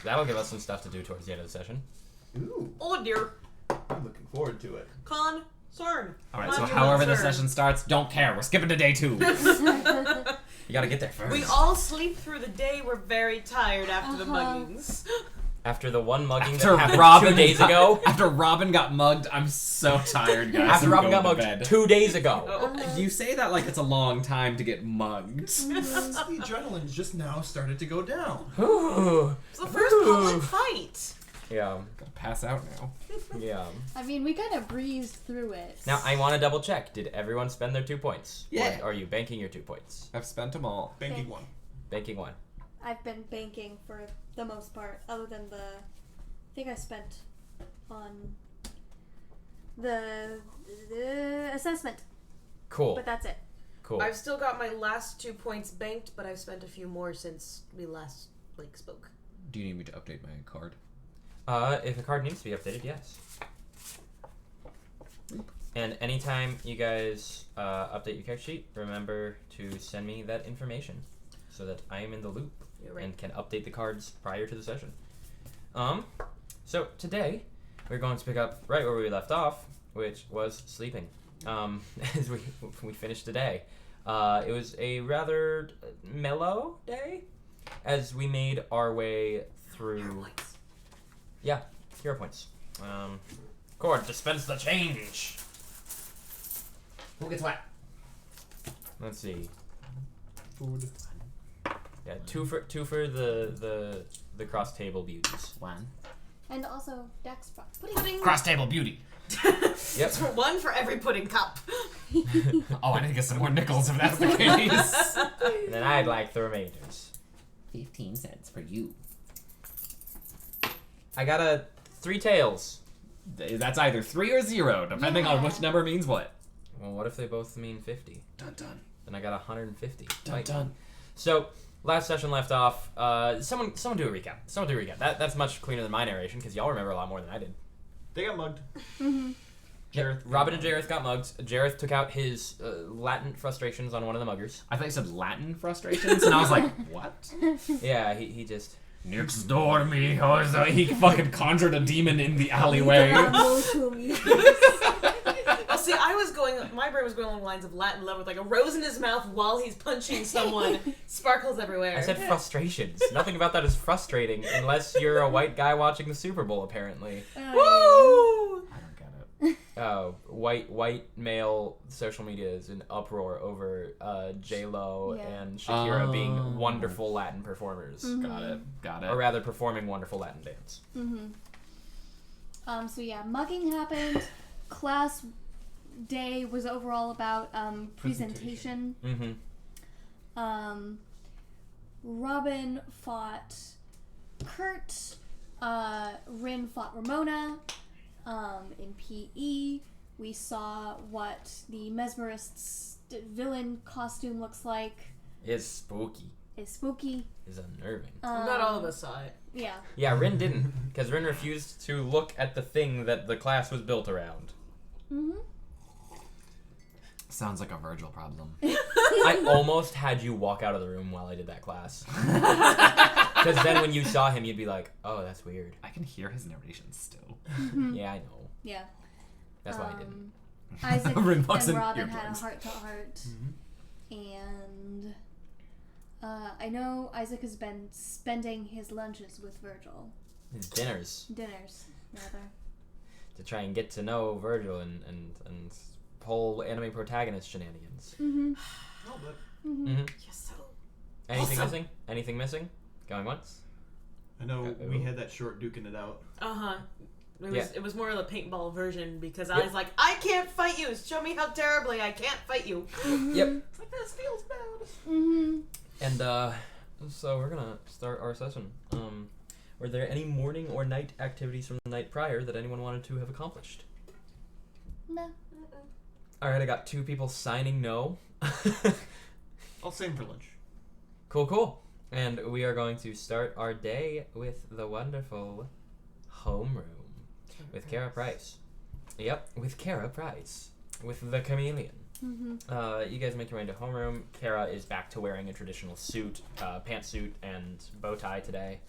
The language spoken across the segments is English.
that'll give us some stuff to do towards the end of the session. Ooh. Oh dear. I'm looking forward to it. Concern. Alright, so however the session starts, don't care. We're skipping to day 2. You gotta get there first. We all sleep through the day. We're very tired after the muggings. After the one mugging After that happened Robin 2 days ago. After Robin got mugged, I'm so tired, guys. After I'm Robin got going to mugged bed. 2 days ago. You say that like it's a long time to get mugged. The adrenaline just now started to go down. Ooh. It's the first public fight. Yeah. Gonna pass out now. Yeah. I mean, we kind of breezed through it. Now, I want to double check. Did everyone spend their 2 points? Yeah. Or are you banking your 2 points? I've spent them all. Banking one. Banking 1. I've been banking for the most part, other than I think I spent on the assessment, Cool. but that's it. Cool. I've still got my last 2 points banked, but I've spent a few more since we last spoke. Do you need me to update my card? If a card needs to be updated, yes. And anytime you guys update your character sheet, remember to send me that information so that I am in the loop and can update the cards prior to the session. So today we're going to pick up right where we left off, which was sleeping. As we finished the day, it was a rather mellow day as we made our way through. Yeah, hero points. Cord, dispense the change. Who gets what? Let's see. Food. Yeah, two for the cross table beauties. 1. And also Dex pudding. Cross table beauty. Yep. For 1 for every pudding cup. Oh, I need to get some more nickels if that's the case. And then I'd like the remainders. 15 cents for you. I got a 3 tails. That's either 3 or 0, depending on which number means what. Well, what if they both mean 50? Dun dun. Then I got 150. Dun Wait. dun. So, last session left off. Someone do a recap. Someone do a recap. That's much cleaner than my narration because y'all remember a lot more than I did. They got mugged. Jareth, Robin and Jareth got mugged. Jareth took out his latent frustrations on one of the muggers. I thought you said Latin frustrations, and I was like, what? Yeah, he just. Next door to me, he fucking conjured a demon in the alleyway. See, my brain was going along the lines of Latin love with like a rose in his mouth while he's punching someone. Sparkles everywhere. I said frustrations. Nothing about that is frustrating unless you're a white guy watching the Super Bowl, apparently. Woo! I don't get it. Oh, white male social media is in uproar over J-Lo and Shakira being wonderful Latin performers. Got it. Or rather, performing wonderful Latin dance. So yeah, mugging happened. Class day was overall about presentation. Robin fought Kurt. Rin fought Ramona. In PE, we saw what the Mesmerist's villain costume looks like. It's spooky. It's spooky. It's unnerving. Not all of us saw it. Yeah. Yeah, Rin didn't, because Rin refused to look at the thing that the class was built around. Sounds like a Virgil problem. I almost had you walk out of the room while I did that class. Because then when you saw him, you'd be like, oh, that's weird. I can hear his narration still. Yeah, I know. Yeah. That's why I didn't. Isaac Rin and walks in Robin had a earplugs. heart-to-heart. And I know Isaac has been spending his lunches with Virgil. His dinners. Dinners, rather. To try and get to know Virgil and whole anime protagonist shenanigans. Oh, but Yes, so. Anything Awesome. missing? Anything missing? Going once? I know we had that short duking it out. It was more of the paintball version because I was like, I can't fight you. Show me how terribly I can't fight you. Yep. It's like, this feels bad. And so we're gonna start our session. Were there any morning or night activities from the night prior that anyone wanted to have accomplished? No. Alright, I got 2 people signing no. I'll same for lunch. Cool. And we are going to start our day with the wonderful homeroom with Kara Price. Yep, with Kara Price. With the chameleon. You guys make your way into homeroom. Kara is back to wearing a traditional suit, pantsuit, and bow tie today.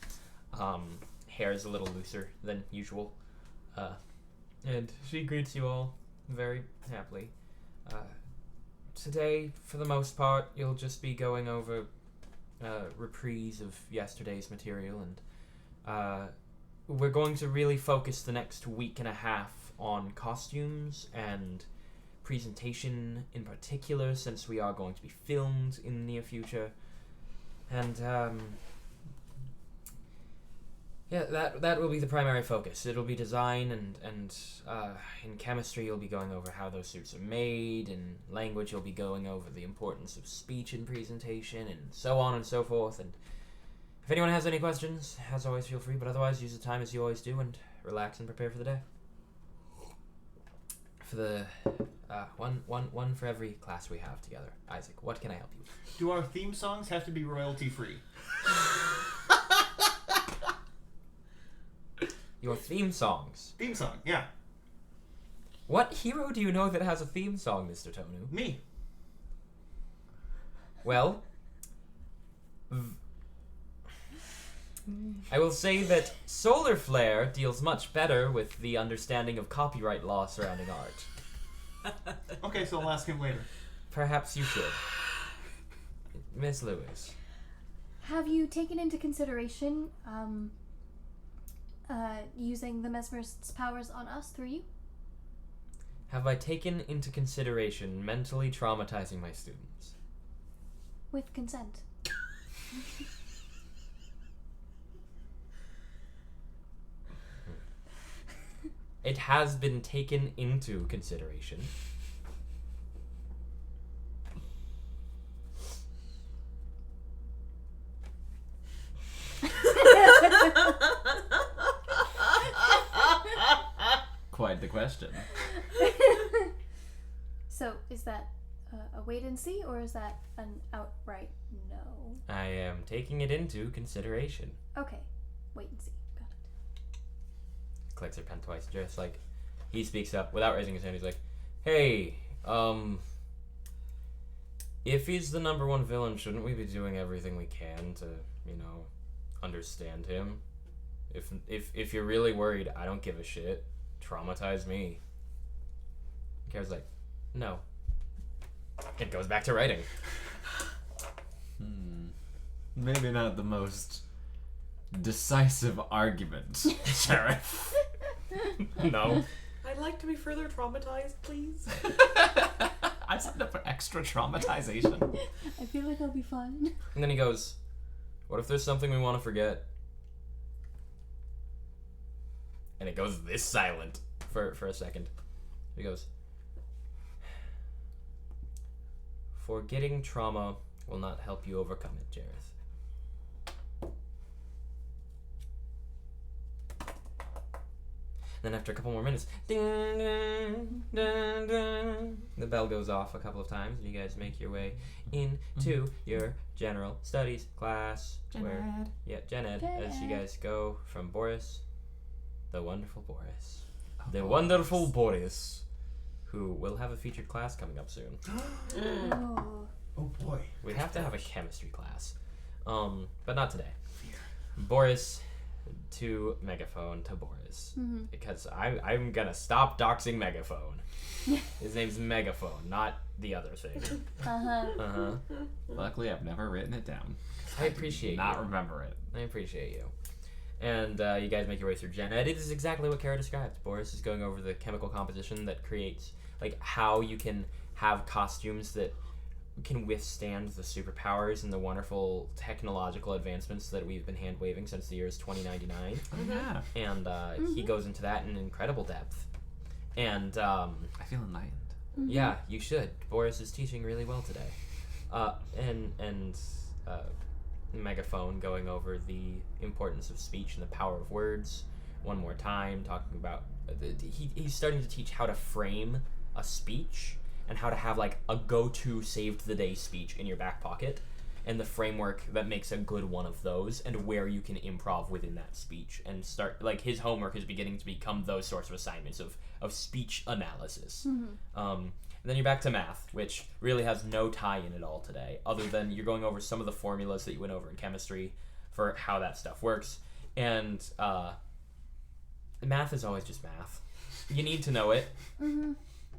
Hair is a little looser than usual. And she greets you all very happily. Today, for the most part, you'll just be going over reprise of yesterday's material, and we're going to really focus the next week and a half on costumes and presentation in particular, since we are going to be filmed in the near future. And that will be the primary focus. It'll be design, and in chemistry you'll be going over how those suits are made. In language you'll be going over the importance of speech in presentation, and so on and so forth. And if anyone has any questions, as always, feel free. But otherwise, use the time as you always do, and relax and prepare for the day. For the one for every class we have together. Isaac, what can I help you with? Do our theme songs have to be royalty free? Your theme songs. Theme song, yeah. What hero do you know that has a theme song, Mr. Tonu? Me. Well, I will say that Solar Flare deals much better with the understanding of copyright law surrounding art. Okay, so I'll ask him later. Perhaps you should. Miss Lewis. Have you taken into consideration using the mesmerist's powers on us through you? Have I taken into consideration mentally traumatizing my students? With consent. It has been taken into consideration. Quite the question. So, is that a wait and see, or is that an outright no? I am taking it into consideration. Okay, wait and see. Got it. Clicks her pen twice, just like he speaks up without raising his hand. He's like, "Hey, if he's the number one villain, shouldn't we be doing everything we can to, understand him? If you're really worried, I don't give a shit. Traumatize me." Kara's like, "No." It goes back to writing. Maybe not the most decisive argument, Sheriff. No. I'd like to be further traumatized, please. I signed up for extra traumatization. I feel like I'll be fine. And then he goes, "What if there's something we want to forget?" And it goes this silent for a second. He goes, "Forgetting trauma will not help you overcome it, Jareth." Then after a couple more minutes, ding, ding, ding, ding, the bell goes off a couple of times, and you guys make your way into your general studies class. Gen Ed, as you guys go from Boris, the wonderful Boris. The wonderful Boris, who will have a featured class coming up soon. Oh. Oh boy. We have to have a chemistry class, but not today. Boris to Megaphone to Boris, because I'm gonna stop doxing Megaphone. His name's Megaphone, not the other thing. Luckily, I've never written it down. I appreciate Not you. remember it. I appreciate you. And you guys make your way through Gen Ed. It is exactly what Kara described. Boris is going over the chemical composition that creates, like, how you can have costumes that can withstand the superpowers and the wonderful technological advancements that we've been hand-waving since the years 2099. Yeah. And he goes into that in incredible depth. And I feel enlightened. yeah, you should. Boris is teaching really well today. And Megaphone going over the importance of speech and the power of words one more time, talking about he's starting to teach how to frame a speech and how to have like a go-to saved the day speech in your back pocket, and the framework that makes a good one of those, and where you can improv within that speech and start, like, his homework is beginning to become those sorts of assignments of speech analysis. And then you're back to math, which really has no tie in at all today, other than you're going over some of the formulas that you went over in chemistry for how that stuff works, And math is always just math. You need to know it. Mm-hmm.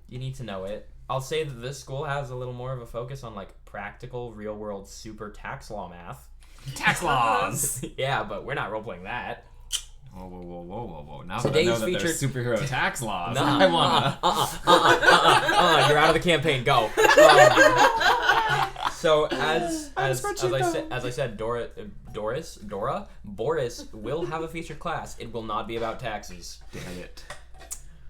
You need to know it. I'll say that this school has a little more of a focus on like practical, real world, super tax law math. Tax laws. Yeah, but we're not role playing that. Whoa. Now Today's that I know that there's featured- superhero tax laws, Nah. I wanna. You're out of the campaign. Go. So as I said, Boris will have a featured class. It will not be about taxes. Dang it.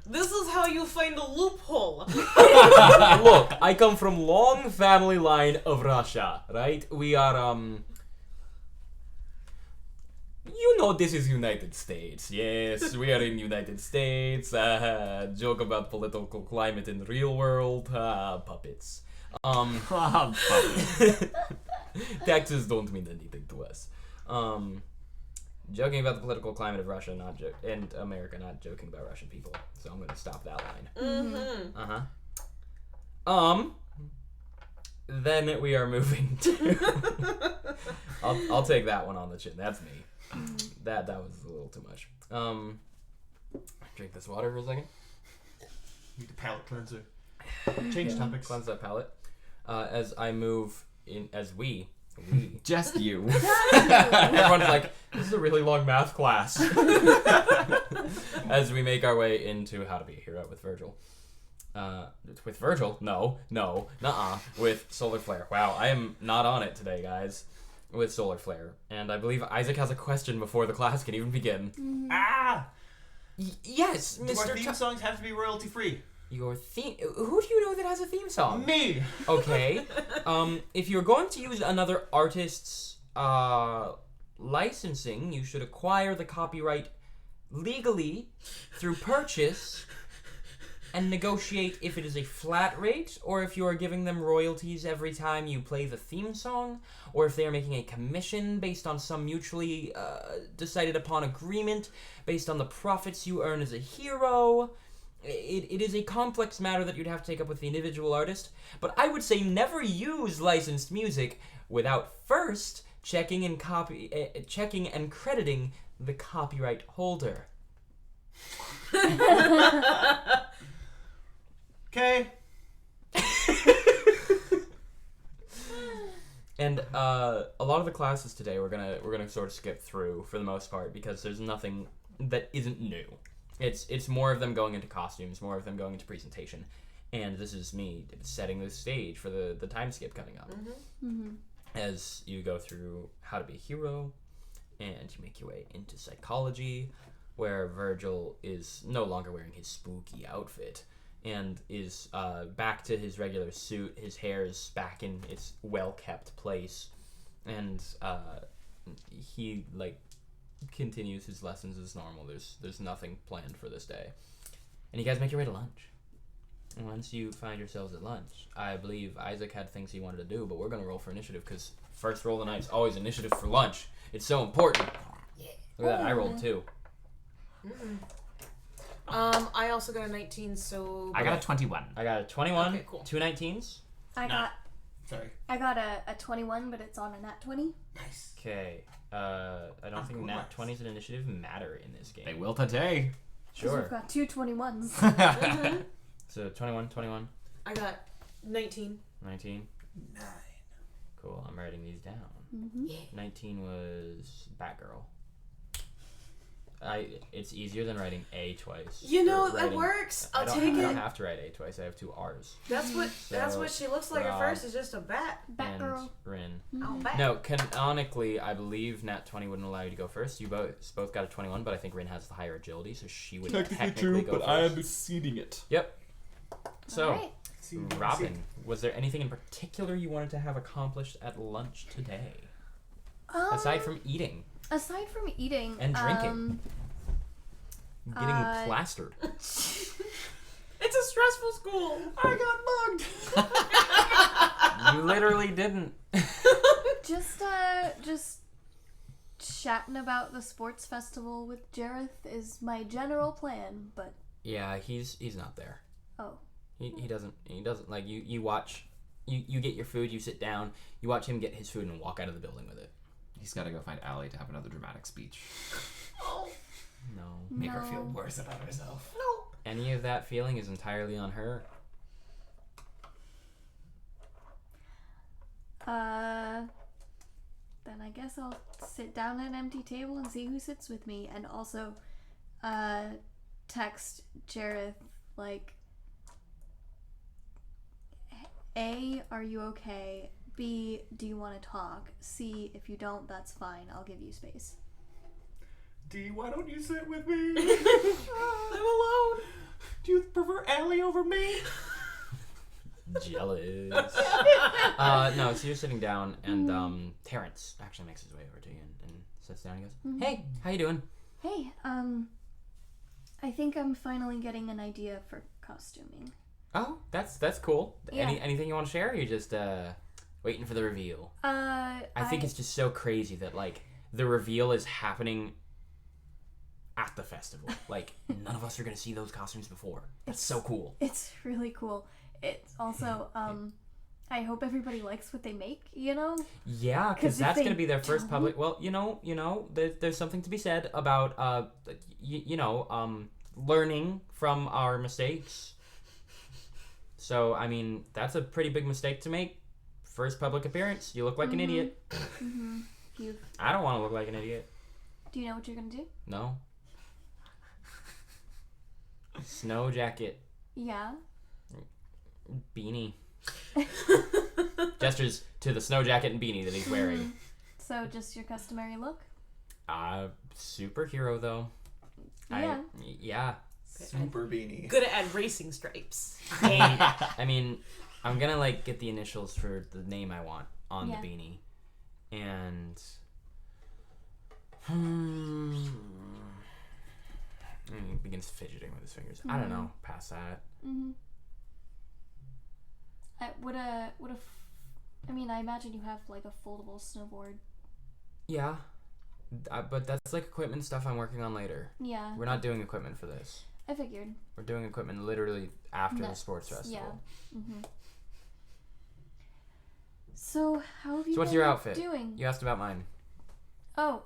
This is how you find a loophole. Look, I come from long family line of Russia, right? We are you know this is United States. Yes, we are in United States. Joke about political climate in the real world. Puppets. Taxes don't mean anything to us. Joking about the political climate of Russia, and America, not joking about Russian people. So I'm gonna stop that line. Mm-hmm. Then we are moving to. I'll take that one on the chin. That's me. That was a little too much. Drink this water for a second. Need a palate cleanser. Change topics. Cleanse that palate. As I move in, as we. Just you. Everyone's like, this is a really long math class. As we make our way into How to Be a Hero with Virgil. With Virgil? No. Nuh-uh. With Solar Flare. Wow, I am not on it today, guys. With Solar Flare. And I believe Isaac has a question before the class can even begin. Ah! Yes, Do Mr. our theme songs have to be royalty free? Your theme? Who do you know that has a theme song? Me! Okay. If you're going to use another artist's licensing, you should acquire the copyright legally through purchase and negotiate if it is a flat rate or if you are giving them royalties every time you play the theme song or if they are making a commission based on some mutually decided upon agreement based on the profits you earn as a hero. It is a complex matter that you'd have to take up with the individual artist, but I would say never use licensed music without first checking and crediting the copyright holder. Okay. And a lot of the classes today we're gonna sort of skip through for the most part because there's nothing that isn't new. It's more of them going into costumes, more of them going into presentation, and this is me setting the stage for the time skip coming up. As you go through How to Be a Hero, and you make your way into psychology, where Virgil is no longer wearing his spooky outfit and is back to his regular suit. His hair is back in its well-kept place, and he continues his lessons as normal. There's nothing planned for this day. And you guys make your way to lunch. And once you find yourselves at lunch, I believe Isaac had things he wanted to do, but we're going to roll for initiative because first roll of the night is always initiative for lunch. It's so important. Look at that, I rolled 2. I also got a 19, so... I got a 21. I got a 21, Okay, cool. 2 19s. I Sorry. got a 21, but it's on a nat 20. Nice. Okay. I don't think nat course. 20s and initiative matter in this game. They will today. 'Cause Sure. we've got 2 21s. So 21, 21, I got 19. 19. 9. Cool, I'm writing these down. 19 was Batgirl. It's easier than writing A twice. You know, Or that writing- works. I'll I take don't it. have to write A twice. I have 2 R's. That's what she looks like at Rob. first, is just a bat. Batgirl. And Rin. Oh, bat. No, canonically, I believe Nat 20 wouldn't allow you to go first. You both got a 21, but I think Rin has the higher agility, so she would technically go first. exceeding it. Yep. So, Alright. Robin, was there anything in particular you wanted to have accomplished at lunch today? Aside from eating Aside from eating and drinking. Getting plastered. It's a stressful school. I got mugged! You literally didn't. just chatting about the sports festival with Jareth is my general plan, but Yeah, he's not there. oh. He doesn't like you watch you get your food, you sit down, you watch him get his food and walk out of the building with it. He's got to go find Allie to have another dramatic speech. No. Make her feel No. worse about herself. Any of that feeling is entirely on her. Then I guess I'll sit down at an empty table and see who sits with me, and also, text Jareth, like, A, are you okay? B, do you want to talk? C, if you don't, that's fine. I'll give you space. D, why don't you sit with me? I'm alone. Do you prefer Allie over me? Jealous. No, so you're sitting down, and Terrence actually makes his way over to you and sits down and goes, "Hey, how you doing?" Hey, I think I'm finally getting an idea for costuming. Oh, that's cool. Yeah. Anything you want to share? Or you just waiting for the reveal? I think it's just so crazy that like the reveal is happening at the festival. Like none of us are gonna see those costumes before. That's so cool. It's really cool. It's also, I hope everybody likes what they make, you know? Yeah, 'Cause because if that's they gonna be their first don't- public. Well, there's something to be said about learning from our mistakes. So I mean, that's a pretty big mistake to make. First public appearance, you look like an idiot. Mm-hmm. I don't want to look like an idiot. Do you know what you're gonna do? No. Snow jacket, Yeah. beanie. Gestures to the snow jacket and beanie that he's wearing. So just your customary look? Superhero though. Yeah. Yeah. Super beanie. Good at racing stripes. I mean, I'm gonna like get the initials for the name I want on Yeah. the beanie, and he begins fidgeting with his fingers. I don't know. Past that. Mm-hmm. I mean, I imagine you have like a foldable snowboard. Yeah, but that's like equipment stuff I'm working on later. Yeah. We're not doing equipment for this. I figured. We're doing equipment literally after the Next, sports festival. Yeah. Mm-hmm. So how have you So what's been your outfit? doing? You asked about mine. Oh,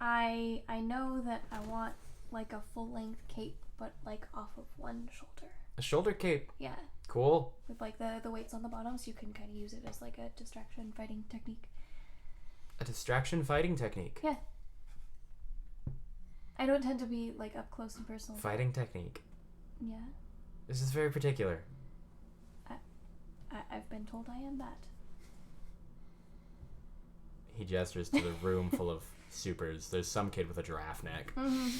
I know that I want like a full length cape, but like off of one shoulder. A shoulder cape. Yeah, Cool. with like the weights on the bottom, so you can kind of use it as like a distraction fighting technique. A distraction fighting technique. Yeah. I don't tend to be like up close and personal. Fighting technique. Yeah, This is very particular. I've been told I am that. He gestures to the room full of supers. There's some kid with a giraffe neck. Mm-hmm.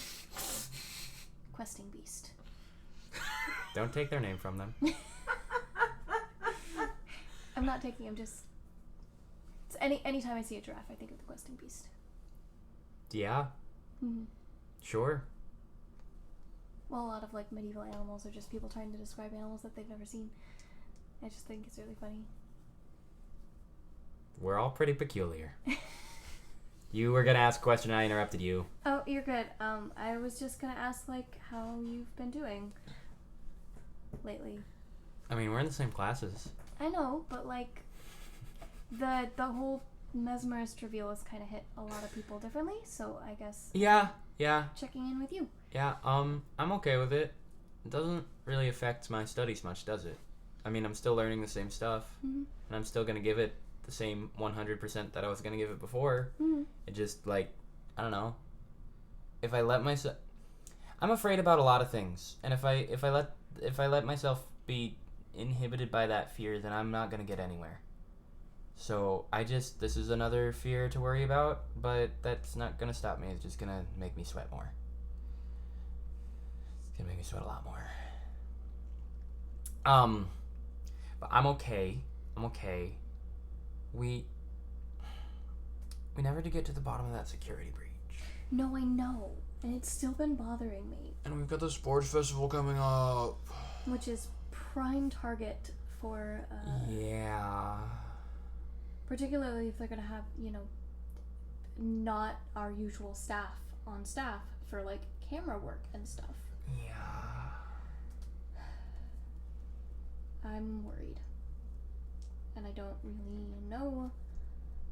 Questing beast. Don't take their name from them. I'm not taking him. Just it's anytime I see a giraffe, I think of the questing beast. Yeah, Mm-hmm. sure. Well, a lot of like medieval animals are just people trying to describe animals that they've never seen. I just think it's really funny. We're all pretty peculiar. You were gonna ask a question, I interrupted you. Oh, you're good. I was just gonna ask like how you've been doing lately. I mean, we're in the same classes. I know, but like the whole mesmerist reveal has kind of hit a lot of people differently. So I guess Yeah. checking in with you. I'm okay with it. It doesn't really affect my studies much, does it? I mean, I'm still learning the same stuff, Mm-hmm. and I'm still gonna give it the same 100% that I was gonna give it before. Mm-hmm. It just like, I don't know. If I let myself, I'm afraid about a lot of things, and if I let myself be inhibited by that fear, then I'm not gonna get anywhere. So this is another fear to worry about, but that's not gonna stop me. It's just gonna make me sweat more. It's gonna make me sweat a lot more. But I'm okay. We never did get to the bottom of that security breach. No, I know, and it's still been bothering me, And we've got the sports festival coming up. which is prime target for Yeah. particularly if they're gonna have not our usual staff on staff for like camera work and stuff. Yeah. I'm worried, and I don't really know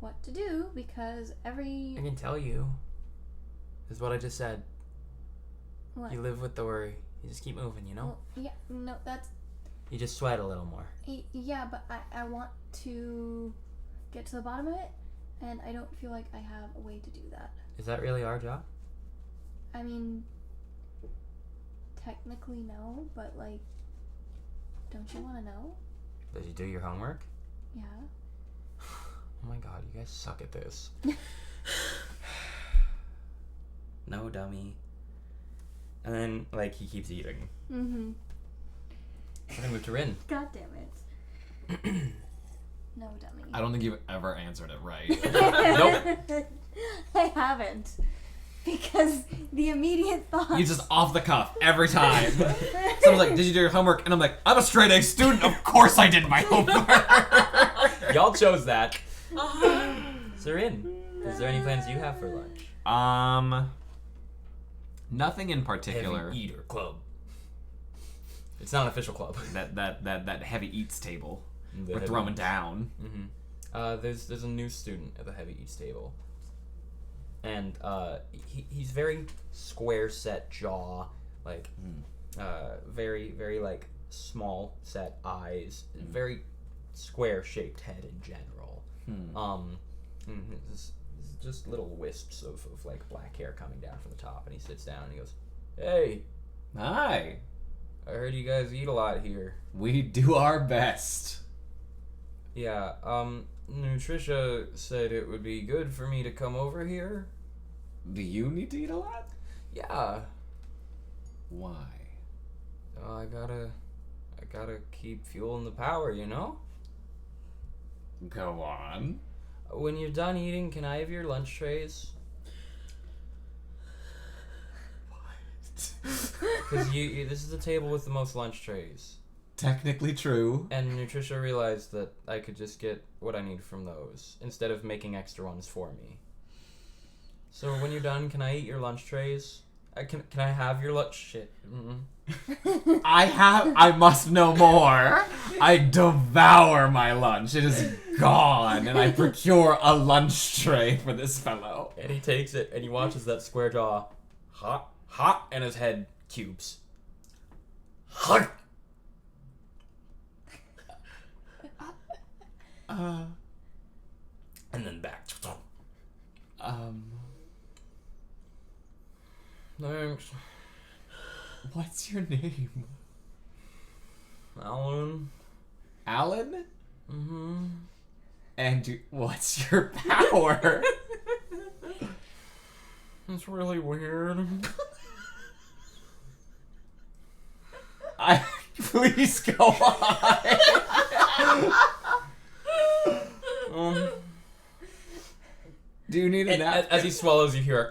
what to do because I every can tell you. This is what I just said. what? You live with the worry. You just keep moving, you know? Well, yeah, no, that's You just sweat a little more. yeah, but I want to get to the bottom of it, and I don't feel like I have a way to do that. Is that really our job? I mean, technically no, but like, don't you want to know? Did you do your homework? Yeah. Oh my god, you guys suck at this. No, dummy. And then, like, he keeps eating. Mm-hmm. We're gonna move to Rin. God damn it. No, dummy. I don't think you've ever answered it right. Nope. I haven't. Because the immediate thought. You just off the cuff every time. Someone's like, "Did you do your homework?" And I'm like, "I'm a straight A student. Of course I did my homework." Y'all chose that. Uh-huh. So, Rin, is there any plans you have for lunch? Nothing in particular. Heavy Eater Club. It's not an official club. That heavy eats table. The We're heavy throwing eats. down. Mm-hmm. There's a new student at the Heavy Eats table. And he's very square set jaw, like very, very like small set eyes, very square shaped head in general. This just little wisps of like black hair coming down from the top, and he sits down and he goes, "Hey, Hi. I heard you guys eat a lot here." We do our best. Yeah, Nutricia said it would be good for me to come over here. Do you need to eat a lot? Yeah. Why? I gotta keep fueling the power, you know? Go on. When you're done eating, can I have your lunch trays? Because this is the table with the most lunch trays. Technically true. And Nutricia realized that I could just get what I need from those, instead of making extra ones for me. So when you're done, can I eat your lunch trays? Can I have your lunch? Shit. I must know more. I devour my lunch. It is gone, and I procure a lunch tray for this fellow. And he takes it, and he watches that square jaw. Hot, and his head cubes. Hot. And then back. Thanks. What's your name? Alan. Alan? Mm-hmm. And what's your power? It's really weird. Please go on. Do you need a nap? As he swallows, you hear a...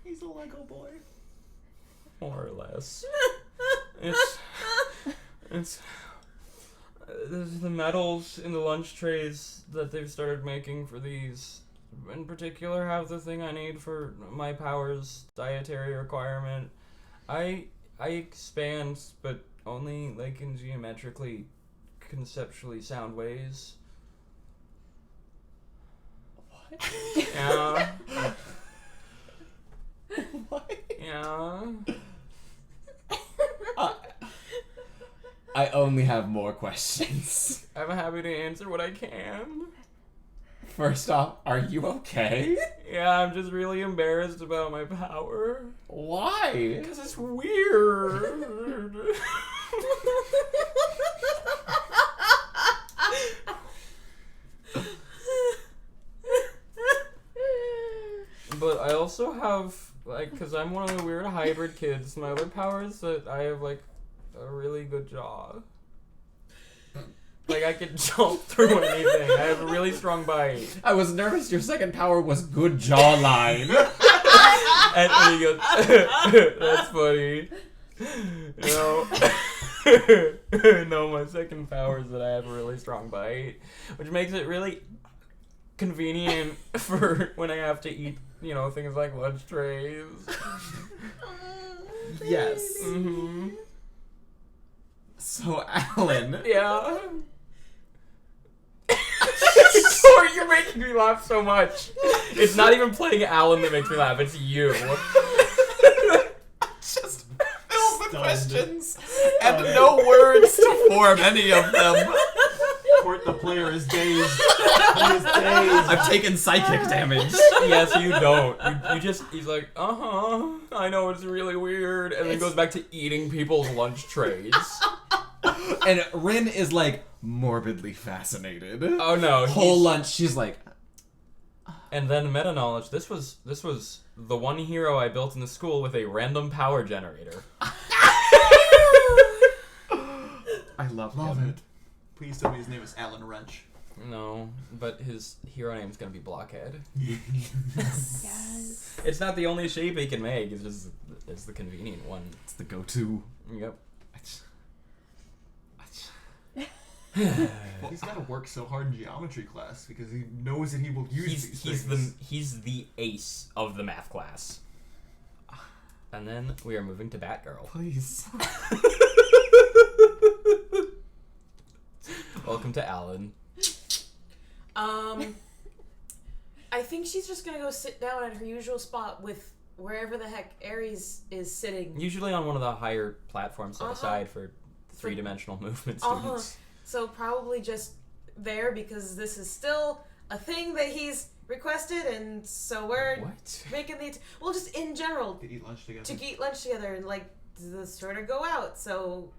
He's a Lego boy. More or less. It's the metals in the lunch trays that they've started making for these, in particular, have the thing I need for my power's dietary requirement. I expand, but only like in geometrically, conceptually sound ways. What? Yeah. What? Yeah. I only have more questions. I'm happy to answer what I can. First off, are you okay? Yeah, I'm just really embarrassed about my power. Why? Because it's weird. But I also have, like, because I'm one of the weird hybrid kids, my other power is that I have, like, a really good jaw. Like, I can jump through anything. I have a really strong bite. I was nervous your second power was good jawline. And he goes, that's funny. No, my second power is that I have a really strong bite, which makes it really convenient for when I have to eat, things like lunch trays. Yes. Mm-hmm. So, Alan. Yeah. You're making me laugh so much. It's not even playing Alan that makes me laugh. It's you. Just filled with questions and no words to form any of them. Court, the player is dazed. He is dazed. I've taken psychic damage. Yes, you don't. You just, he's like, I know it's really weird, and then goes back to eating people's lunch trays. And Rin is like morbidly fascinated. Oh no. Whole lunch, she's like, And then meta knowledge. This was the one hero I built in the school with a random power generator. I love Love him. it. Please tell me his name is Alan Wrench. No, but his hero name's gonna be Blockhead. Yes. It's not the only shape he can make. It's the convenient one. It's the go-to. Yep. Well, he's got to work so hard in geometry class because he knows that he will use these things. He's the ace of the math class. And then we are moving to Batgirl. Please. Welcome to Alan. I think she's just gonna go sit down at her usual spot with wherever the heck Ares is sitting. Usually on one of the higher platforms set aside for three-dimensional movement students. So probably just there because this is still a thing that he's requested, and so we're making the well, just in general To eat lunch together. to eat lunch together and like to sort of go out. So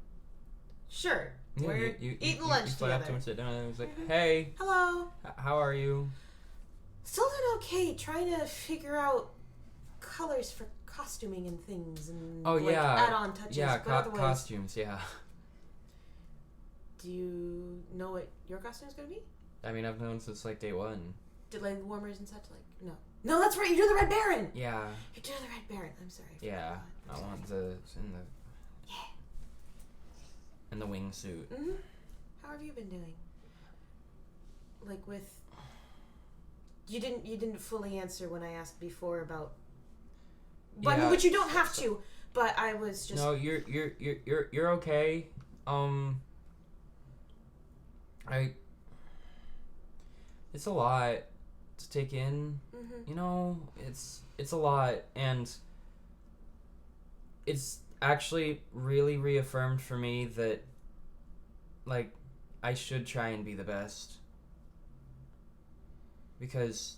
sure, Yeah, we're eating lunch you fly up to him together. and sit down, and he was like, "Hey, Hello. how are you?" Still doing okay. Trying to figure out colors for costuming and things and add-on touches. Yeah, but otherwise, costumes. Yeah. do you know what your costume is gonna be? I mean, I've known since like day one. Did leg warmers and such No, that's right. You're doing the Red Baron. Yeah. You're doing the Red Baron. I'm sorry. Yeah. I want the in the wingsuit. Mm-hmm. How have you been doing? Like with. You didn't fully answer when I asked before about. But Yeah. which you don't have to. But I was just. No, you're okay. It's a lot to take in. Mm-hmm. You know, it's a lot, and it's actually really reaffirmed for me that, like, I should try and be the best. Because,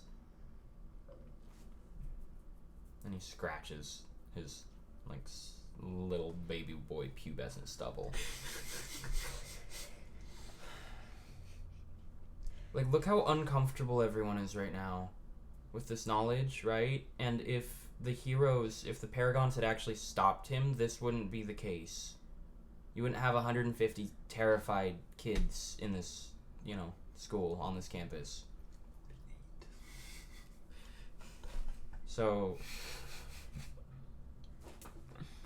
and he scratches his, like, little baby boy pubescent stubble. Like, look how uncomfortable everyone is right now with this knowledge, right? And if the Paragons had actually stopped him, this wouldn't be the case. You wouldn't have 150 terrified kids in this, school, on this campus. So,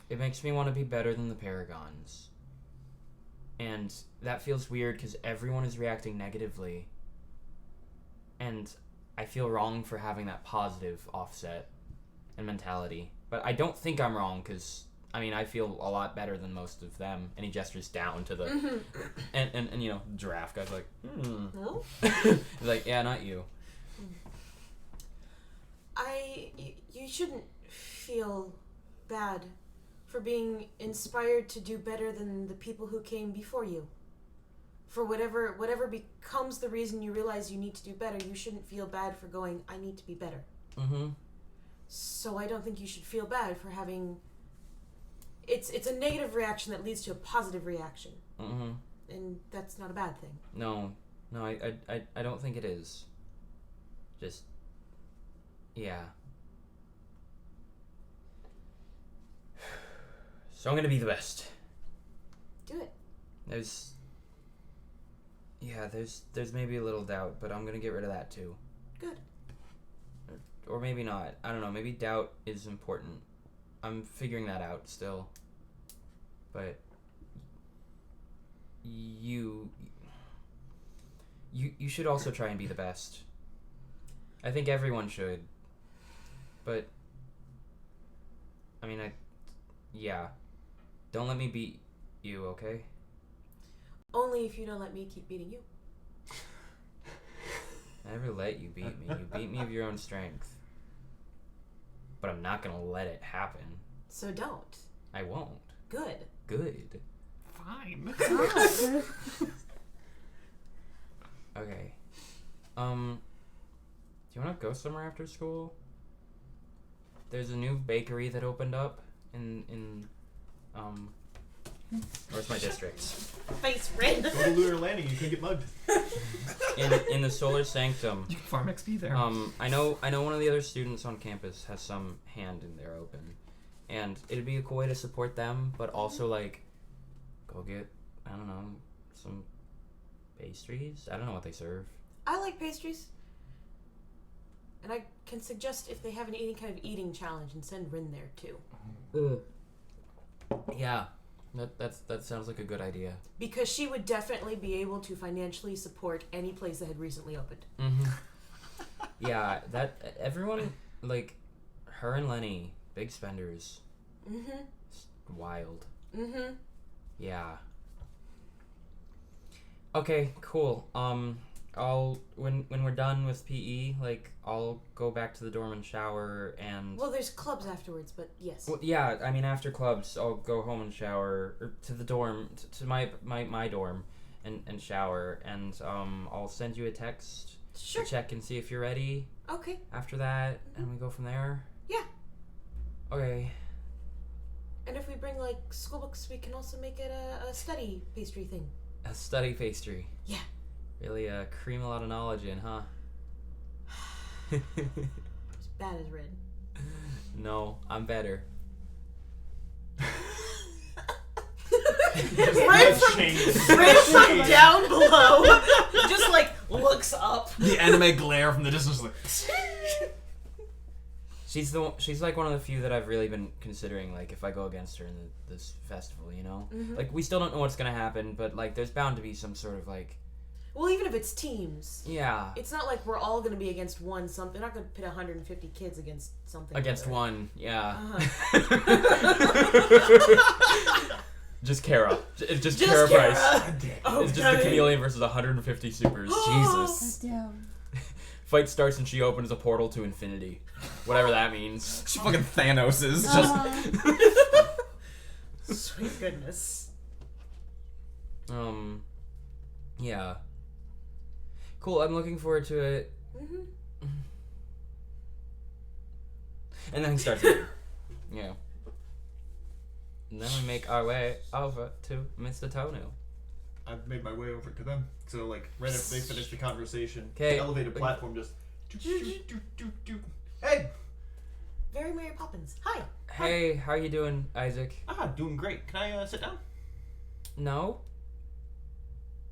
it makes me want to be better than the Paragons. And that feels weird because everyone is reacting negatively. And I feel wrong for having that positive offset and mentality. But I don't think I'm wrong because, I feel a lot better than most of them. And he gestures down to the... Mm-hmm. And giraffe guy's like, No? He's like, yeah, not you. You shouldn't feel bad for being inspired to do better than the people who came before you. For whatever becomes the reason you realize you need to do better, you shouldn't feel bad for going, I need to be better. Mm-hmm. So I don't think you should feel bad for having... It's a negative reaction that leads to a positive reaction. Mm-hmm. And that's not a bad thing. No, I don't think it is. Just, yeah. So I'm gonna be the best. Do it. There's maybe a little doubt, but I'm gonna get rid of that too. Good. Or maybe not. I don't know. Maybe doubt is important. I'm figuring that out still. But you should also try and be the best. I think everyone should. But yeah. Don't let me beat you, okay? Only if you don't let me keep beating you. I never let you beat me. You beat me of your own strength. But I'm not gonna let it happen. So don't. I won't. Good. Good. Fine. Okay. Do you wanna go somewhere after school? There's a new bakery that opened up in where's my district? Face red. Go to Lunar Landing, you can get mugged. In the Solar Sanctum. You can farm XP there. I know one of the other students on campus has some hand in there open. And it'd be a cool way to support them, but also like go get, I don't know, some pastries? I don't know what they serve. I like pastries. And I can suggest if they have any kind of eating challenge and send Rin there too. Yeah. That sounds like a good idea. Because she would definitely be able to financially support any place that had recently opened. Mm-hmm. Yeah, that everyone, like, her and Lenny, big spenders. Mm-hmm. It's wild. Mm-hmm. Yeah. Okay, cool. I'll when we're done with PE, like, I'll go back to the dorm and shower and. Well, there's clubs afterwards, but yes. Well, yeah, I mean after clubs, I'll go home and shower, or to the dorm, to my dorm, and shower, and I'll send you a text Sure. to check and see if you're ready. Okay. After that, and we go from there. Yeah. Okay. And if we bring, like, school books, we can also make it a study pastry thing. A study pastry. Yeah. Really cream a lot of knowledge in, huh? As bad as Red. No, I'm better. Red from down below just, like, looks up. The anime glare from the distance, like. She's like one of the few that I've really been considering, like, if I go against her in this festival, you know? Mm-hmm. Like, we still don't know what's gonna happen, but, like, there's bound to be some sort of, like... Well, even if it's teams. Yeah. It's not like we're all going to be against one something. They're not going to pit 150 kids against something. Against other. one, yeah. Uh-huh. Just Kara. Just Kara Kara. Price. Oh, It's just the chameleon versus 150 supers. Jesus. Damn. Fight starts and she opens a portal to infinity. Whatever that means. She fucking Thanos is just. Sweet goodness. Yeah. Cool, I'm looking forward to it. Mm-hmm. And then he starts again. Yeah. And then we make our way over to Mr. Tonu. I've made my way over to them. So, like, right after they finish the conversation, 'Kay. the elevated platform just... Hey! Very Mary Poppins. Hi. Hey, how you doing, Isaac? Doing great. Can I sit down? No?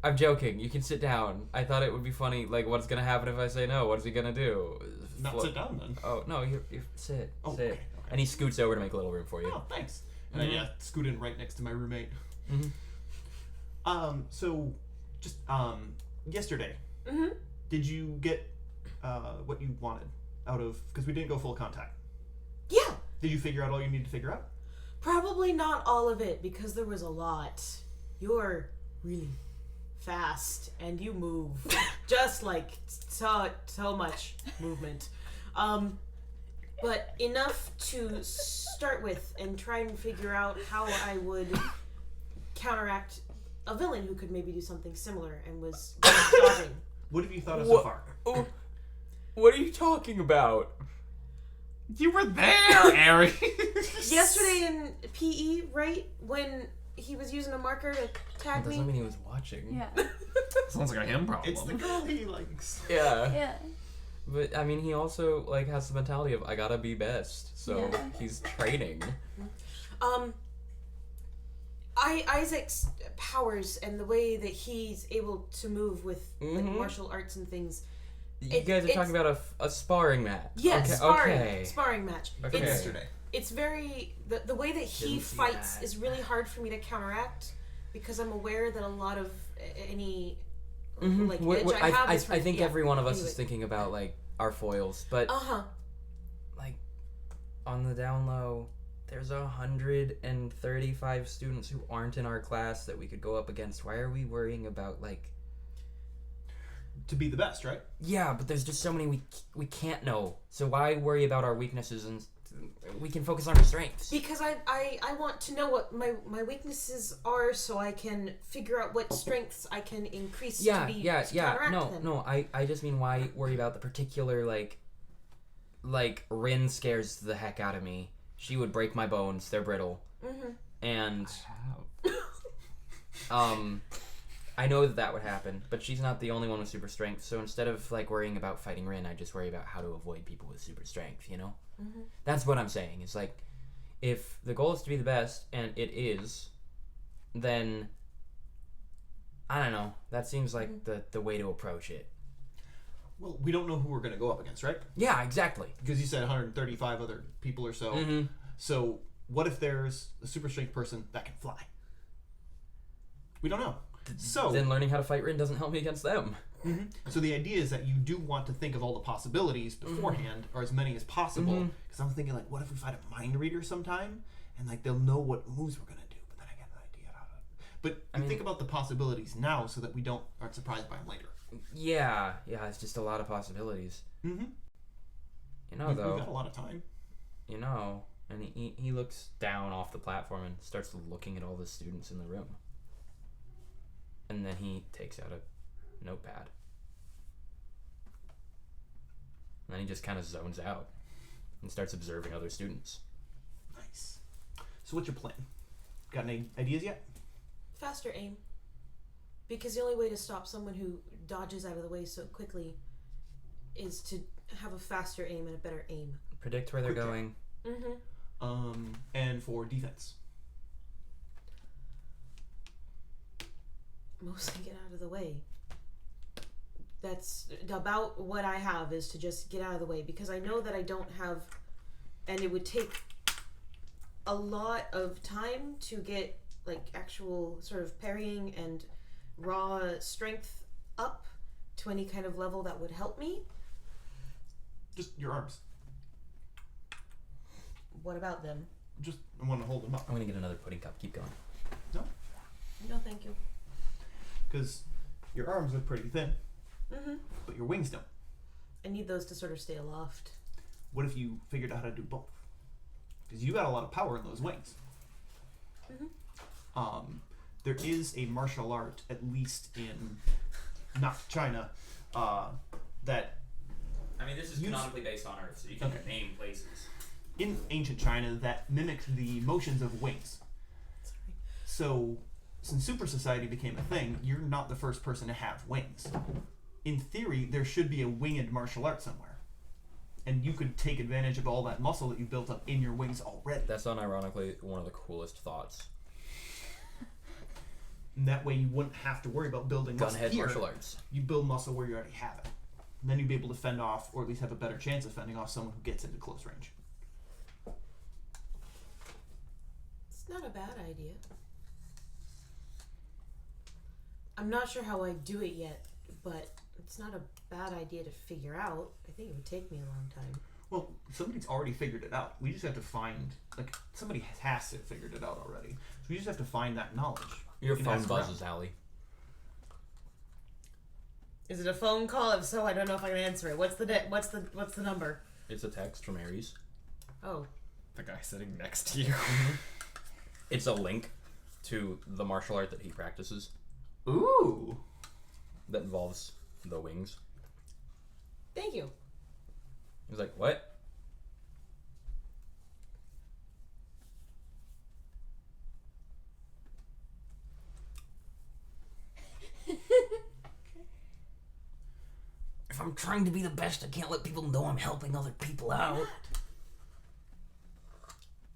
I'm joking. You can sit down. I thought it would be funny. Like, what's gonna happen if I say no? What is he gonna do? Not sit down, then. Oh, no, you sit. Oh, sit. okay. And he scoots over to make a little room for you. Oh, thanks. And I scoot in right next to my roommate. Mm-hmm. So, just, yesterday, Mm-hmm. did you get, what you wanted out of, because we didn't go full contact. Yeah. Did you figure out all you needed to figure out? Probably not all of it because there was a lot. You're really fast and you move just like so much movement. But enough to start with and try and figure out how I would counteract a villain who could maybe do something similar and was dodging. What have you thought of so far? Oh, what are you talking about? You were there, Ari. Yesterday in PE, right? When he was using a marker to tag That me. doesn't mean he was watching. Yeah. Sounds like a him problem. It's the girl he likes. Yeah. Yeah. But, I mean, he also, like, has the mentality of, I gotta be best. So, Yeah. he's training. Isaac's powers and the way that he's able to move with like, Mhm. martial arts and things. You guys are talking about a sparring match. Yes, Okay, sparring. okay. Sparring match. Okay. It's, Yesterday. it's very the way that he Didn't see fights that. is really hard for me to counteract because I'm aware that a lot of any Mhm. like What- edge what- I have is I from, think yeah, every one of us anyway. is thinking about, like, our foils. But, like, on the down low, there's 135 students who aren't in our class that we could go up against. Why are we worrying about, like... to be the best, right? Yeah, but there's just so many we can't know. So why worry about our weaknesses, and we can focus on our strengths? Because I want to know what my weaknesses are, so I can figure out what strengths I can increase to counteract them. No. I just mean, why worry about the particular, like Rin scares the heck out of me. She would break my bones. They're brittle. Mm-hmm. And I know that would happen, but she's not the only one with super strength. So instead of worrying about fighting Rin, I just worry about how to avoid people with super strength. Mm-hmm. That's what I'm saying. It's if the goal is to be the best, and it is, then I don't know. That seems like the way to approach it. Well, we don't know who we're going to go up against, right? Yeah, exactly. Because you said 135 other people or so. Mm-hmm. So what if there's a super strength person that can fly? We don't know. So then learning how to fight Rin doesn't help me against them. Mm-hmm. So the idea is that you do want to think of all the possibilities beforehand, or as many as possible. Because I'm thinking, what if we fight a mind reader sometime, and they'll know what moves we're gonna do, but then I get an idea how to. But think about the possibilities now, so that we aren't surprised by them later. Yeah, it's just a lot of possibilities. Mm-hmm. Though we've got a lot of time. And he looks down off the platform and starts looking at all the students in the room. And then he takes out a notepad. And then he just kind of zones out and starts observing other students. Nice. So what's your plan? Got any ideas yet? Faster aim. Because the only way to stop someone who dodges out of the way so quickly is to have a faster aim and a better aim. Predict where they're going. Mm-hmm. And for defense. Mostly get out of the way. That's about what I have, is to just get out of the way, because I know that I don't have, and it would take a lot of time to get actual sort of parrying and raw strength up to any kind of level that would help me. Just your arms. What about them? I want to hold them up. I'm gonna get another pudding cup. Keep going. No, thank you. Because your arms look pretty thin, but your wings don't. I need those to sort of stay aloft. What if you figured out how to do both? Because you got a lot of power in those wings. There is a martial art, at least in not China, that this is canonically based on Earth, so you can name places. In ancient China that mimicked the motions of wings. Sorry. So, since super society became a thing, you're not the first person to have wings. In theory, there should be a winged martial art somewhere. And you could take advantage of all that muscle that you built up in your wings already. That's unironically one of the coolest thoughts. And that way you wouldn't have to worry about building muscle Gunhead here. martial arts. You build muscle where you already have it. And then you'd be able to fend off, or at least have a better chance of fending off someone who gets into close range. It's not a bad idea. I'm not sure how I do it yet, but it's not a bad idea to figure out. I think it would take me a long time. Well, somebody's already figured it out. We just have to find, somebody has to have figured it out already. So we just have to find that knowledge. Your We can phone ask buzzes, around. Allie. Is it a phone call? If so, I don't know if I can answer it. What's the number? It's a text from Aries. Oh. The guy sitting next to you. It's a link to the martial art that he practices Ooh! that involves the wings. Thank you. He's like, what? If I'm trying to be the best, I can't let people know I'm helping other people out.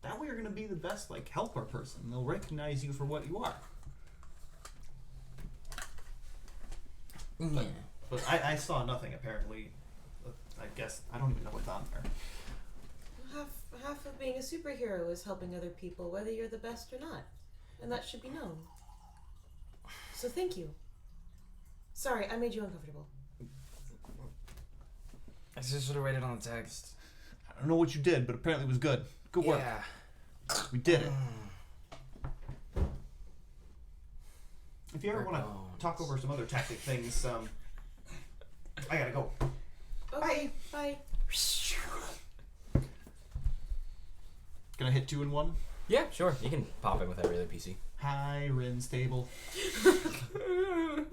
That way you're going to be the best, helper person. They'll recognize you for what you are. Yeah. But I saw nothing, apparently. I guess, I don't even know what's on there. Half of being a superhero is helping other people, whether you're the best or not. And that should be known. So thank you. Sorry, I made you uncomfortable. I just should have waited on the text. I don't know what you did, but apparently it was good. Good work. Yeah. We did it. If you ever want to talk over some other tactic things, I gotta go. Okay, bye. Can I hit 2 in 1? Yeah, sure. You can pop in with every other PC. Hi, Rin's table.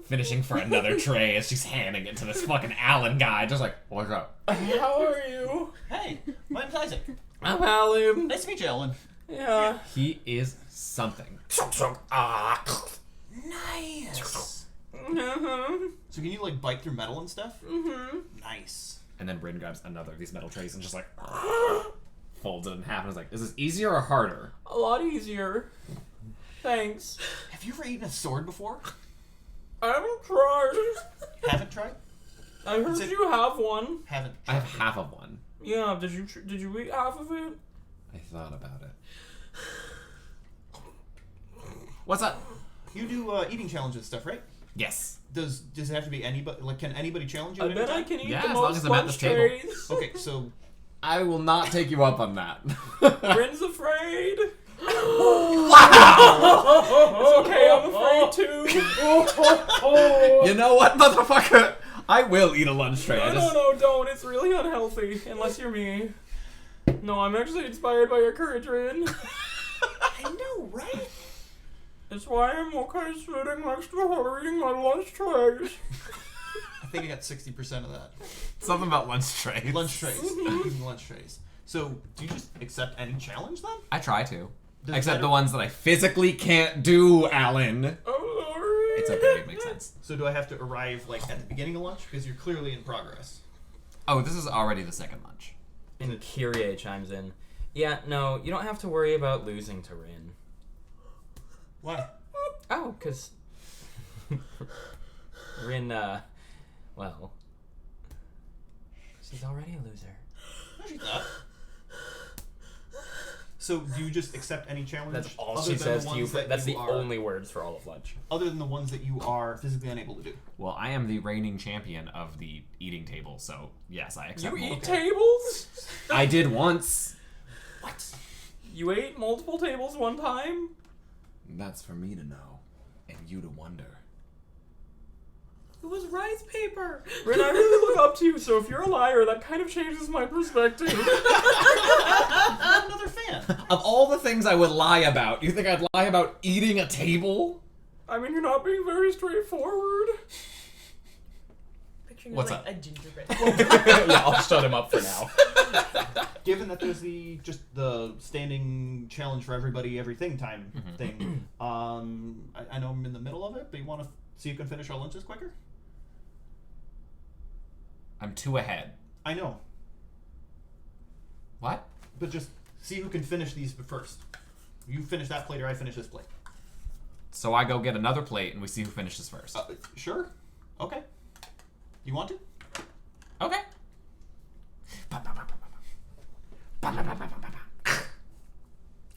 Finishing for another tray as she's handing it to this fucking Alan guy. Just like, what's up? How are you? Hey, my name's Isaac. I'm Alan. Nice to meet you, Ellen. Yeah. He is something. Nice. Uh-huh. So can you like bite through metal and stuff? Mm-hmm. Nice. And then Bryn grabs another of these metal trays and just like folds it in half and is like, is this easier or harder? A lot easier. Thanks. Have you ever eaten a sword before? I haven't tried. Haven't tried? I heard you have one. Haven't I tried. have half of one. Yeah, did you eat half of it? I thought about it. What's up? You do eating challenges and stuff, right? Yes. Does it have to be anybody? Like, can anybody challenge you? I at bet any I time? can eat Yeah, the as long most as I'm at lunch this table. trays. Okay, so I will not take you up on that. Bryn's afraid. Wow! It's okay, I'm afraid too. You know what, motherfucker? I will eat a lunch tray. No, don't. It's really unhealthy, unless you're me. No, I'm actually inspired by your courage, Rin. I know, right? That's why I'm okay sitting next to her eating my lunch trays. I think I got 60% of that. Something about lunch trays. Lunch trays. Eating lunch trays. So, do you just accept any challenge then? I try to. Does it Except matter- the ones that I physically can't do, Alan. Oh, sorry. It's okay, it makes sense. So do I have to arrive like at the beginning of lunch? Because you're clearly in progress. Oh, this is already the second lunch. And Kyrie chimes in. Yeah, no, you don't have to worry about losing to Rin. Why? Oh, because Rin, well, she's already a loser. No, she's not. So do you just accept any challenge? That's all other she than says the to you. ones that That's the are- only words for all of lunch. Other than the ones that you are physically unable to do. Well, I am the reigning champion of the eating table, so yes, I accept You eat multiple. tables? I did once. What? You ate multiple tables one time? That's for me to know, and you to wonder. It was rice paper. Rin, I really look up to you, so if you're a liar, that kind of changes my perspective. I'm another fan. Of all the things I would lie about, you think I'd lie about eating a table? I mean, you're not being very straightforward. Picturing What's like up? a gingerbread. Yeah, I'll shut him up for now. Given that there's the standing challenge for everybody, everything time thing, I know I'm in the middle of it, but you want to see who can finish our lunches quicker? I'm 2 ahead. I know, What? but just see who can finish these first. You finish that plate or I finish this plate. So I go get another plate and we see who finishes first. Sure. Okay. You want to? Okay.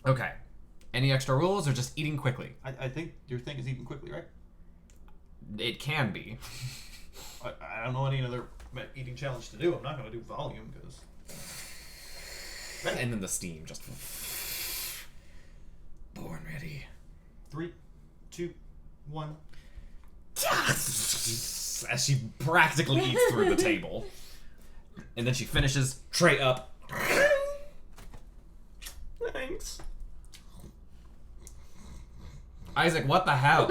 Okay. Any extra rules or just eating quickly? I think your thing is eating quickly, right? It can be. I don't know any other eating challenge to do. I'm not going to do volume because. And then the steam just. Born ready. 3, 2, 1. As she practically eats through the table. And then she finishes, tray up. Thanks. Isaac, what the hell?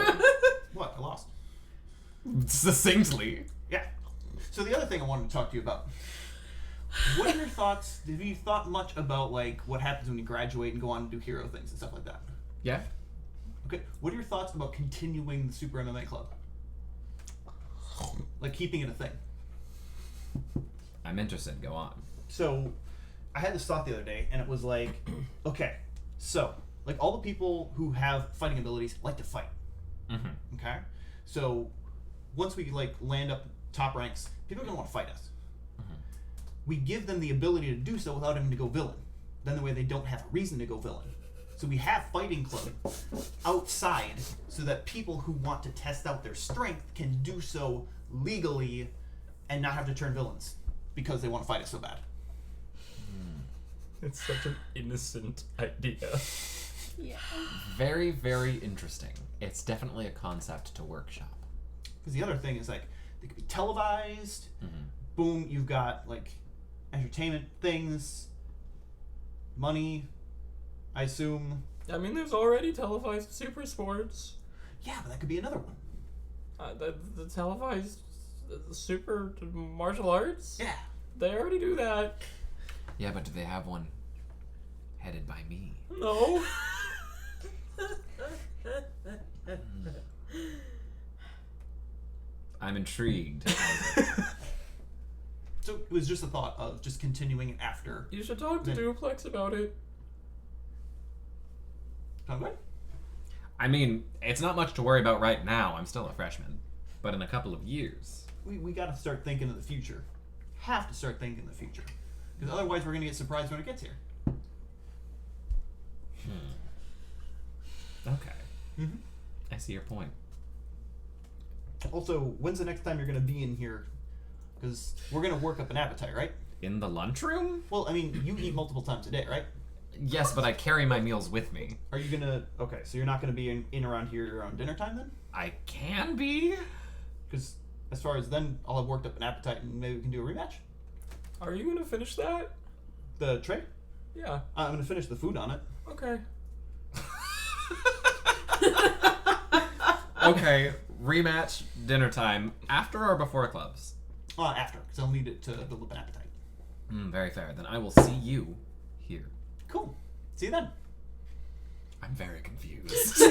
What? I lost. Succinctly. Yeah. So the other thing I wanted to talk to you about. What are your thoughts? Have you thought much about like what happens when you graduate and go on to do hero things and stuff like that? Yeah? Okay. What are your thoughts about continuing the Super MMA Club? Like keeping it a thing. I'm interested. Go on. So, I had this thought the other day, and it was like, okay, so like all the people who have fighting abilities like to fight. Mm-hmm. Okay, so once we like land up top ranks, people are gonna want to fight us. We give them the ability to do so without having to go villain. Then the way they don't have a reason to go villain. So we have fighting club outside so that people who want to test out their strength can do so legally and not have to turn villains because they want to fight us so bad. It's such an innocent idea. Yeah. Very, very interesting. It's definitely a concept to workshop. Because the other thing is like, They could be televised. Boom, you've got like entertainment things, money, I assume. I mean, there's already televised super sports. Yeah, but that could be another one. The televised super martial arts? Yeah. They already do that. Yeah, but do they have one headed by me? No. I'm intrigued. So it was just a thought of just continuing it after. You should talk to Duplex about it. Sound good? I mean, it's not much to worry about right now. I'm still a freshman. But in a couple of years... We got to start thinking of the future. Have to start thinking of the future. Because otherwise we're going to get surprised when it gets here. Okay. I see your point. Also, when's the next time you're going to be in here? Because we're going to work up an appetite, right? In the lunchroom? Well, I mean, you eat multiple times a day, right? Yes, but I carry my meals with me. Are you going to... Okay, so you're not going to be in around here around dinner time then? I can be. Because as far as then, I'll have worked up an appetite and maybe we can do a rematch. Are you gonna finish that? The tray? Yeah. I'm going to finish the food on it. Okay. Okay, rematch, dinner time, after or before clubs? After, because I'll need it to build up an appetite. Very fair. Then I will see you here. Cool. See you then. I'm very confused.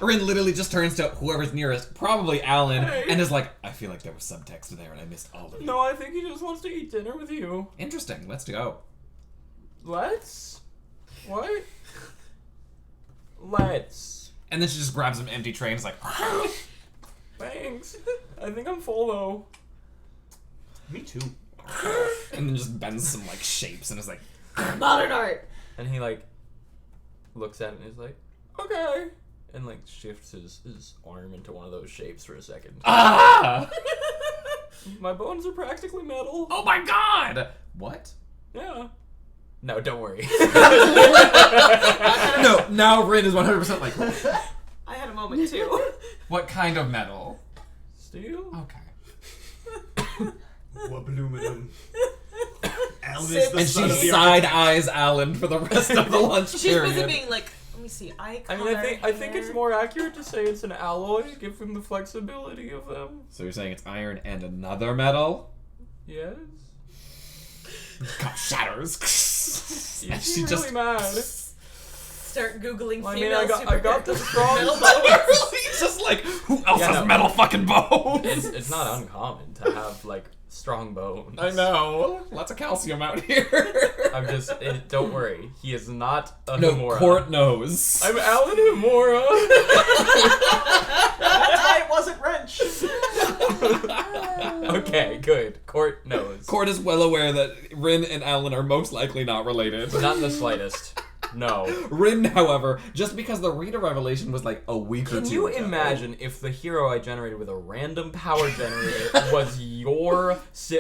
Rin literally just turns to whoever's nearest, probably Alan, and is like, I feel like there was subtext there and I missed all of it. No, I think he just wants to eat dinner with you. Interesting. Let's go. Let's? What? Let's. And then she just grabs an empty tray and is like, Thanks. I think I'm full though. Me too. and then just bends some like shapes and is like, Modern art. And he like looks at it and is like, okay. And like shifts his arm into one of those shapes for a second. ah! My bones are practically metal. Oh my god! What? Yeah. No, don't worry. No, now Rin is 100% like, I had a moment too. what kind of metal? Steel? Okay. What aluminum? Elvis, Sip. the And son she of the side eyes Alan for the rest of the lunch She's period. busy being like, let me see, eye I color. mean, I think it's more accurate to say it's an alloy, give him the flexibility of them. So you're saying it's iron and another metal? Yes. God, shatters. You And seem she really just mad. Start googling Well, I mean, female I got the strong. metal bones. He's just like, who else Yeah, has no. metal fucking bones? It's not uncommon to have like strong bones. I know. Lots of calcium out here. I'm just don't worry. He is not a no, Himura. Court knows. I'm Alan Himura. That's why it wasn't wrench. Okay, good. Court knows. Court is well aware that Rin and Alan are most likely not related. Not in the slightest. No. Rin, however, just because the Rita revelation was like a week or Can two you ago. imagine if the hero I generated with a random power generator was your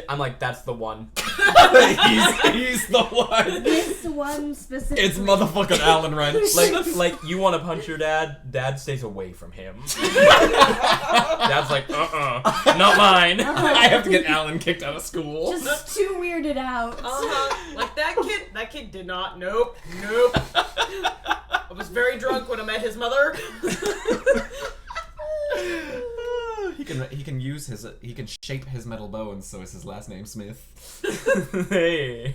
I'm like, that's the one. he's the one. This one specifically. It's motherfucking Alan Wrench. Like you want to punch your dad, dad stays away from him. Dad's like, not mine. I have to get Alan kicked out of school. Just too weirded out. Like that kid did not. Nope. I was very drunk when I met his mother. He can use his he can shape his metal bones, so is his last name Smith. Hey,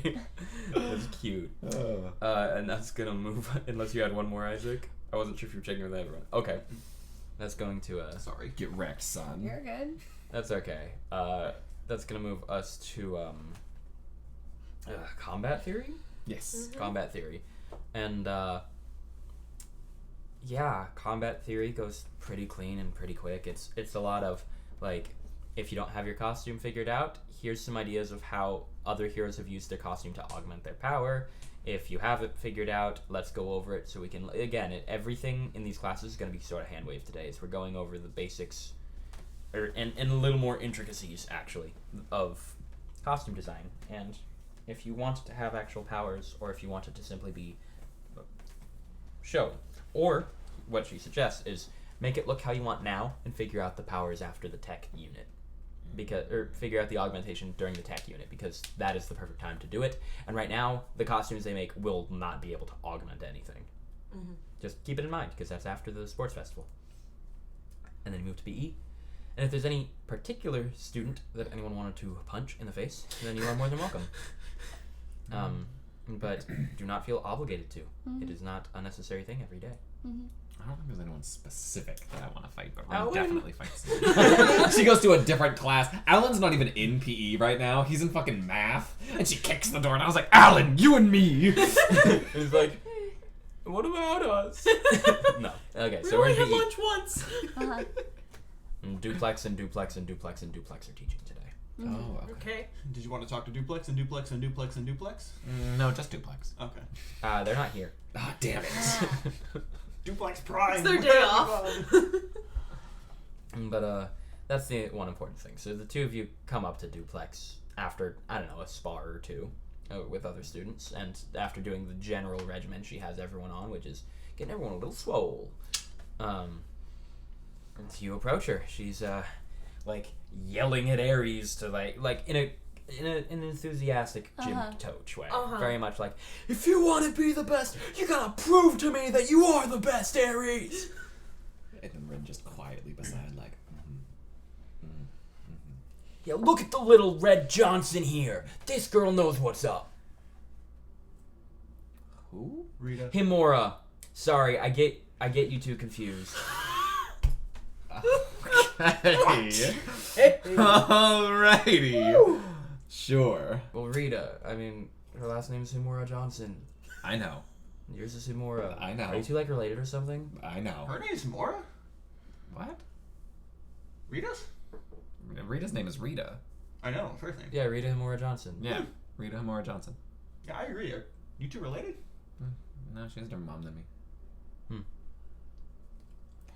that's cute. And that's gonna move. Unless you had one more, Isaac. I wasn't sure if you were checking with everyone. Okay, that's going to Sorry, get wrecked, son. You're good. That's okay. That's gonna move us to combat theory. Yes. Combat theory, and yeah, combat theory goes pretty clean and pretty quick. It's a lot of like, if you don't have your costume figured out, here's some ideas of how other heroes have used their costume to augment their power. If you have it figured out, let's go over it so we can, again, everything in these classes is going to be sort of hand wave today. So we're going over the basics, and a little more intricacies, actually, of costume design. And if you want to have actual powers, or if you want it to simply be shown, or what she suggests is make it look how you want now and figure out the powers after the tech unit. figure out the augmentation during the tech unit, because that is the perfect time to do it. And right now, the costumes they make will not be able to augment anything. Mm-hmm. Just keep it in mind, because that's after the sports festival. And then you move to PE. And if there's any particular student that anyone wanted to punch in the face, then you are more than welcome. But do not feel obligated to. It is not a necessary thing every day. I don't think there's anyone specific that I want to fight, but Ren Alan. definitely fights someone. She goes to a different class. Alan's not even in PE right now. He's in fucking math. And she kicks the door, and I was like, Alan, you and me! He's like, what about us? No. Okay, We so we're only in had PE. lunch once. Uh-huh. Duplex and Duplex and Duplex and Duplex are teaching today. Oh, okay. Okay. Did you want to talk to Duplex and Duplex and Duplex and Duplex? No, just duplex. Okay. They're not here. Ah, damn it. Duplex Prime. It's their day off. But that's the one important thing. So the two of you come up to Duplex after, I don't know, a spar or two with other students, and after doing the general regimen she has everyone on, which is getting everyone a little swole. And you approach her. She's like yelling at Ares to like in an enthusiastic Jim Toach way. Very much like, if you want to be the best, you gotta prove to me that you are the best, Ares. And then Ren just quietly beside, like, Yeah, look at the little Red Johnson here. This girl knows what's up. who? Rita. Himura. Sorry, I get you two confused. Okay. Alrighty. Sure. Well, Rita, I mean, her last name is Himura Johnson. I know. Yours is Himura. I know. Are you two like related or something? I know. Her name's Mora? What? Rita's? Rita's name is Rita. I know, first name. Yeah, Rita Himura Johnson. Yeah. Rita Hamora Johnson. Yeah, I agree. Are you two related? No, she has a different mom than me.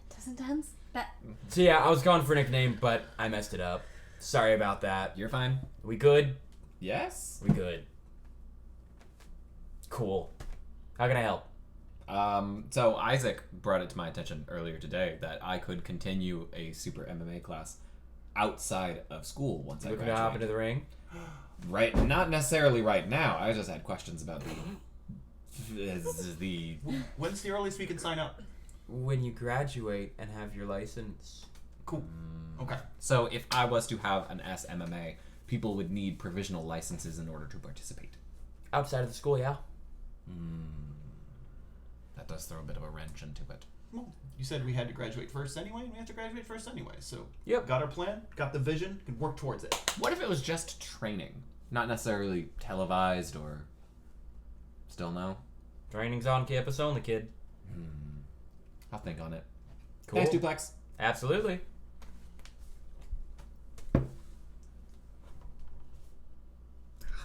That doesn't dance. That So yeah, I was going for a nickname, but I messed it up. Sorry about that. You're fine. We good? Yes? We good. Cool. How can I help? So Isaac brought it to my attention earlier today that I could continue a super MMA class outside of school once I Looking to hop into graduate. the ring? Right, not necessarily right now. I just had questions about the When's the earliest we can sign up? When you graduate and have your license. Cool. Okay. So if I was to have an SMMA, people would need provisional licenses in order to participate. Outside of the school, yeah. That does throw a bit of a wrench into it. Well, you said we had to graduate first anyway, and we have to graduate first anyway. So, Yep. got our plan, got the vision, can work towards it. What if it was just training? Not necessarily televised or... Still no? Training's on campus only, kid. I'll think on it. Cool. Thanks, Duplex. Absolutely.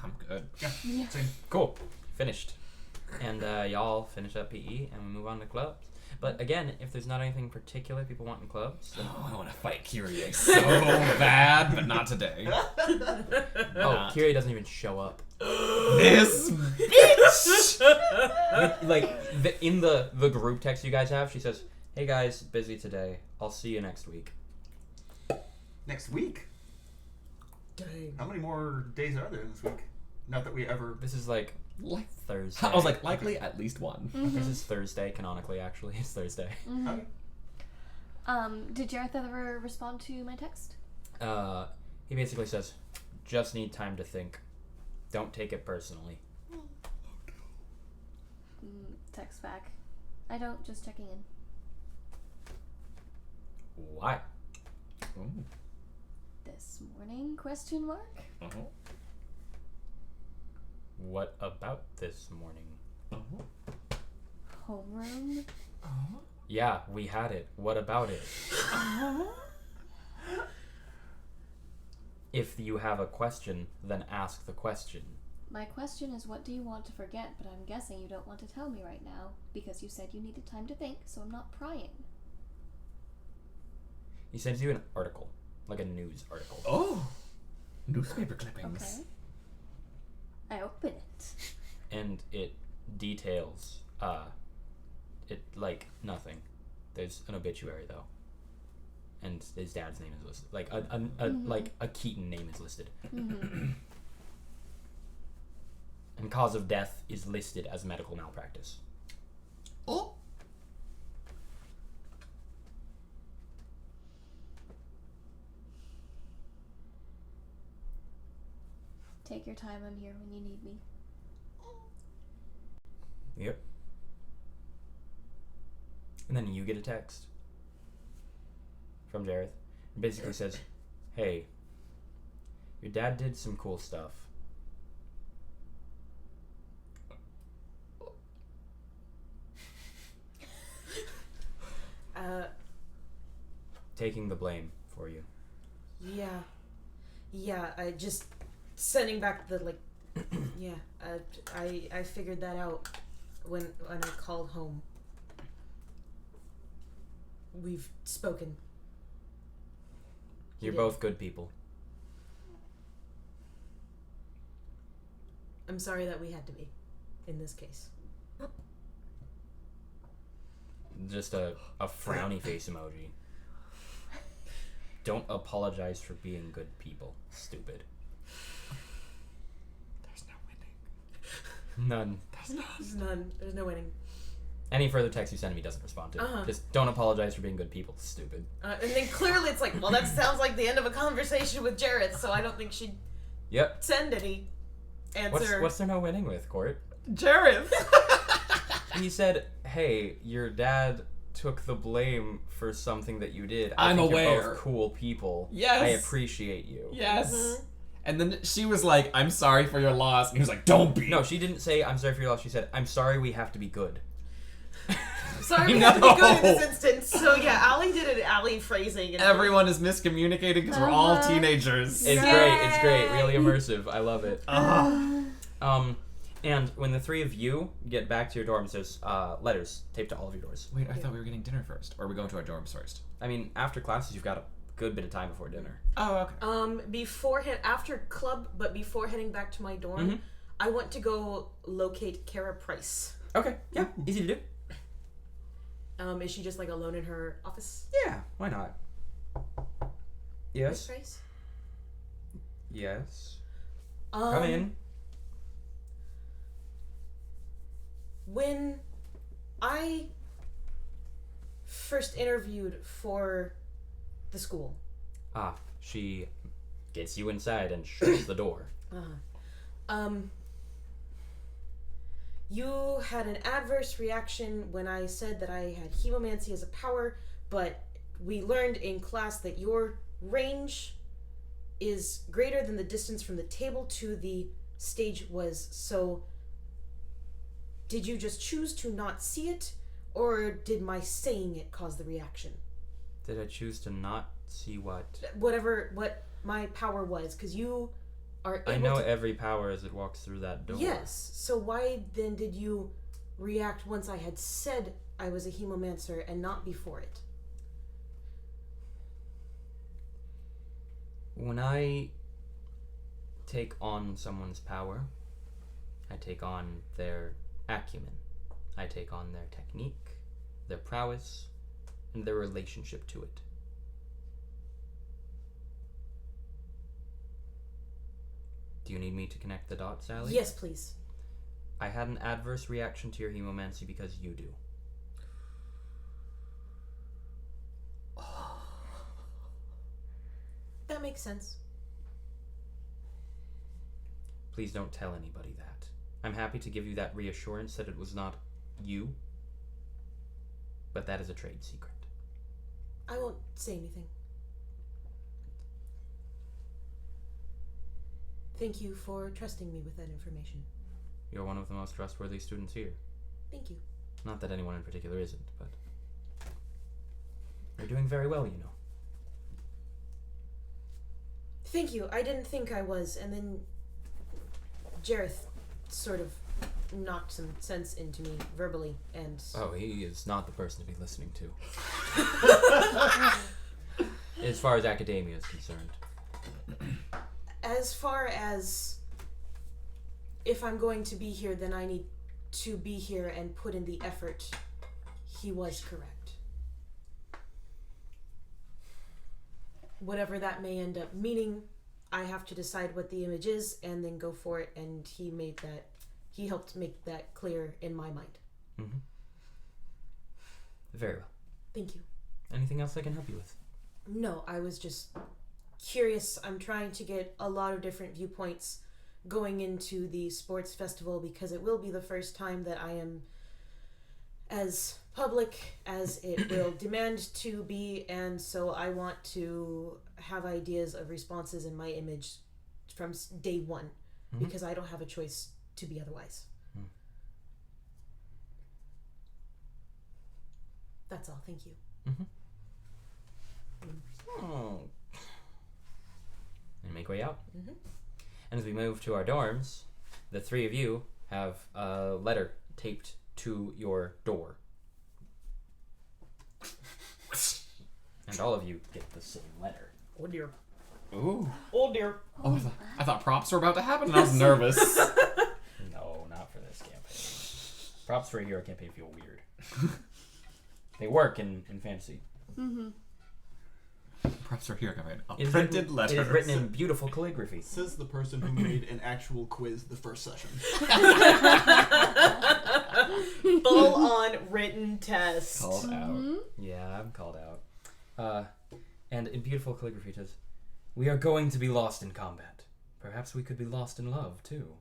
I'm good. Yeah. Same. Cool. Finished. And y'all finish up PE and we move on to clubs. But again, if there's not anything particular people want in clubs, then... Oh, I want to fight Kyrie so bad, but not today. Oh, Kyrie doesn't even show up. This bitch! In the group text you guys have, she says, "Hey guys, busy today. I'll see you next week." Next week? Dang. How many more days are there this week? Not that we ever... This is like Like, Thursday. I was like, likely at least one. This is Thursday, canonically, actually. It's Thursday. Okay. Did Jareth ever respond to my text? He basically says, "Just need time to think. Don't take it personally." Text back. I don't, just checking in. Why? Ooh. This morning, question mark? Uh-huh. What about this morning? Uh-huh. Homeroom? Yeah, we had it. What about it? If you have a question, then ask the question. My question is, what do you want to forget? But I'm guessing you don't want to tell me right now, because you said you needed time to think, so I'm not prying. He sends you an article, like a news article. Oh! Newspaper clippings. Okay. I open it. And it details, it, like, nothing. There's an obituary, though. and his dad's name is listed. Like like a Keaton name is listed. Mm-hmm. And cause of death is listed as medical malpractice. Oh. Take your time. I'm here when you need me. Yep. And then you get a text from Jareth. It basically says, hey, your dad did some cool stuff. Taking the blame for you. Yeah, I just sending back the, like, yeah, I figured that out when I called home. We've spoken. You're both good people. I'm sorry that we had to be, in this case. Just a frowny face emoji. Don't apologize for being good people. Stupid. There's no winning. None. There's none. There's no winning. Any further text you send me doesn't respond to. Uh-huh. Just don't apologize for being good people. Stupid. And then clearly it's like, well, that sounds like the end of a conversation with Jareth, so I don't think she'd Yep. send any answer. What's there no winning with, Court? Jareth! He said, hey, your dad took the blame for something that you did. I'm think aware. You're both cool people. Yes. I appreciate you. Yes. Mhm. And then she was like, I'm sorry for your loss. And he was like, don't be. No, she didn't say, I'm sorry for your loss. She said, I'm sorry we have to be good. Sorry, we have to be good in this instance. So yeah, Allie did an Allie phrasing. And Everyone is miscommunicating because we're all teenagers. It's great. It's great. Really immersive. I love it. Ugh. And when the three of you get back to your dorms, there's letters taped to all of your doors. Wait, I thought we were getting dinner first. Or are we going to our dorms first? I mean, after classes, you've got a good bit of time before dinner. Oh, okay. After club, but before heading back to my dorm, Mhm. I want to go locate Kara Price. Okay. Yeah. Easy to do. Is she just like alone in her office? Yeah. Why not? Yes. Miss Price? Yes. Come in. When I first interviewed for the school, She gets you inside and shuts the door. you had an adverse reaction when I said that I had hemomancy as a power, but we learned in class that your range is greater than the distance from the table to the stage was. So did you just choose to not see it, or did my saying it cause the reaction? Did I choose to not see what? What my power was, because you are able I know to... every power as it walks through that door. Yes, so why then did you react once I had said I was a hemomancer and not before it? When I take on someone's power, I take on their acumen. I take on their technique, their prowess, and their relationship to it. Do you need me to connect the dots, Sally? Yes, please. I had an adverse reaction to your hemomancy because you do. That makes sense. Please don't tell anybody that. I'm happy to give you that reassurance that it was not you, but that is a trade secret. I won't say anything. Thank you for trusting me with that information. You're one of the most trustworthy students here. Thank you. Not that anyone in particular isn't, but you're doing very well, you know. Thank you. I didn't think I was, and then Jareth sort of knocked some sense into me verbally, and... Oh, he is not the person to be listening to. As far as academia is concerned. As far as if I'm going to be here, then I need to be here and put in the effort. He was correct. whatever that may end up meaning, I have to decide what the image is and then go for it, and he helped make that clear in my mind. Mm-hmm. Very well. Thank you. Anything else I can help you with? No, I was just curious. I'm trying to get a lot of different viewpoints going into the sports festival because it will be the first time that I am as public as it will demand to be, and so I want to have ideas of responses in my image from day one, because I don't have a choice to be otherwise. That's all. Thank you. Oh. And make way out. Mm-hmm. And as we move to our dorms, the three of you have a letter taped to your door. And all of you get the same letter. Oh dear. Ooh. Oh dear. Oh, I thought props were about to happen and I was nervous. No, not for this campaign. Props for a hero campaign feel weird. They work in fantasy. Mm-hmm. Props for here, campaign. A It is printed written, letter. It is written in beautiful calligraphy. Says the person who made an actual quiz the first session. Full on written test. Called out. Yeah, I'm called out. And in beautiful calligraphy it says, "We are going to be lost in combat. Perhaps we could be lost in love, too.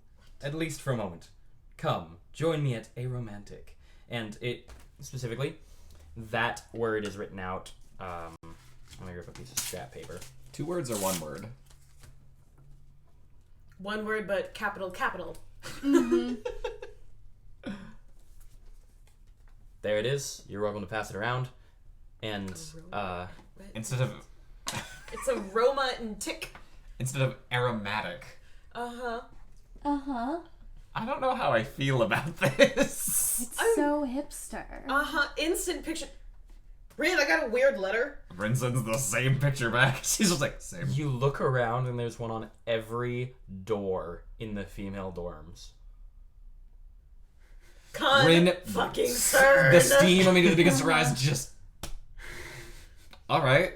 At least for a moment. Come, join me at a romantic." And it, specifically, that word is written out. Let me grab a piece of scrap paper. 2 words or 1 word? One word, but capital. There it is. You're welcome to pass it around. And, Instead of It's aroma and tick. aromatic. Uh-huh. Uh-huh. I don't know how I feel about this. It's so hipster. Uh-huh. Instant picture. Rin, I got a weird letter. Rin sends the same picture back. She's just like, same. you look around and there's one on every door in the female dorms. Rin, fucking sir. The steam immediately begins to rise. Just, all right.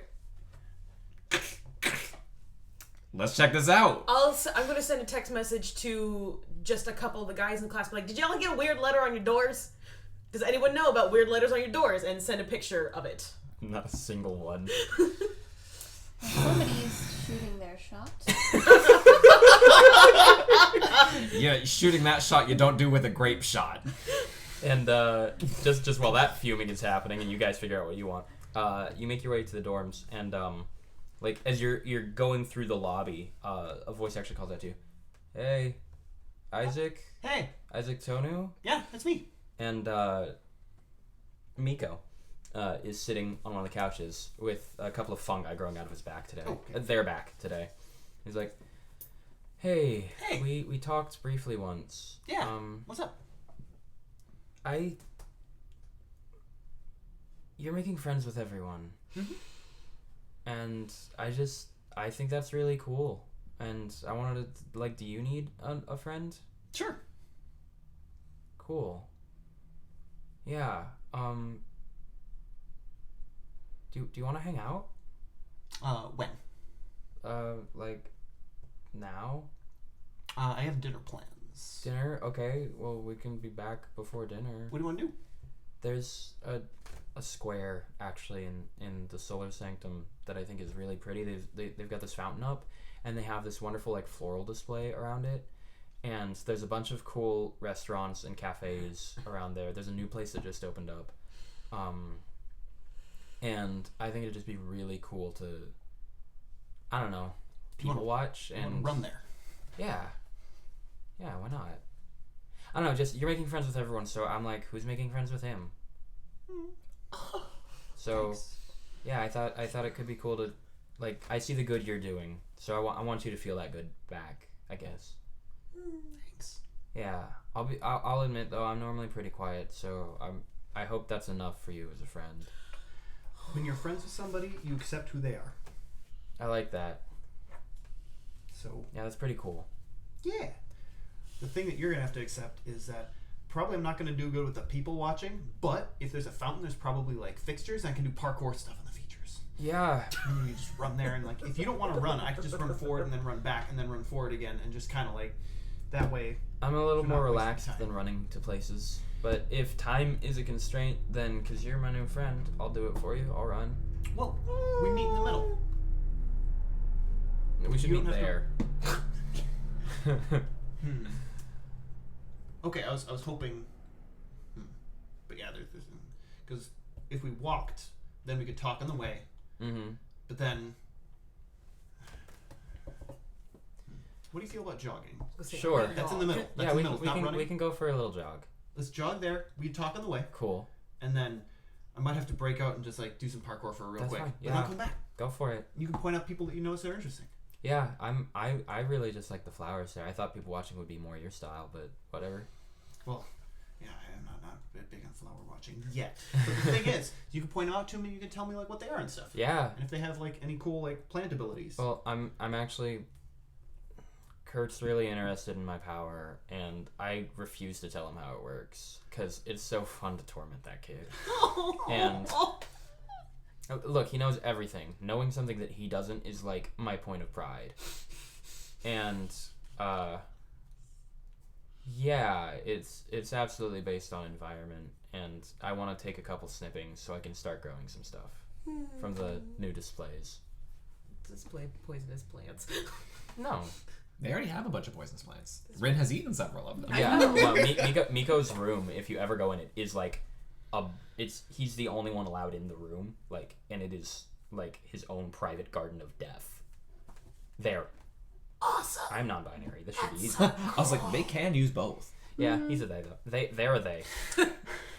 Let's check this out. I'm going to send a text message to just a couple of the guys in the class. Be like, did y'all get a weird letter on your doors? Does anyone know about weird letters on your doors? And send a picture of it. Not a single one. Somebody's shooting their shot. Yeah, shooting that shot you don't do with a grape shot. And just while that fuming is happening and you guys figure out what you want, you make your way to the dorms, and like as you're going through the lobby, a voice actually calls out to you. "Hey, Isaac? Hey. Isaac Tonu?" Yeah, that's me. And Miko is sitting on one of the couches with a couple of fungi growing out of his back today. Oh, okay. Their back today. He's like, Hey. Hey. We talked briefly once. Yeah. What's up? You're making friends with everyone. Mm-hmm. And I think that's really cool. And I wanted to, like, do you need a friend? Sure. Cool. Yeah. Do you want to hang out? When? Like, now? I have dinner plans. Dinner? Okay. Well, we can be back before dinner. What do you want to do? There's a square actually in the Solar Sanctum that I think is really pretty. They've got this fountain up, and they have this wonderful like floral display around it. And there's a bunch of cool restaurants and cafes around there. There's a new place that just opened up. And I think it'd just be really cool to, I don't know, people watch and run there. Yeah, why not? I don't know, just you're making friends with everyone, so I'm like, who's making friends with him? So, Thanks. yeah, I thought it could be cool to, like, I see the good you're doing, so I want you to feel that good back, I guess. Thanks. Yeah, I'll admit though, I'm normally pretty quiet, so I hope that's enough for you as a friend. When you're friends with somebody, you accept who they are. I like that. So Yeah, that's pretty cool. yeah. The thing that you're gonna have to accept is that probably I'm not gonna do good with the people watching, but if there's a fountain, there's probably like fixtures, and I can do parkour stuff in the features. Yeah. And you just run there, and like if you don't want to run, I could just run forward and then run back and then run forward again, and just kind of like that way. I'm a little You're more not wasting relaxed time. than running to places. But if time is a constraint, then because you're my new friend, I'll do it for you. I'll run. Well, we meet in the middle. We should You meet don't have there. Okay, I was hoping. But yeah, there's because if we walked, then we could talk on the way. Mm-hmm. But then, what do you feel about jogging? Sure. That's in the middle. That's Yeah, in we the middle. It's not can running. we can go for a little jog. Let's jog there. We talk on the way, Cool. and then I might have to break out and just like do some parkour for real That's quick. fine, But I'll yeah. come back. Go for it. You can point out people that you notice are interesting. Yeah, I really just like the flowers there. I thought people watching would be more your style, but whatever. Well, yeah, I'm not big on flower watching yet. But the thing is, you can point out to me. You can tell me like what they are and stuff. Yeah. And if they have like any cool like plant abilities. Well, I'm actually Kurt's really interested in my power, and I refuse to tell him how it works because it's so fun to torment that kid. And look, he knows everything. Knowing something that he doesn't is like my point of pride. And yeah, it's absolutely based on environment, and I want to take a couple snippings so I can start growing some stuff from the new displays. Display poisonous plants. No. They already have a bunch of poisonous plants. Rin has eaten several of them. Yeah, well, Miko's room, if you ever go in it, is like he's the only one allowed in the room, like, and it is like his own private garden of death. There. Awesome. I'm non-binary. This should be easy. I was like, they can use both. Yeah, he's a they though. They're a they.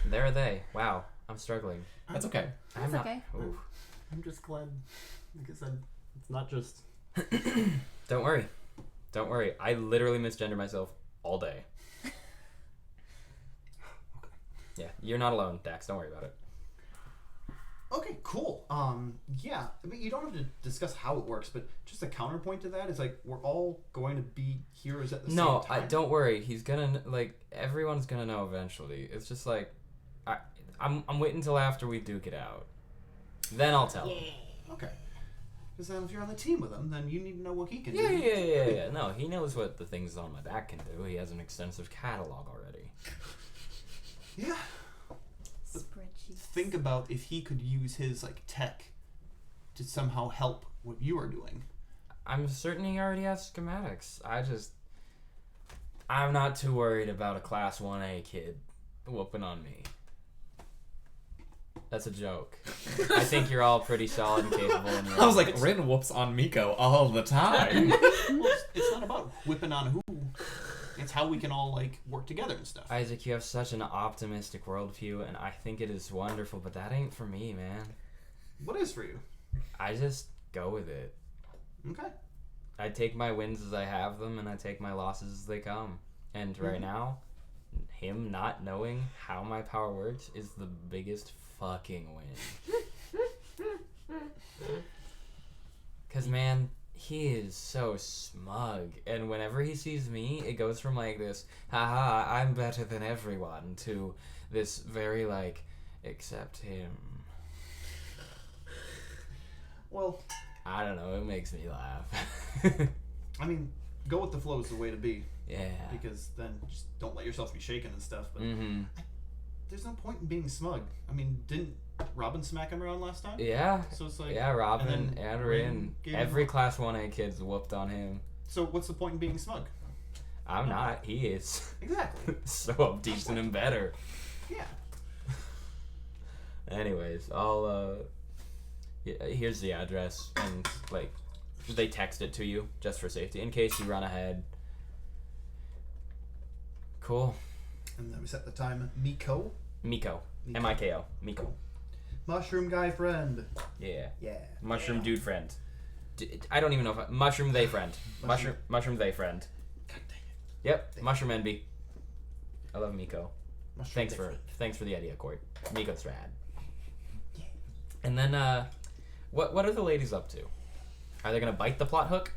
They're a they. Wow, I'm struggling. That's okay. I'm That's not. okay. Ooh. I'm just glad, like I said, it's not just. Don't worry. Don't worry. I literally misgender myself all day. Yeah, you're not alone, Dax. Don't worry about it. Okay, cool. Yeah. I mean, you don't have to discuss how it works, but just a counterpoint to that is like we're all going to be heroes at the same time. Don't worry. He's gonna everyone's gonna know eventually. It's just like I'm waiting until after we duke it out. Then I'll tell him. Okay. Because if you're on the team with him, then you need to know what he can Yeah, do. yeah. No, he knows what the things on my back can do. He has an extensive catalog already. Yeah. Spreadsheets. Think about if he could use his like tech to somehow help what you are doing. I'm certain he already has schematics. I'm not too worried about a class 1A kid whooping on me. That's a joke. I think you're all pretty solid and capable in your I was own like, ways. Rin whoops on Miko all the time. Well, it's not about whipping on who. It's how we can all like work together and stuff. Isaac, you have such an optimistic worldview, and I think it is wonderful, but that ain't for me, man. What is for you? I just go with it. Okay. I take my wins as I have them, and I take my losses as they come. And right now, him not knowing how my power works is the biggest fucking win. Because, man, he is so smug. And whenever he sees me, it goes from like this, haha, I'm better than everyone, to this very like, except him. Well, I don't know, it makes me laugh. I mean, go with the flow is the way to be. Yeah. Because then just don't let yourself be shaken and stuff. But Mm-hmm. there's no point in being smug. I mean, didn't Robin smack him around last time? Yeah. So it's like, Yeah, Robin and then and Rin Rin. gave Every him- Class 1A kid's whooped on him. So what's the point in being smug? I'm not. He is. Exactly. So I'm teaching him better. Yeah. Anyways, I'll, here's the address, and, like, they text it to you, just for safety, in case you run ahead. Cool. And then we set the time. Miko. Miko. Miko. M-I-K-O. Miko. Mushroom guy friend. Yeah. Yeah. Mushroom yeah. dude friend. I don't even know if Mushroom they friend. Mushroom they friend. God dang it. Yep. Mushroom NB. I love Miko. Mushroom Thanks guy friend. for the idea, Corey. Miko's rad. Yeah. And then what are the ladies up to? Are they gonna bite the plot hook?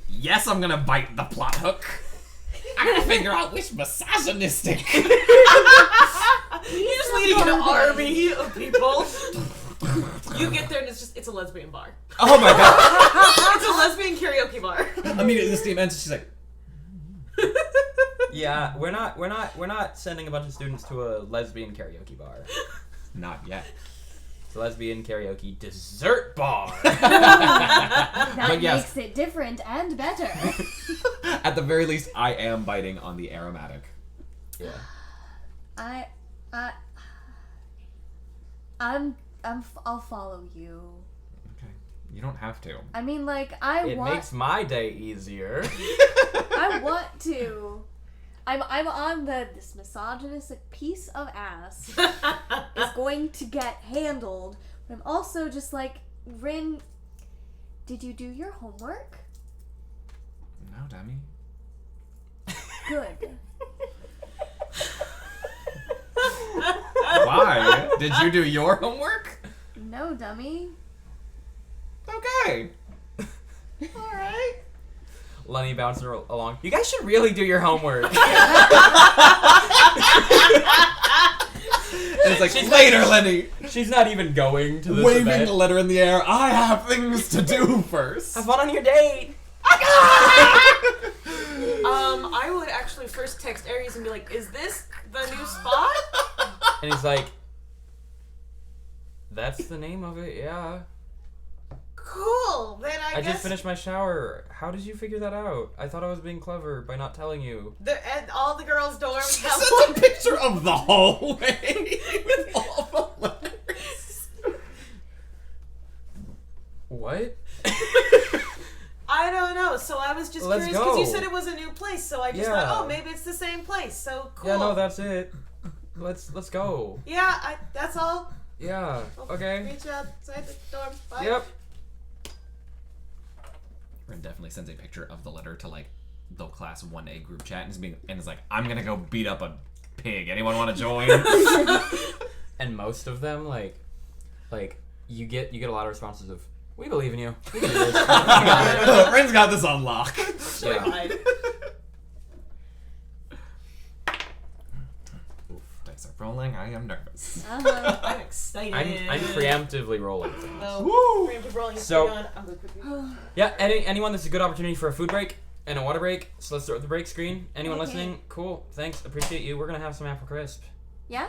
Yes, I'm gonna bite the plot hook. I'm gonna figure out which misogynistic. He's leading an army of people. You get there and it's a lesbian bar. Oh my god! It's a lesbian karaoke bar. Immediately the steam ends and she's like, Yeah, we're not sending a bunch of students to a lesbian karaoke bar. not yet. It's a lesbian karaoke dessert bar. That But yes. makes it different and better. At the very least, I am biting on the aromatic. Yeah. I'll follow you. Okay. You don't have to. I mean, like, It makes my day easier. I want to. I'm on this misogynistic piece of ass is going to get handled, but I'm also just like, Rin, did you do your homework? No, dummy. Good. Why? Did you do your homework? No, dummy. Okay. Alright. Lenny bouncing along. You guys should really do your homework. And it's like, later, Lenny. She's not even going to this Waving event. the letter in the air. I have things to do first. Have fun on your date. I would actually first text Aries and be like, is this the new spot? And he's like, that's the name of it, yeah. Cool. Then I guess just finished my shower. How did you figure that out? I thought I was being clever by not telling you. And all the girls' dorms have Send a picture of the hallway with all the letters. What? I don't know. So I was just Let's curious because you go. said it was a new place. So I just Yeah. thought, oh, maybe it's the same place. So cool. Yeah, no, that's it. Let's go. Yeah, that's all. Yeah. I'll Okay. Reach outside the dorm. Bye. Yep. Ren definitely sends a picture of the letter to like the class 1A group chat and is like, I'm gonna go beat up a pig. Anyone want to join? And most of them, like you get a lot of responses of, we believe in you. We can do this. You got it. Ren's got this on lock. Should I hide? Oof, dice are rolling. I am nervous. I'm excited. I'm preemptively rolling things. No. Woo! Preemptive rolling is So- pretty on. I'm going quickly. Yeah, anyone, this is a good opportunity for a food break and a water break. So let's start with the break screen. Anyone Okay. listening? Cool. Thanks. Appreciate you. We're gonna have some apple crisp. Yeah?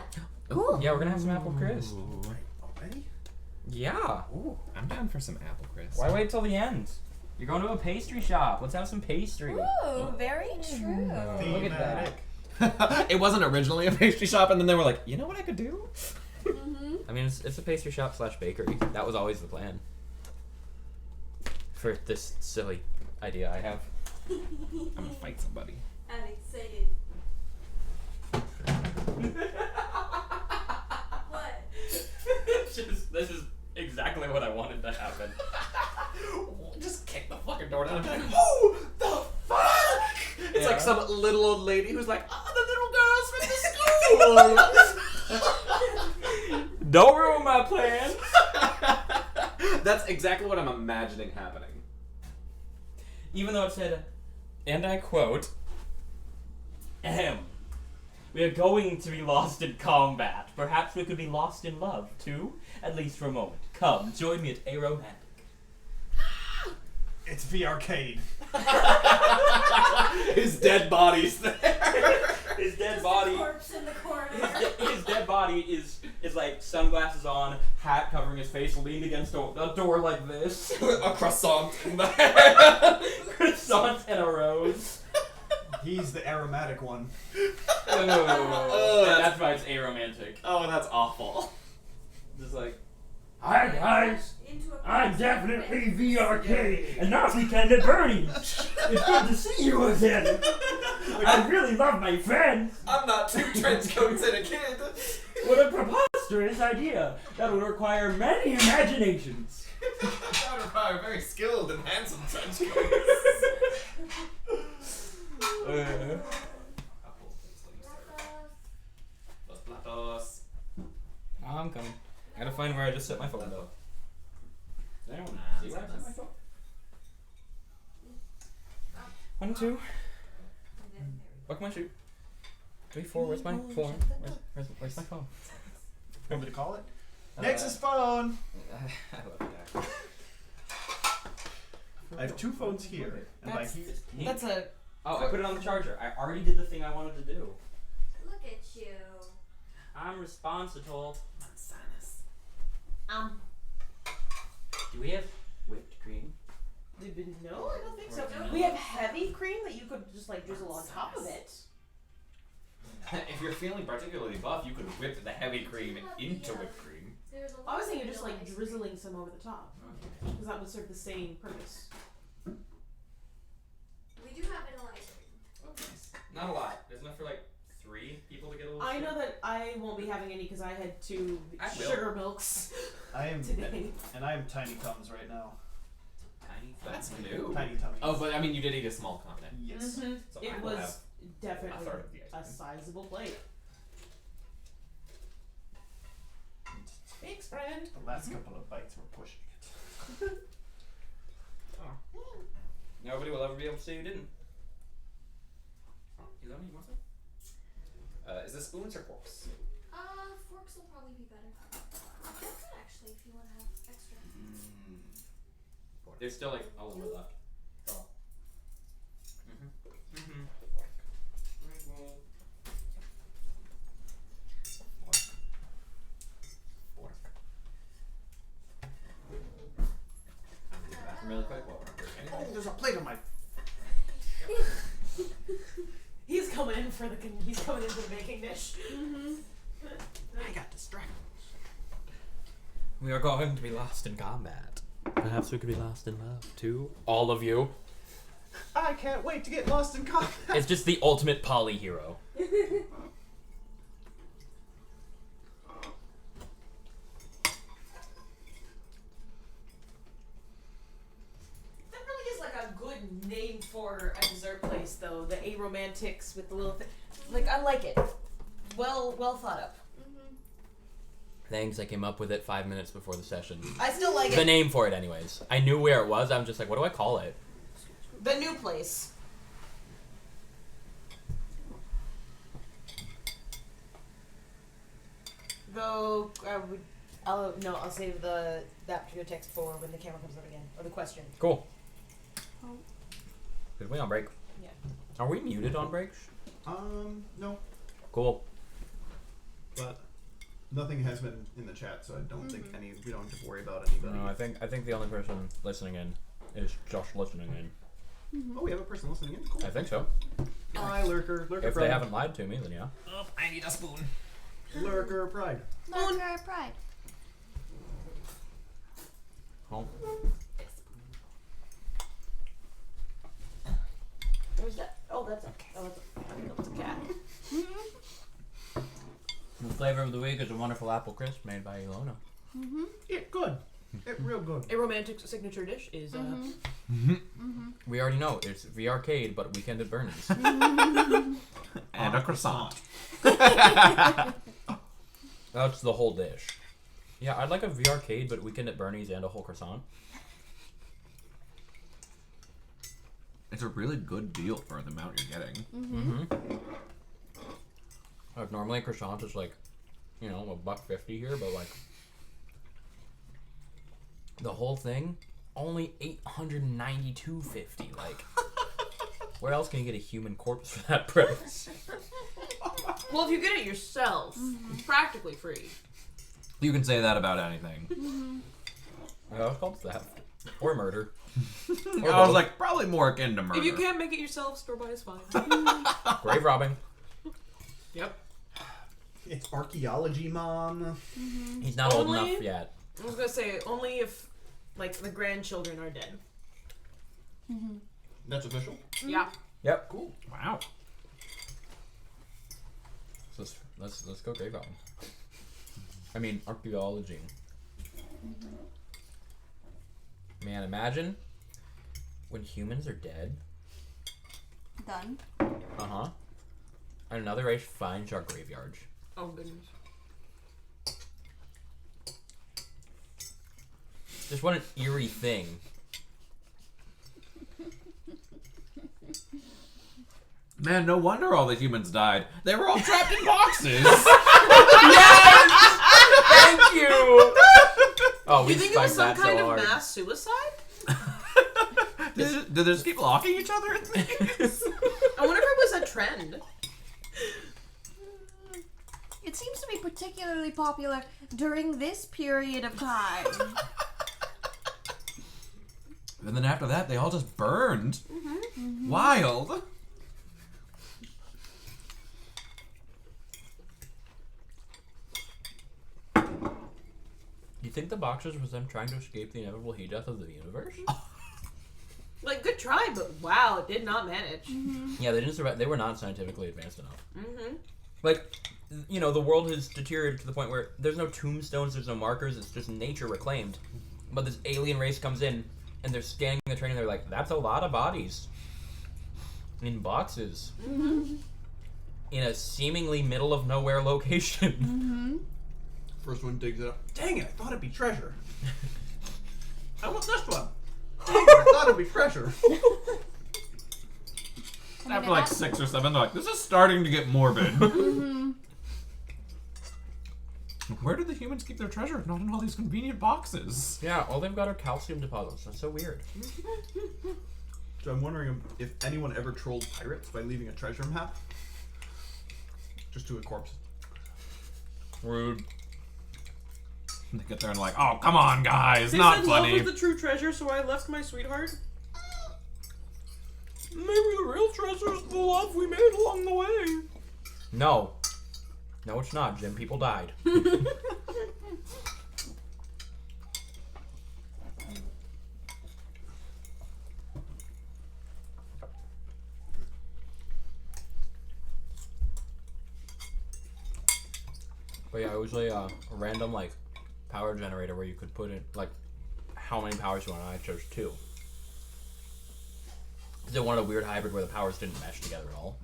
Cool. Yeah, we're gonna have some apple crisp. Already? Yeah. Ooh, I'm down for some apple crisp. Why wait till the end? You're going to a pastry shop. Let's have some pastry. Ooh, very true. Look at that. It wasn't originally a pastry shop, and then they were like, you know what I could do? I mean, it's a pastry shop / bakery. That was always the plan. For this silly idea I have. I'm gonna fight somebody. I'm excited. What? This is exactly what I wanted to happen. Just kick the fucking door down and be like, who the fuck? It's Yeah. like some little old lady who's like, oh, the little girls from the school. Don't ruin my plan. That's exactly what I'm imagining happening. Even though it said, and I quote, "Ahem. We are going to be lost in combat. Perhaps we could be lost in love, too? At least for a moment. Come, join me at Aromantic." It's VR-cade. His dead body's there. His dead body... Corpse in the corner. His dead body is like sunglasses on, hat covering his face, leaned against a door like this. A croissant in the hand. Croissant and a rose. He's the aromatic one. Oh, that's why it's aromantic. Oh, that's awful. Just like, Hi guys, I'm definitely VRK, and now weekend at Bernie's. It's good to see you again. I really love my friends. I'm not 2 trench coats and a kid. What a preposterous idea. That would require many imaginations. That would require very skilled and handsome trench coats. Los platos. I'm coming. I gotta find where I just set my phone though. Anyone see where I set my phone? 1, 2. Buckle my shoe. 3, 4. Where's my phone? Where's my phone? Want me to call it? Nexus phone. I love that. I have 2 phones here, and by here. That's a. Oh, I put it on the charger. I already did the thing I wanted to do. Look at you. I'm responsible. Um. Do we have whipped cream? No, I don't think so. We have heavy cream that you could just like drizzle on top of it. If you're feeling particularly buff, you could whip the heavy cream into whipped cream. I was thinking just like drizzling some over the top, because that would serve the same purpose. We do have vanilla ice cream. Not a lot. There's enough for like 3 people to get a little. I know that I won't be having any because I had 2 I will. sugar milks I am today. and I am tiny thumbs right now. Tiny. That's new. Tiny tummies. Oh, but I mean, you did eat a small continent. Yes. Mm-hmm. So It I will have was definitely a third of the ice a cream. sizable plate. Thanks, friend. The last couple of bites were pushing it. Nobody will ever be able to say you didn't. You want some? Is this spoons or forks? Forks will probably be better. That's good actually if you want to have extra. There's still like a little bit left. Oh. Fork. Really quick while we're Oh, there's a plate on my. He's coming in for the baking dish. I got distracted. We are going to be lost in combat. Perhaps we could be lost in love too. All of you. I can't wait to get lost in combat. It's just the ultimate poly hero. That really is like a good name for a dessert place, though. The Aromantics with the little thing. Like, I like it. Well thought up. Thanks, I came up with it 5 minutes before the session. I still like The it. name for it, anyways. I knew where it was. I'm just like, what do I call it? The new place. Though I'll save that particular text for when the camera comes up again, or the question. Cool. Oh. Is we on break? Yeah. Are we muted on breaks? No, Cool. but nothing has been in the chat, so I don't think we don't have to worry about anybody. No, I think the only person listening in is Josh listening in. Oh, we have a person listening in. Cool. I think so. Hi, Lurker. Lurker If Pride. they haven't lied to me, then yeah. Oh, I need a spoon. Lurker Pride. Lurker pride. Home. Where's that? Oh, that's a cat. The flavor of the week is a wonderful apple crisp made by Ilona. Yeah, good. Real good. A romantic signature dish is We already know it's the arcade, but weekend at Bernie's. And a croissant. That's the whole dish. Yeah, I'd like a V arcade, but weekend at Bernie's and a whole croissant. It's a really good deal for the amount you're getting. Like normally a croissant is like, $1.50 here, but like the whole thing only $892.50. Like, where else can you get a human corpse for that price? well, if you get it yourself, it's practically free. You can say that about anything. It's called theft or murder. Or I was both. like, probably more akin to murder. If you can't make it yourself, store buy is fine. Grave robbing. Yep. It's archaeology, Mom. He's not old Only- enough yet. I was gonna say only if like the grandchildren are dead. That's official. Yeah. Yep. Cool. Wow. So let's go grave robbing. I mean archaeology. Man, imagine when humans are dead. Done. And another race finds our graveyards. Oh goodness. Just what an eerie thing. Man, no wonder all the humans died. They were all trapped in boxes. Thank you. Oh, we You think it was spiked some that kind so of hard. mass suicide? Did they just keep locking each other in things? I wonder if it was a trend. It seems to be particularly popular during this period of time. And then after that, they all just burned. Wild. You think the boxers was them trying to escape the inevitable heat death of the universe? Like, good try, but wow, it did not manage. Yeah, they didn't survive. They were not scientifically advanced enough. Mm-hmm. Like, you know, the world has deteriorated to the point where there's no tombstones, there's no markers, it's just nature reclaimed. But this alien race comes in, and they're scanning the terrain, and they're like, that's a lot of bodies. In boxes. In a seemingly middle of nowhere location. First one digs it up. Dang it, I thought it'd be treasure. I want this one. Dang it, I thought it'd be treasure. After like 6 or 7, they're like, this is starting to get morbid. Where do the humans keep their treasure? Not in all these convenient boxes. Yeah, all they've got are calcium deposits. That's so weird. So I'm wondering if anyone ever trolled pirates by leaving a treasure map. Just to a corpse. Rude. They get there and like, oh, come on, guys, They not said funny. love was the true treasure, so I left my sweetheart. Maybe the real treasure is the love we made along the way. No. No, it's not, Jim. People died. But yeah, it was a random, like, power generator where you could put in, like, how many powers you want, and I chose 2. Because I wanted a weird hybrid where the powers didn't mesh together at all.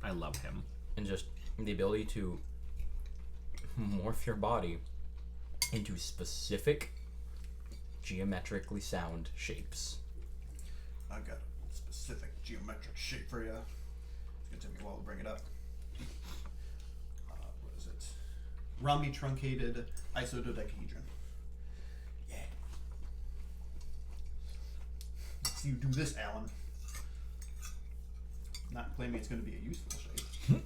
I love him. And just the ability to morph your body into specific, geometrically sound shapes. I've got a specific geometric shape for you. It's gonna take me a while to bring it up. What is it? Rhombi truncated isododecahedron. Yeah. So you do this, Alan. Not claiming it's going to be a useful shape.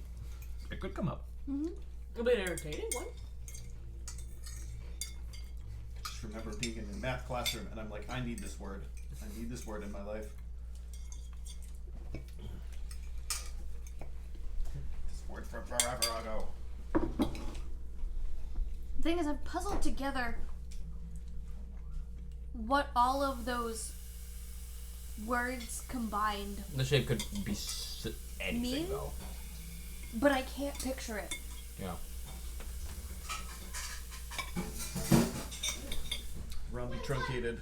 It could come up. It'll be an entertaining one. Just remember being in a math classroom and I'm like, I need this word. I need this word in my life. This word from forever ago. The thing is, I've puzzled together what all of those words combined, The shape could be anything, Mean? though. but I can't picture it. Yeah. Rhombi truncated.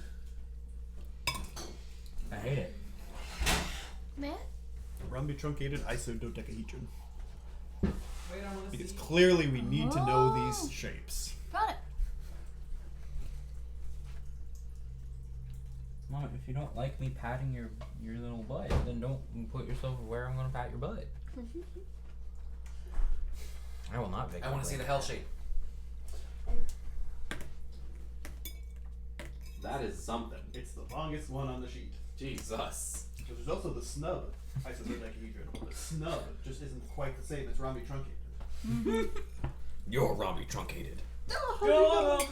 I hate it. Man? Rhombi truncated isododecahedron. Because clearly we need to know these shapes. Got it. Well, if you don't like me patting your little butt, then don't put yourself where I'm gonna pat your butt. I will not pick. I want to see the hell shape. That is something. It's the longest one on the sheet. Jesus. But there's also the snub isododecahedron. The snub just isn't quite the same as Rhombi truncated. You're Rhombi truncated. That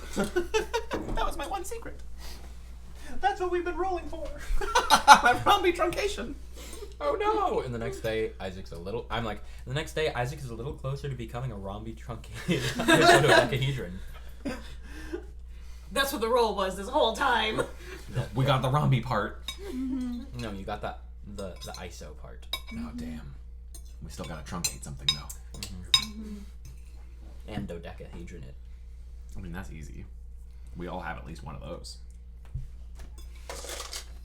was my one secret. That's what we've been rolling for. Rhombi truncation. Oh no! And the next day, Isaac's a little. I'm like, the next day, Isaac is a little closer to becoming a rhombi truncated isododecahedron. That's what the roll was this whole time. We got the Rhombi part. No, you got that the ISO part. Oh, damn. We still gotta truncate something, though. And dodecahedron it. I mean, that's easy. We all have at least one of those.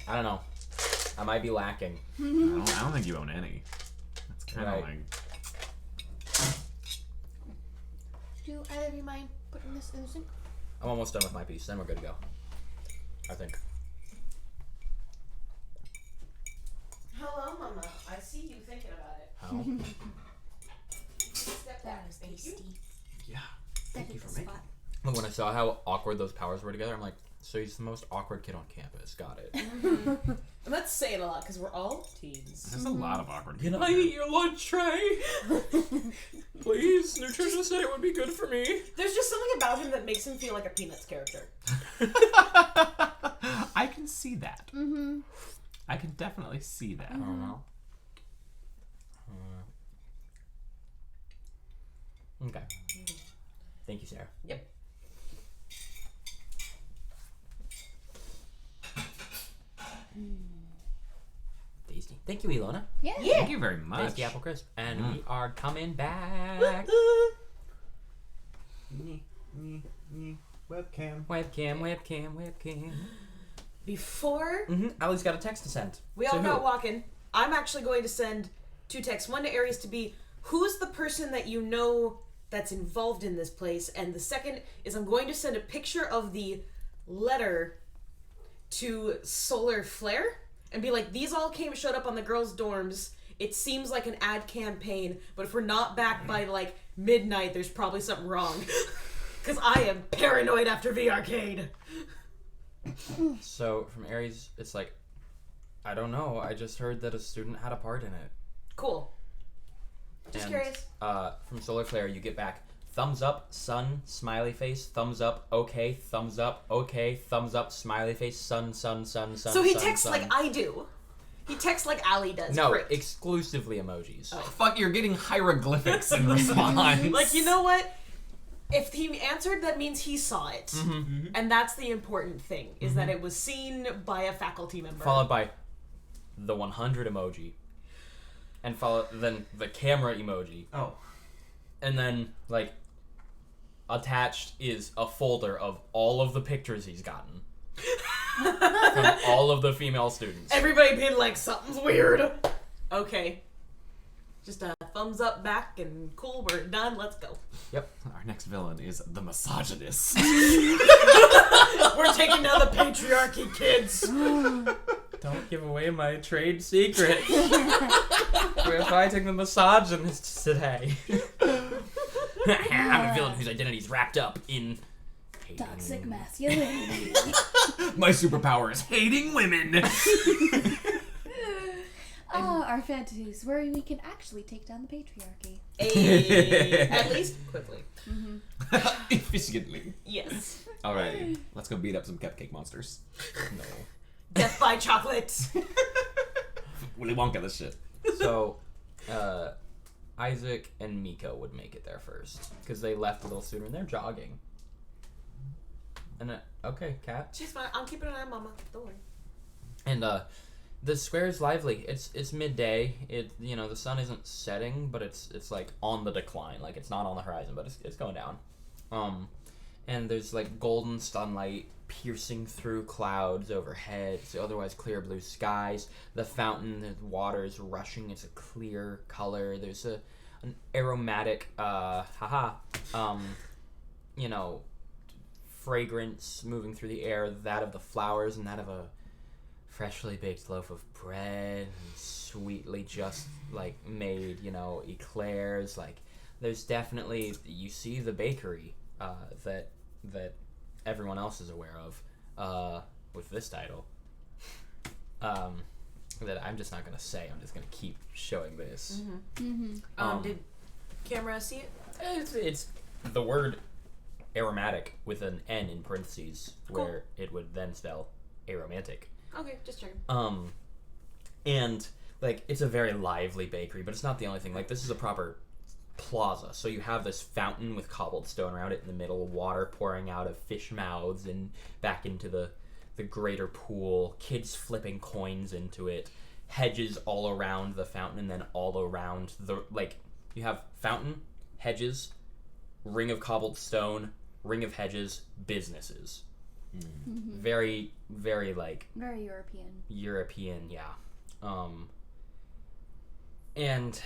I don't know. I might be lacking. I don't think you own any. That's kind of Right. like... Do either of you mind putting this in the sink? I'm almost done with my piece. Then we're good to go. I think. Hello, Mama. I see you thinking about it. How? Step back. Thank you. Yeah. Thank you for making it. But when I saw how awkward those powers were together, I'm like, so he's the most awkward kid on campus. Got it. And that's saying a lot because we're all teens. There's a lot of awkward Can people I here. eat your lunch tray? Please, nutritionist said it would be good for me. There's just something about him that makes him feel like a Peanuts character. I can see that. Mm-hmm. I can definitely see that. I don't know. Okay. Thank you, Sarah. Yep. Tasty. Thank you, Ilona. Yeah. Thank you very much. Tasty apple crisp. And we are coming back. Webcam. Webcam. Before Allie's got a text to send. we all got walking, I'm actually going to send 2 texts. One to Aries to be, who's the person that you know that's involved in this place? And the second is I'm going to send a picture of the letter to Solar Flare and be like, these all showed up on the girls' dorms. It seems like an ad campaign, but if we're not back by like midnight, there's probably something wrong. Because I am paranoid after VR-cade. So from Aries, it's like, I don't know. I just heard that a student had a part in it. Cool. Just curious. From Solar Flare, you get back thumbs up, sun, smiley face, thumbs up, okay, thumbs up, okay, thumbs up, smiley face, sun. So he sun, texts sun. like I do. He texts like Allie does. No, Great. exclusively emojis. Oh. Fuck, you're getting hieroglyphics in response. Like, you know what? If he answered, that means he saw it. Mm-hmm. And that's the important thing, is that it was seen by a faculty member. Followed by the 100 emoji. And then the camera emoji. Oh. And then, like, attached is a folder of all of the pictures he's gotten. From all of the female students. Everybody being like, something's weird. Okay. Just a thumbs up back and cool, we're done, let's go. Yep. Our next villain is the misogynist. We're taking down the patriarchy, kids. Don't give away my trade secret. We're fighting the misogynists today. I'm a villain whose identity is wrapped up in hating Toxic masculinity. My superpower is hating women. Our fantasies where we can actually take down the patriarchy. At least quickly. Efficiently. Yes. Alrighty, let's go beat up some cupcake monsters. No. Death by chocolate. Willy Wonka this shit. So, Isaac and Miko would make it there first because they left a little sooner and they're jogging. And okay, Kat. She's fine. I'm keeping an eye on Mama. Don't worry. And the square is lively. It's midday. The sun isn't setting, but it's like on the decline. Like it's not on the horizon, but it's going down. And there's like golden sunlight piercing through clouds overhead. So otherwise clear blue skies. The fountain, the water is rushing. It's a clear color. There's an aromatic fragrance moving through the air. That of the flowers and that of a freshly baked loaf of bread, and sweetly just like made, eclairs. Like there's definitely, you see the bakery that everyone else is aware of with this title. That I'm just not gonna say. I'm just gonna keep showing this. Did camera see it? It's the word aromatic with an N in parentheses, where it would then spell aromantic. Okay, just checking. And like it's a very lively bakery, but it's not the only thing. Like this is a proper plaza, so you have this fountain with cobbled stone around it in the middle, water pouring out of fish mouths and back into the greater pool, kids flipping coins into it, hedges all around the fountain, and then all around you have fountain, hedges, ring of cobbled stone, ring of hedges, businesses. Very, very Very European. yeah. And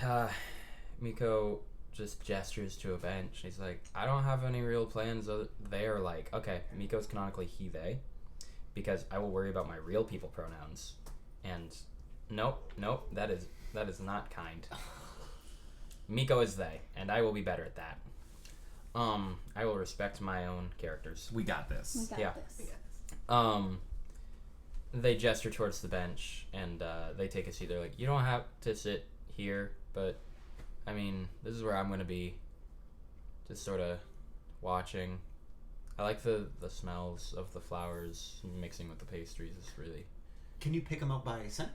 Miko just gestures to a bench. He's like, I don't have any real plans. They're like, okay, Miko's canonically he, they, because I will worry about my real people pronouns. And nope, that is not kind. Miko is they, and I will be better at that. I will respect my own characters. We got this. We got Yeah. this. They gesture towards the bench and they take a seat. They're like, you don't have to sit here, but I mean, this is where I'm gonna be, just sort of watching. I like the smells of the flowers mixing with the pastries. It's really. Can you pick them out by scent?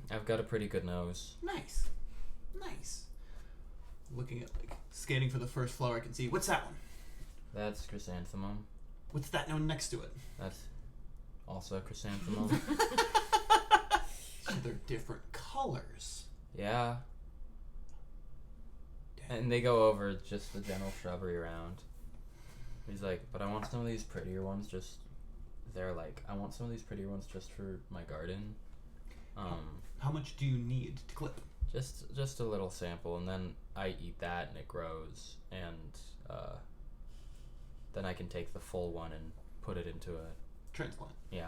I've got a pretty good nose. Nice. Looking at, like, scanning for the first flower I can see. What's that one? That's chrysanthemum. What's that one next to it? That's also chrysanthemum. So they're different colors. Yeah. And they go over just the general shrubbery around. He's like, but I want some of these prettier ones just... They're like, I want some of these prettier ones just for my garden. How much do you need to clip? Just a little sample, and then I eat that and it grows, and then I can take the full one and put it into a... Transplant. Yeah.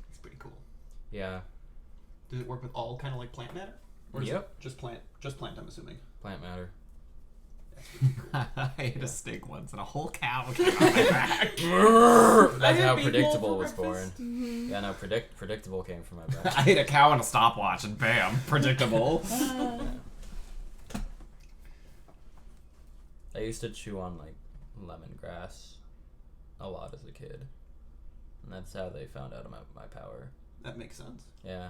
It's pretty cool. Yeah. Does it work with all kind of like plant matter? Or is Yep. it just plant, I'm assuming. Plant matter. That's pretty cool. I ate a steak once and a whole cow came out my back. That's how meatball Predictable for was breakfast. born. Yeah, no, Predictable came from my back. I ate a cow and a stopwatch and bam, predictable. I used to chew on like lemongrass a lot as a kid, and that's how they found out about my power. That makes sense. Yeah.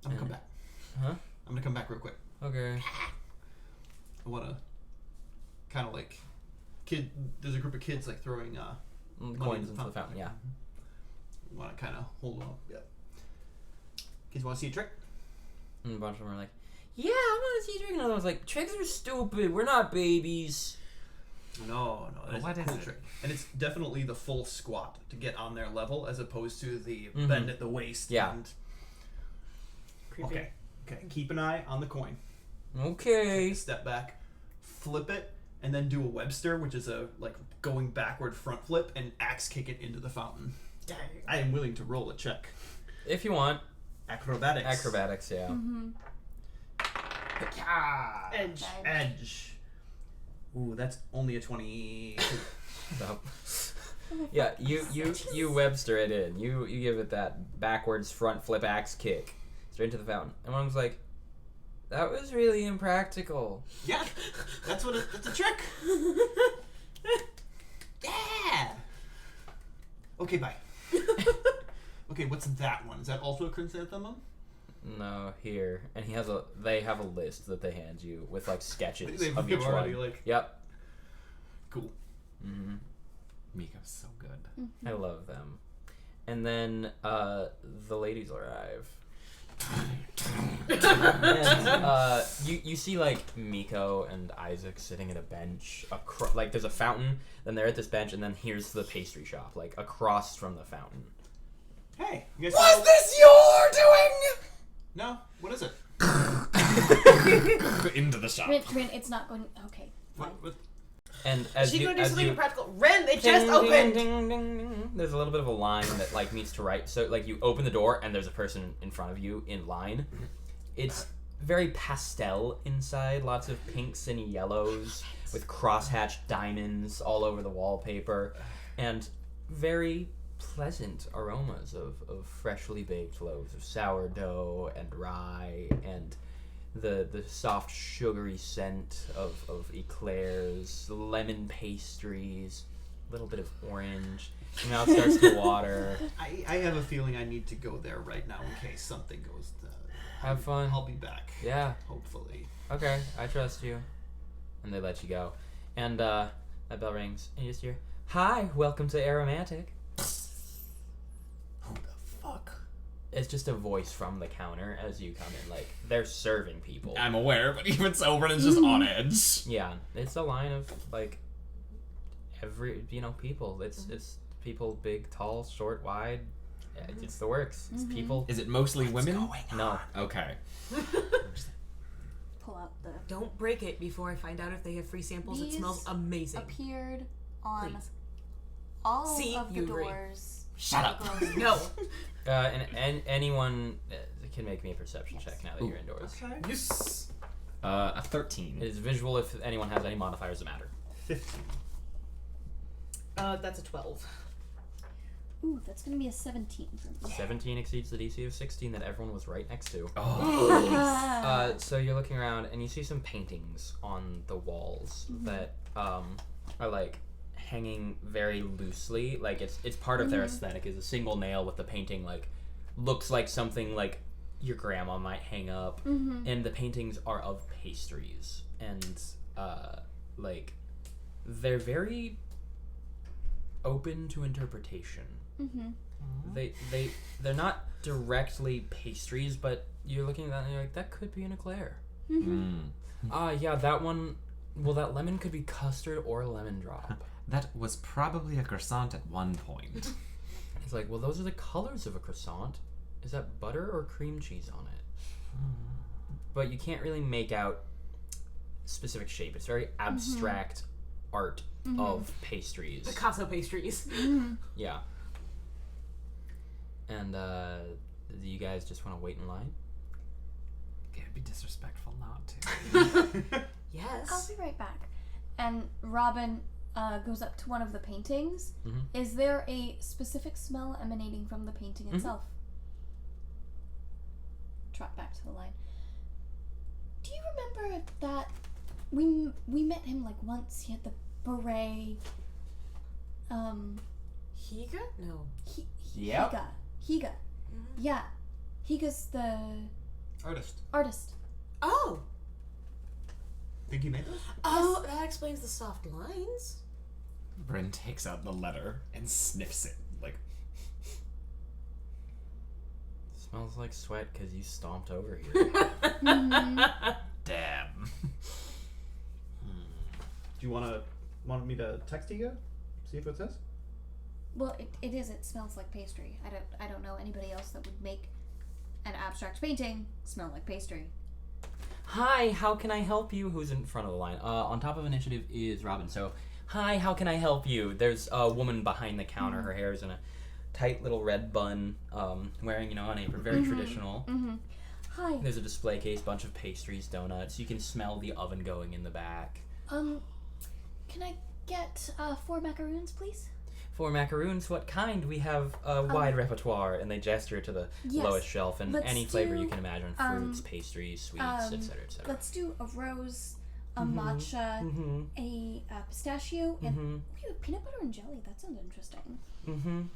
I'm gonna come back. Huh? I'm gonna come back real quick. Okay. I wanna kind of like there's a group of kids like throwing Coins into the fountain. Yeah. Want to kind of hold on. Yep. Kids want to see a trick? And a bunch of them are like, "Yeah, I want to see a trick." And I was like, "Tricks are stupid. We're not babies." No, that's What a is cool it? trick. And it's definitely the full squat to get on their level, as opposed to the Mhm. bend at the waist. Yeah. And... Creepy. Okay. Keep an eye on the coin. Okay. Step back, flip it, and then do a Webster, which is a like going backward front flip, and axe kick it into the fountain. Dang. I am willing to roll a check. If you want Acrobatics. acrobatics, yeah. Mm-hmm. Edge. Edge. Ooh, that's only a 20. So, yeah, you Webster it in. You give it that backwards front flip axe kick straight into the fountain. And one was like, "That was really impractical." Yeah, that's a trick. Yeah. Okay, bye. Okay, what's that one? Is that also a chrysanthemum? No, here. And they have a list that they hand you with like sketches They've of each already one. like Yep. cool. Mm-hmm. Miko's so good. I love them. And then the ladies arrive. And you see like Miko and Isaac sitting at a bench. Like there's a fountain, then they're at this bench, and then here's the pastry shop, like across from the fountain. Hey, you guys. Was this your doing? No. What is it? Into the shop. Rin, it's not going. Okay. Fine. What? And as She's you, gonna do as something you, impractical. Ren, they ding, just ding, opened. ding, ding, ding. There's a little bit of a line that like meets to right. So like you open the door and there's a person in front of you in line. It's very pastel inside, lots of pinks and yellows with crosshatched diamonds all over the wallpaper, and very pleasant aromas of freshly baked loaves of sourdough and rye and the soft sugary scent of eclairs, lemon pastries, a little bit of orange. Your mouth starts to water. I have a feeling I need to go there right now in case something goes. Have fun. I'll be back. Yeah. Hopefully. Okay, I trust you. And they let you go. And that bell rings, and you just hear, "Hi, welcome to Aromantic." Who the fuck? It's just a voice from the counter as you come in. Like, they're serving people. I'm aware, but even so, Brennan's just on edge. Yeah, it's a line of, like, people. It's people big, tall, short, wide. Yeah, it's the works. It's people. Is it mostly women? No. Okay. Pull out the. Don't break it before I find out if they have free samples. It These smells amazing. Appeared on Please. all See, of the you agree. doors. Shut up. No. And anyone can make me a perception check now that you're indoors. Okay. Yes. A 13. It is visual if anyone has any modifiers that matter. 15. That's a 12. Ooh, that's gonna be a 17 for me. 17 exceeds the DC of 16 that everyone was right next to. Oh. So you're looking around and you see some paintings on the walls that are like hanging very loosely. Like it's part of their aesthetic is a single nail with the painting like looks like something like your grandma might hang up. And the paintings are of pastries and like they're very open to interpretation. They're not directly pastries, but you're looking at that and you're like, that could be an eclair. Yeah, that one. Well, that lemon could be custard or a lemon drop. That was probably a croissant at one point. It's like, well, those are the colors of a croissant. Is that butter or cream cheese on it? But you can't really make out specific shape. It's very abstract art of pastries. Picasso pastries. Yeah. And do you guys just want to wait in line? It'd be disrespectful not to. Yes. I'll be right back. And Robin goes up to one of the paintings. Is there a specific smell emanating from the painting itself? Trot back to the line. Do you remember that we met him like once? He had the beret. Higa? No. Yep. Higa. Yeah. Higa's the artist. Oh. Think you made those? Oh, that explains the soft lines. Bryn takes out the letter and sniffs it. Like, Smells like sweat because you stomped over here. damn. Do you want me to text you? See if it says? Well, it is. It smells like pastry. I don't know anybody else that would make an abstract painting smell like pastry. Hi, how can I help you? Who's in front of the line? On top of initiative is Robin. So, hi, how can I help you? There's a woman behind the counter. Her hair is in a tight little red bun, wearing, an apron. Very traditional. Hi. There's a display case, bunch of pastries, donuts. You can smell the oven going in the back. Can I get 4 macaroons, please? 4 macaroons, what kind? We have a wide repertoire, and they gesture to the lowest shelf, and let's any flavor you do, can imagine. Fruits, pastries, sweets, etc., etc. Let's do a rose, a matcha, a pistachio, and ooh, peanut butter and jelly. That sounds interesting.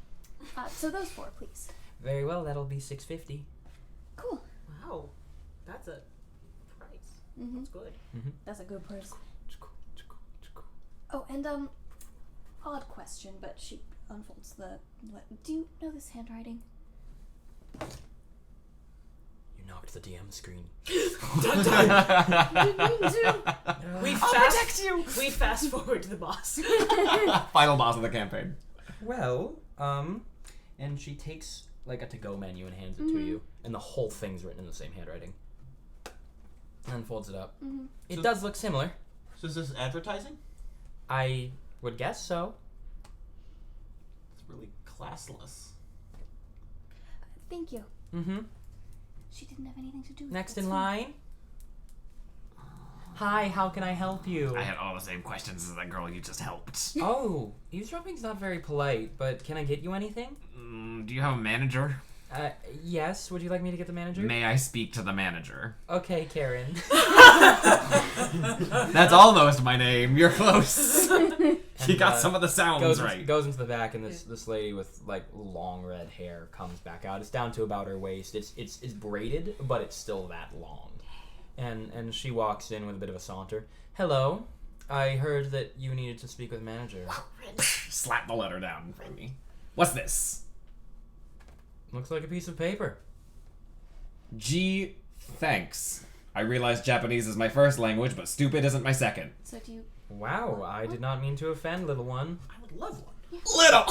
So those 4, please. Very well, that'll be $6.50. Cool. Wow. That's a price. That's good. That's a good price. Oh, and odd question, but she unfolds the. Do you know this handwriting? You knocked the DM screen. We fast forward to the boss. Final boss of the campaign. Well, and she takes like a to-go menu and hands it to you, and the whole thing's written in the same handwriting. And folds it up. It So- does look similar. So is this advertising? I would guess so. It's really classless. Thank you. She didn't have anything to do with it. Next That's in fine. line. Hi, how can I help you? I had all the same questions as that girl you just helped. Oh, eavesdropping's not very polite, but can I get you anything? Do you have a manager? Yes. Would you like me to get the manager? May I speak to the manager? Okay, Karen. That's almost my name. You're close. She got some of the sounds right. Goes into the back, and this lady with like long red hair comes back out. It's down to about her waist. It's braided, but it's still that long. And she walks in with a bit of a saunter. Hello, I heard that you needed to speak with the manager. Slap the letter down in front of me. What's this? Looks like a piece of paper. Gee, thanks. I realize Japanese is my first language, but stupid isn't my second. So do you? Wow, I did not mean to offend, little one. I would love one. Little!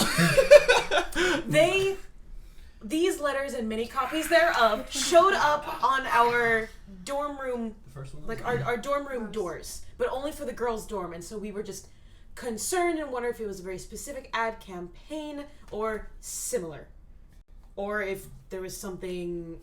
These letters and many copies thereof showed up on our dorm room, The first one. like our dorm room doors, but only for the girls' dorm, and so we were just concerned and wonder if it was a very specific ad campaign or similar, or if there was something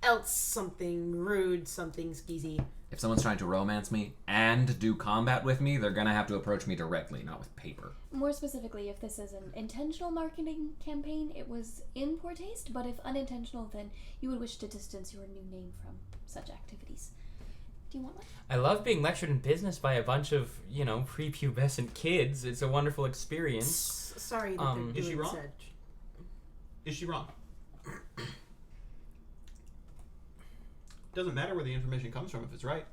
else something rude, something skeezy. If someone's trying to romance me and do combat with me, they're gonna have to approach me directly, not with paper. More specifically, if this is an intentional marketing campaign, it was in poor taste, but if unintentional, then you would wish to distance your new name from such activities. Do you want one? I love being lectured in business by a bunch of, prepubescent kids. It's a wonderful experience. Sorry that they're Is she doing wrong? such. Is she wrong? Doesn't matter where the information comes from if it's right.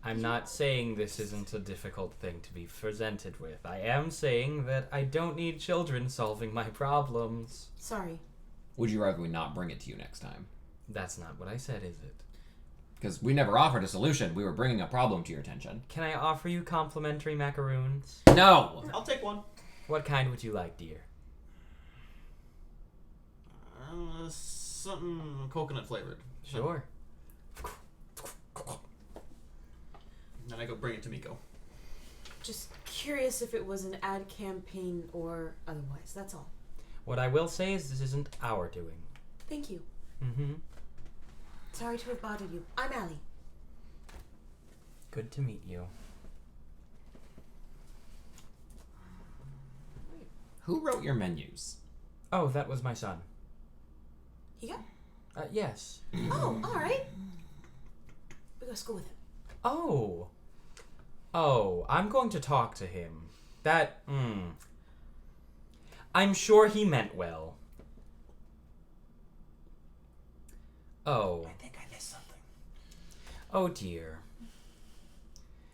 I'm not saying this isn't a difficult thing to be presented with. I am saying that I don't need children solving my problems. Sorry. Would you rather we not bring it to you next time? That's not what I said, is it? Because we never offered a solution. We were bringing a problem to your attention. Can I offer you complimentary macaroons? No! I'll take one. What kind would you like, dear? Something coconut flavored. Sure. Then I go bring it to Miko. Just curious if it was an ad campaign or otherwise. That's all. What I will say is this isn't our doing. Thank you. Mm-hmm. Sorry to have bothered you. I'm Allie. Good to meet you. Who wrote your menus? Oh, that was my son. You got? Yes. Oh, all right. We go to school with him. Oh, I'm going to talk to him. I'm sure he meant well. Oh. I think I missed something. Oh dear.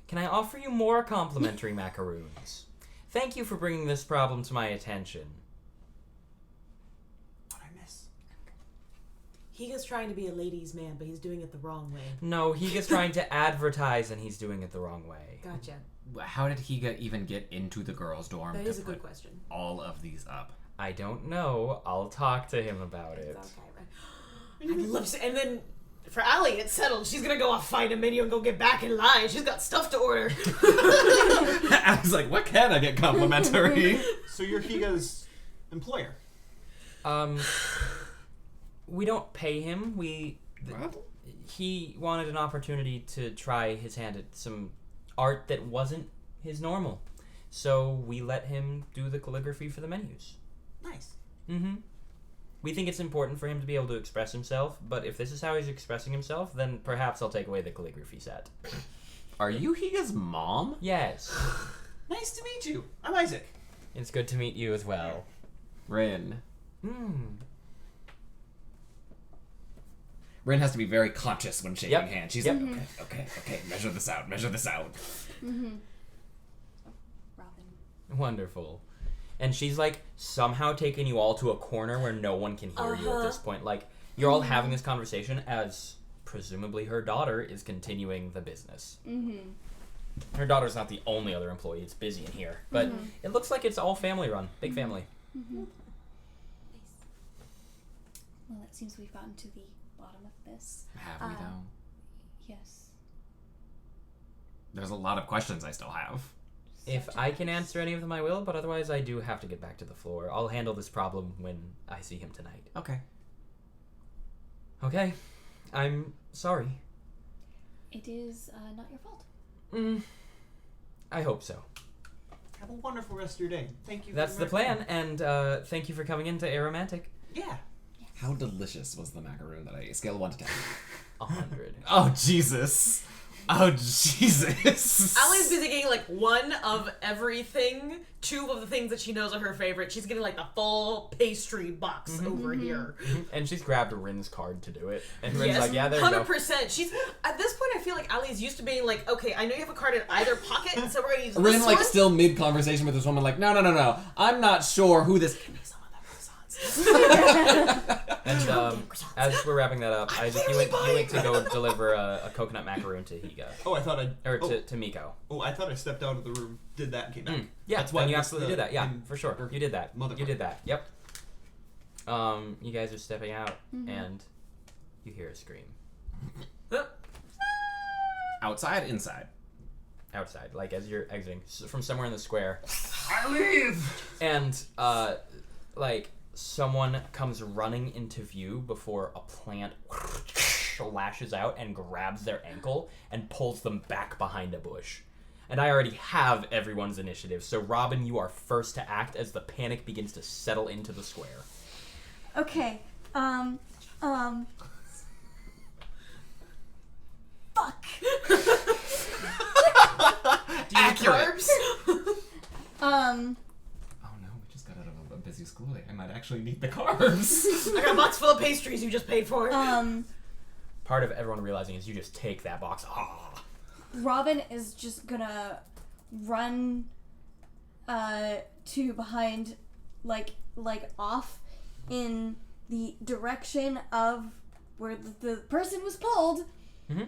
Can I offer you more complimentary macaroons? Thank you for bringing this problem to my attention. What I miss? Higa's trying to be a ladies' man, but he's doing it the wrong way. No, Higa's trying to advertise and he's doing it the wrong way. Gotcha. How did he even get into the girls' dorm That to is a put good question. all of these up? I don't know. I'll talk to him about it. Okay, right. I'd love to. And then for Allie, it's settled. She's gonna go off, find a menu, and go get back in line. She's got stuff to order. I was like, what can I get complimentary? So you're Higa's employer. We don't pay him. He wanted an opportunity to try his hand at some art that wasn't his normal. So we let him do the calligraphy for the menus. Nice. Mm-hmm. We think it's important for him to be able to express himself, but if this is how he's expressing himself, then perhaps I'll take away the calligraphy set. Are you Higa's mom? Yes. Nice to meet you. I'm Isaac. It's good to meet you as well. Rin. Rin has to be very conscious when shaking hands. She's Yep. like, okay, measure this out. Mm-hmm. Robin. Wonderful. And she's like somehow taking you all to a corner where no one can hear you at this point. Like you're all having this conversation as presumably her daughter is continuing the business. Mm-hmm. Her daughter's not the only other employee. It's busy in here, but it looks like it's all family run. Big family. Mm-hmm. Nice. Well, it seems we've gotten to the bottom of this. Have we though? Yes. There's a lot of questions I still have. If I can answer any of them, I will, but otherwise I do have to get back to the floor. I'll handle this problem when I see him tonight. Okay. Okay. I'm sorry. It is not your fault. I hope so. Have a wonderful rest of your day. Thank you. That's the plan, and thank you for coming into Aromantic. Yeah. How delicious was the macaroon that I ate? Scale of 1 to 10. 100. Oh, Jesus. Oh, Jesus. Allie's busy getting like one of everything, 2 of the things that she knows are her favorite. She's getting like the full pastry box over here. And she's grabbed Rin's card to do it. And Rin's like, yeah, there you 100%. go. She's at this point. I feel like Allie's used to being like, okay, I know you have a card in either pocket, so we're gonna use Rin, this like, one. still mid-conversation with this woman, like, no. I'm not sure who this... Give me some of that croissants. And as we're wrapping that up, Isaac, you went to go deliver a coconut macaroon to Higa. Oh, I thought To Miko. Oh, I thought I stepped out of the room, did that, and came back. Yeah, That's why then you I missed absolutely the- did that. Yeah, in- for sure. You did that. Motherfucker. You did that. Yep. You guys are stepping out, and you hear a scream. Outside, inside. Outside, like as you're exiting from somewhere in the square. I leave! And, like, someone comes running into view before a plant lashes out and grabs their ankle and pulls them back behind a bush. And I already have everyone's initiative, so Robin, you are first to act as the panic begins to settle into the square. Okay. Fuck. Accurate. Oh no, we just got out of a busy school day. I might actually need the carbs. I got a box full of pastries you just paid for. Part of everyone realizing is you just take that box. Robin is just gonna run to behind, like off in the direction of where the person was pulled. Mm-hmm.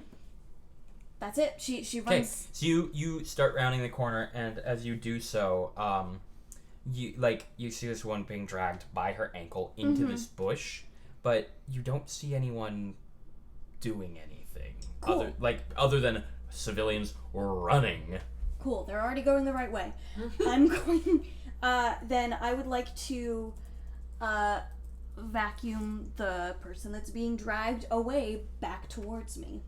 That's it. She Okay, runs. so you start rounding the corner, and as you do so, you see this one being dragged by her ankle into this bush, but you don't see anyone doing anything Cool. other than civilians running. Cool. They're already going the right way. I'm going. Then I would like to vacuum the person that's being dragged away back towards me.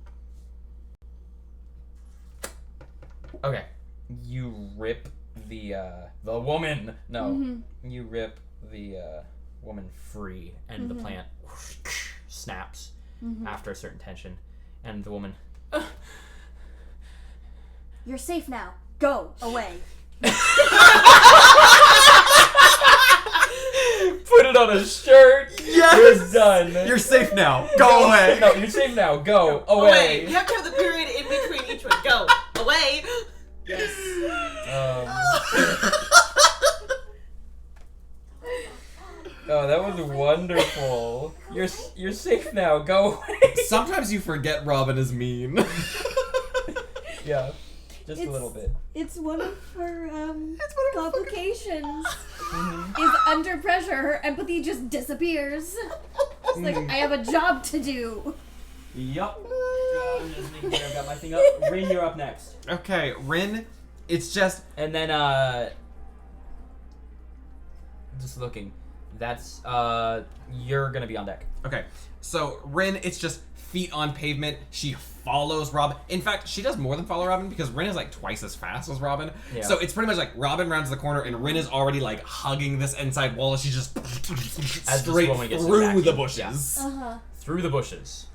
Okay, you rip the woman. No, you rip the woman free, and the plant snaps after a certain tension, and the woman. You're safe now. Go away. Put it on a shirt. Yes! You're done. You're safe now. Go away. No, you're safe now. Go away. You have to have the period in between each one. Go away. Yes. Oh, that was wonderful. You're safe now. Go away. Sometimes you forget Robin is mean. Yeah, just a little bit. It's one of her complications. Is under pressure, her empathy just disappears. It's like, I have a job to do. Yup. I'm just making sure I've got my thing up. Rin, you're up next. Okay, Rin, it's just... And then, just looking. That's, you're gonna be on deck. Okay, so Rin, it's just feet on pavement. She follows Robin. In fact, she does more than follow Robin because Rin is like twice as fast as Robin. Yeah. So it's pretty much like Robin rounds the corner and Rin is already like hugging this inside wall. She's just As straight this woman gets through vacuumed. the bushes. Uh-huh. Through the bushes.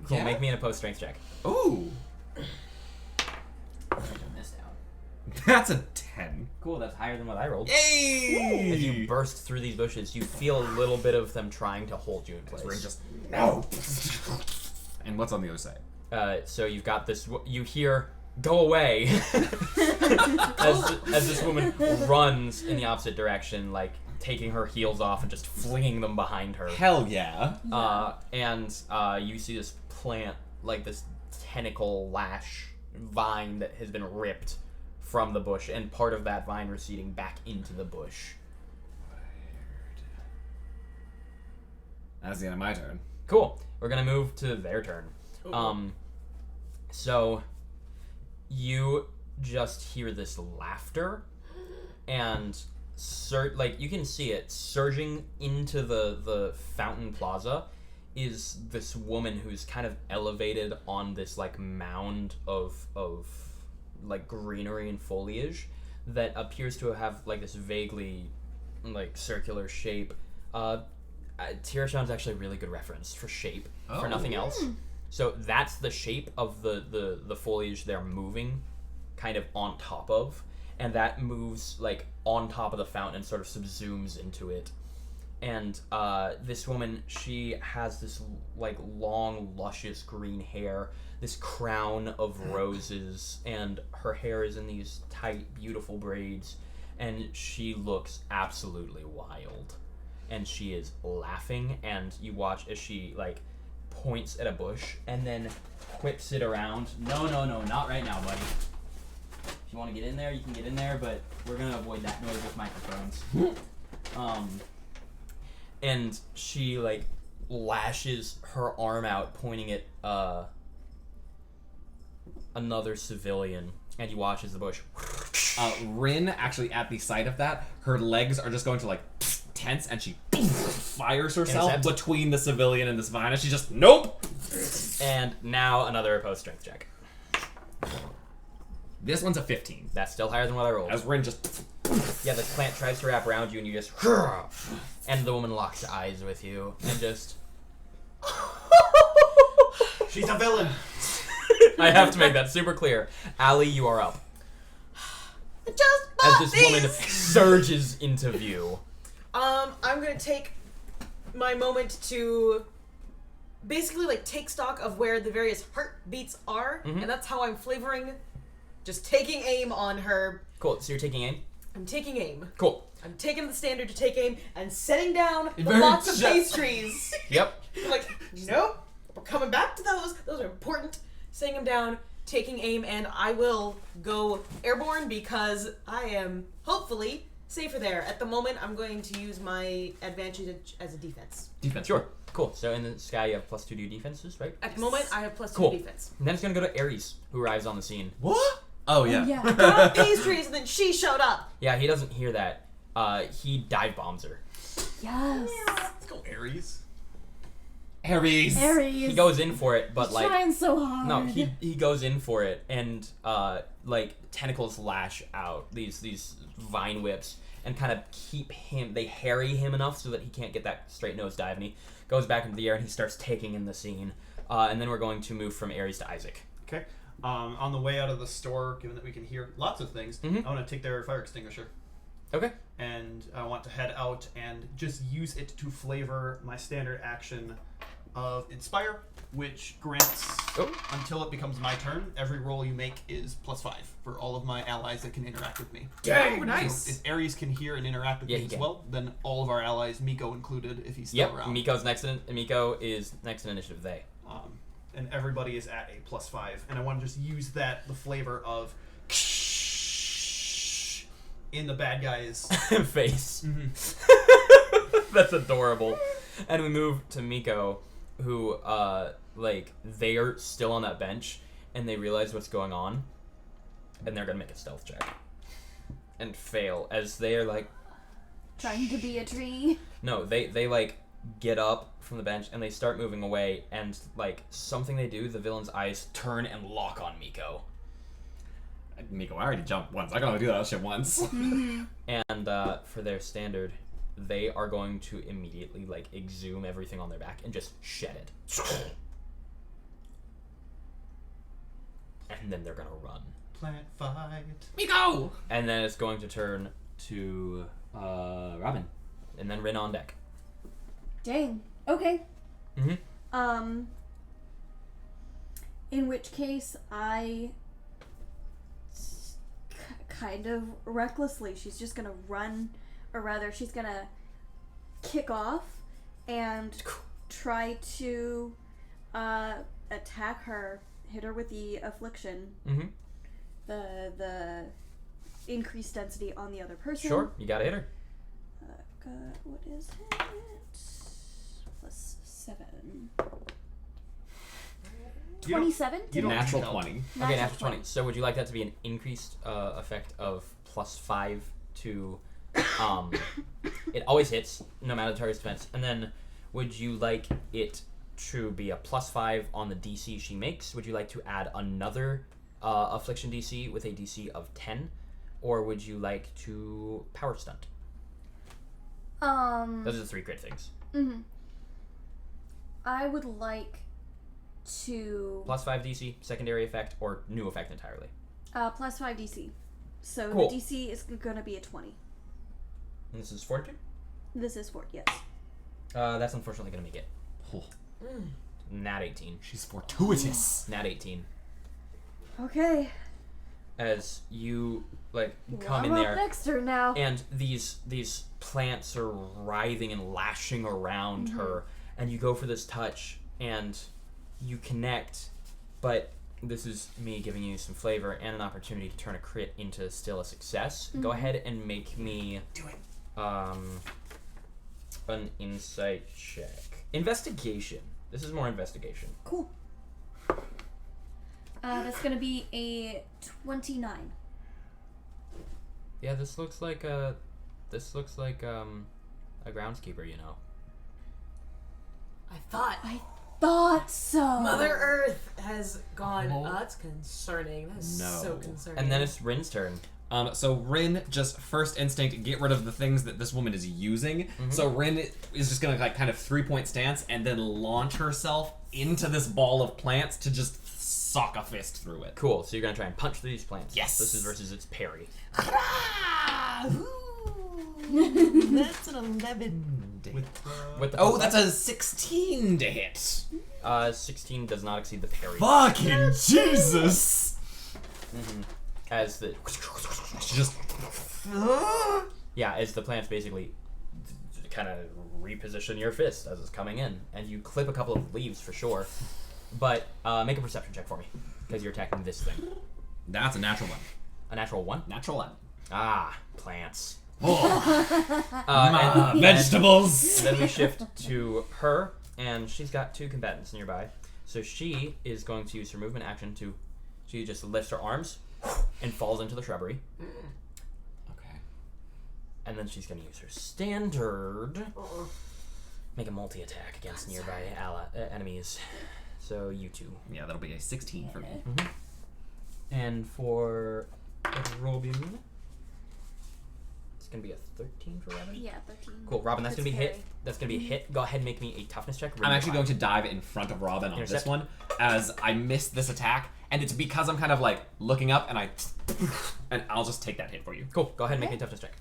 Cool, Yeah? make me an opposed strength check. Ooh, Write this down. that's a 10. Cool, that's higher than what I rolled. Yay! As you burst through these bushes, you feel a little bit of them trying to hold you in place. Rin just, no. And what's on the other side? So you've got this. You hear, "Go away," as this woman runs in the opposite direction, like taking her heels off and just flinging them behind her. Hell yeah. And you see this plant, like this tentacle lash vine that has been ripped from the bush, and part of that vine receding back into the bush. That's the end of my turn. Cool. We're gonna move to their turn. So you just hear this laughter, and you can see it surging into the fountain plaza is this woman who's kind of elevated on this like mound of like greenery and foliage that appears to have like this vaguely like circular shape. Tirashan's actually a really good reference for shape, for nothing else. So that's the shape of the foliage they're moving kind of on top of, and that moves like on top of the fountain and sort of subsumes into it. And this woman, she has this like long, luscious green hair, this crown of roses, and her hair is in these tight, beautiful braids, and she looks absolutely wild. And she is laughing, and you watch as she like points at a bush and then whips it around. No, not right now, buddy. If you want to get in there, you can get in there, but we're gonna avoid that noise with microphones. And she like lashes her arm out, pointing at another civilian, and you watch as the bush. Rin, actually at the sight of that, her legs are just going to like tense, and she fires herself Intercept. between the civilian and this vine, and she just, nope! And now another opposed strength check. This one's a 15. That's still higher than what I rolled. As Rin just... Yeah, the plant tries to wrap around you, and you just... And the woman locks eyes with you, and just... She's a villain. I have to make that super clear. Allie, you are up. Just As this woman surges into view. I'm gonna take my moment to basically like take stock of where the various heartbeats are, and that's how I'm flavoring. Just taking aim on her. Cool, so you're taking aim? I'm taking aim. Cool. I'm taking the standard to take aim and setting down the Very lots of just- pastries. Yep. Like, nope, we're coming back to those. Those are important. Setting them down, taking aim, and I will go airborne because I am hopefully safer there. At the moment, I'm going to use my advantage as a defense. Defense. Sure. Cool. So in the sky, you have +2 to your defenses, right? At the moment, I have +2 Cool. defense. And then it's going to go to Ares, who arrives on the scene. What? Oh, yeah. Yeah. Got pastries, and then she showed up. Yeah, he doesn't hear that. He dive bombs her. Yes. Let's go, Ares. Ares. Ares. He goes in for it, but He's like... trying so hard. No, he goes in for it, and like tentacles lash out, these vine whips, and kind of keep him. They harry him enough so that he can't get that straight nose dive, and he goes back into the air and he starts taking in the scene. And then we're going to move from Ares to Isaac. Okay. On the way out of the store, given that we can hear lots of things, Mhm. I want to take their fire extinguisher. Okay. And I want to head out and just use it to flavor my standard action of Inspire, which grants, until it becomes my turn, every roll you make is +5 for all of my allies that can interact with me. Dang, So if Ares can hear and interact with Yeah, me he as can. well, then all of our allies, Miko included, if he's still Yep. around. Miko is next in initiative. They. And everybody is at a +5. And I want to just use the flavor of in the bad guy's face. That's adorable. And we move to Miko, who like they're still on that bench, and they realize what's going on, and they're gonna make a stealth check and fail as they are like Trying to be a tree. no, they like get up from the bench and they start moving away, and like something they do, the villain's eyes turn and lock on Miko. Miko, I already jumped once. I can only do that shit once. And for their standard, they are going to immediately like exhume everything on their back and just shed it. And then they're gonna run. plant fight. Miko! And then it's going to turn to Robin. And then Rin on deck. Dang. Okay. Mm-hmm. In which case, I kind of recklessly, she's just gonna run, or rather, she's gonna kick off and try to attack her, hit her with the affliction, Mm-hmm. the increased density on the other person. Sure, you gotta hit her. What is it? +7. 27 you don't Natural need help. 20. Okay, natural 20. So would you like that to be an increased effect of +5 to... it always hits, no matter the target's defense. And then would you like it to be a +5 on the DC she makes? Would you like to add another affliction DC with a DC of 10? Or would you like to power stunt? Those are the 3 crit things. Mm-hmm. I would like to +5 DC, secondary effect, or new effect entirely. +5 DC. So Cool. the DC is gonna be a 20. And this is fortitude? This is fort, yes. That's unfortunately gonna make it. Oh, Nat 18. she's fortuitous. Nat 18. Okay. As you like Well, come I'm in up there, next to her now. and these plants are writhing and lashing around her, and you go for this touch, and you connect, but this is me giving you some flavor and an opportunity to turn a crit into still a success. Go ahead and make me Do it. an insight check. Investigation. This is more investigation. Cool. That's gonna be a 29. Yeah, this looks like a groundskeeper, you know. I thought. thought so. Mother Earth has gone. That's concerning. That is No. so concerning. And then it's Rin's turn. So Rin just first instinct get rid of the things that this woman is using. So Rin is just gonna like kind of 3-point stance and then launch herself into this ball of plants to just sock a fist through it. Cool. So you're gonna try and punch through these plants. Yes. This is versus its parry. That's an 11 to hit. With the Oh, that's a 16 to hit. 16 does not exceed the parry. Fucking Jesus! As the Just as the plants basically kind of reposition your fist as it's coming in, and you clip a couple of leaves for sure. But make a perception check for me because you're attacking this thing. that's a natural one. A natural 1. Natural one. Ah, plants. Oh, And vegetables. then we shift to her, and she's got 2 combatants nearby. So she is going to use her movement action to. She just lifts her arms and falls into the shrubbery. Okay. And then she's going to use her standard. Make a multi-attack against nearby enemies. So you 2. Yeah, that'll be a 16 for me. And for Robin, it's going to be a 13 for Robin? Yeah, 13. Cool, Robin, that's going to be That's hit. That's going to be a hit. Go ahead and make me a toughness check. I'm actually going to dive in front of Robin on this Intercept. one, as I missed this attack, and it's because I'm kind of like looking up, and I'll just take that hit for you. Cool, go ahead and make me a toughness check.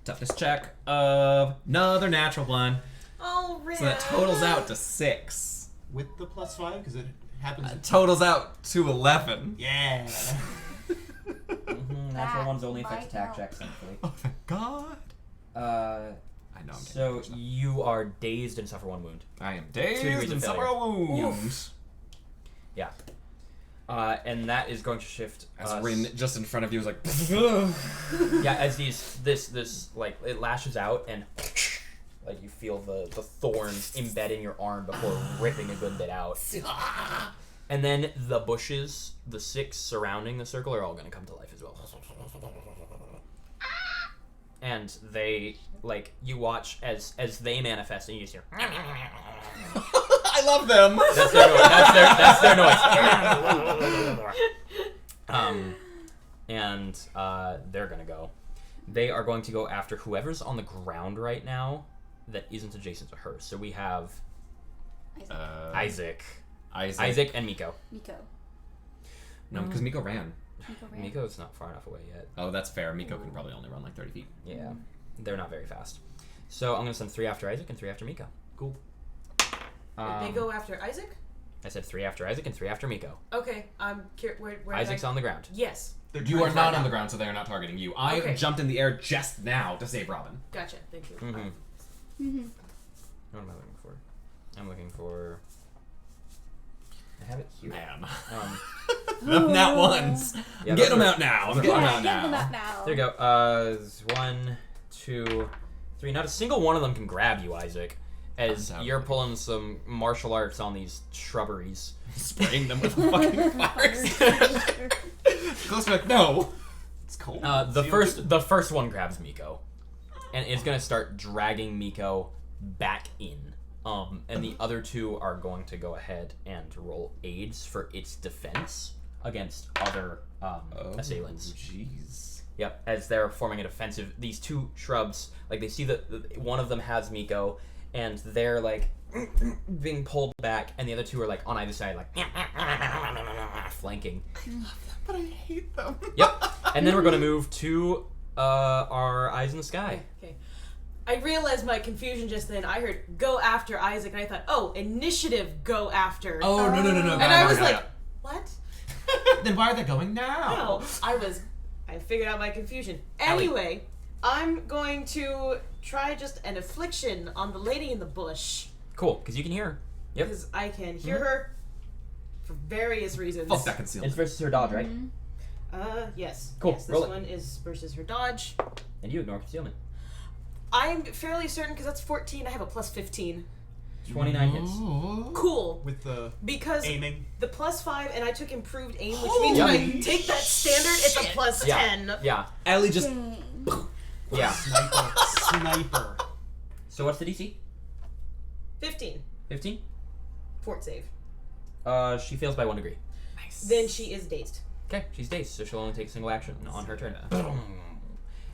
Toughness check of another natural one, Oh, Rin. so that totals out to 6. With the +5, because it happens. Totals out to 11. Yeah. Natural That ones only might affect attack help. checks, thankfully. Oh, thank God. I know I'm So taking you are dazed and suffer 1 wound. I am 2 dazed degrees of and suffer failure. a wound. Yeah. And that is going to shift. As Rin just in front of you is like, Yeah, as this like it lashes out and like you feel the thorns embed in your arm before ripping a good bit out. And then the bushes, the 6 surrounding the circle, are all going to come to life as well. And they like you watch as they manifest, and you just hear. I love them. That's their noise. That's their noise. And they're gonna go. They are going to go after whoever's on the ground right now that isn't adjacent to her. So we have Isaac and Miko. Miko. No, because Miko ran. Miko ran. Miko's not far enough away yet. Oh, that's fair. Miko can probably only run like 30 feet. Yeah, they're not very fast. So I'm gonna send 3 after Isaac and 3 after Miko. Cool. They go after Isaac? I said 3 after Isaac and 3 after Miko. Okay, I'm curious. Where Isaac's on the ground. Yes. They're You trying are to not find on the out. ground, so they are not targeting you. I Okay. jumped in the air just now to save Robin. Gotcha. Thank you. Mm-hmm. What am I looking for? I'm looking for. I have it here. Man. Um, The nat ones. Yeah, Get them those are- out now. I'm those are getting them Yeah, out get them now. out now. There you go. 1, 2, 3. Not a single one of them can grab you, Isaac, as Undoubtedly. you're pulling some martial arts on these shrubberies. Spraying them with fucking fire extinguisher. Close to like, no. It's cold. The first one grabs Miko, and is gonna start dragging Miko back in. And the other 2 are going to go ahead and roll aids for its defense against other assailants. Jeez. Yep, as they're forming a defensive, these 2 shrubs, like they see that one of them has Miko, and they're like being pulled back, and the other 2 are like on either side, like flanking. But I hate them. Yep, and then we're gonna move to our eyes in the sky. Okay. I realized my confusion just then. I heard go after Isaac, and I thought, oh, initiative go after. Oh, no. And I was like, what? Then why are they going now? No, I figured out my confusion. Anyway, I'm going to try just an affliction on the lady in the bush. Cool, because you can hear her. Yep. Because I can hear her for various reasons. Fuck that concealment. It's versus her dodge, right? Yes. Cool, Yes, this roll it. one is versus her dodge. And you ignore concealment. I'm fairly certain because that's 14. I have a plus 15. 29 hits. Cool. With the Because aiming. the plus 5 and I took improved aim, which means when I take that standard, it's a plus 10. Yeah. Ellie just. Yeah. Sniper. So what's the DC? 15. 15? Fort save. She fails by 1 degree. Nice. Then she is dazed. Okay, she's dazed, so she'll only take a single action on her turn.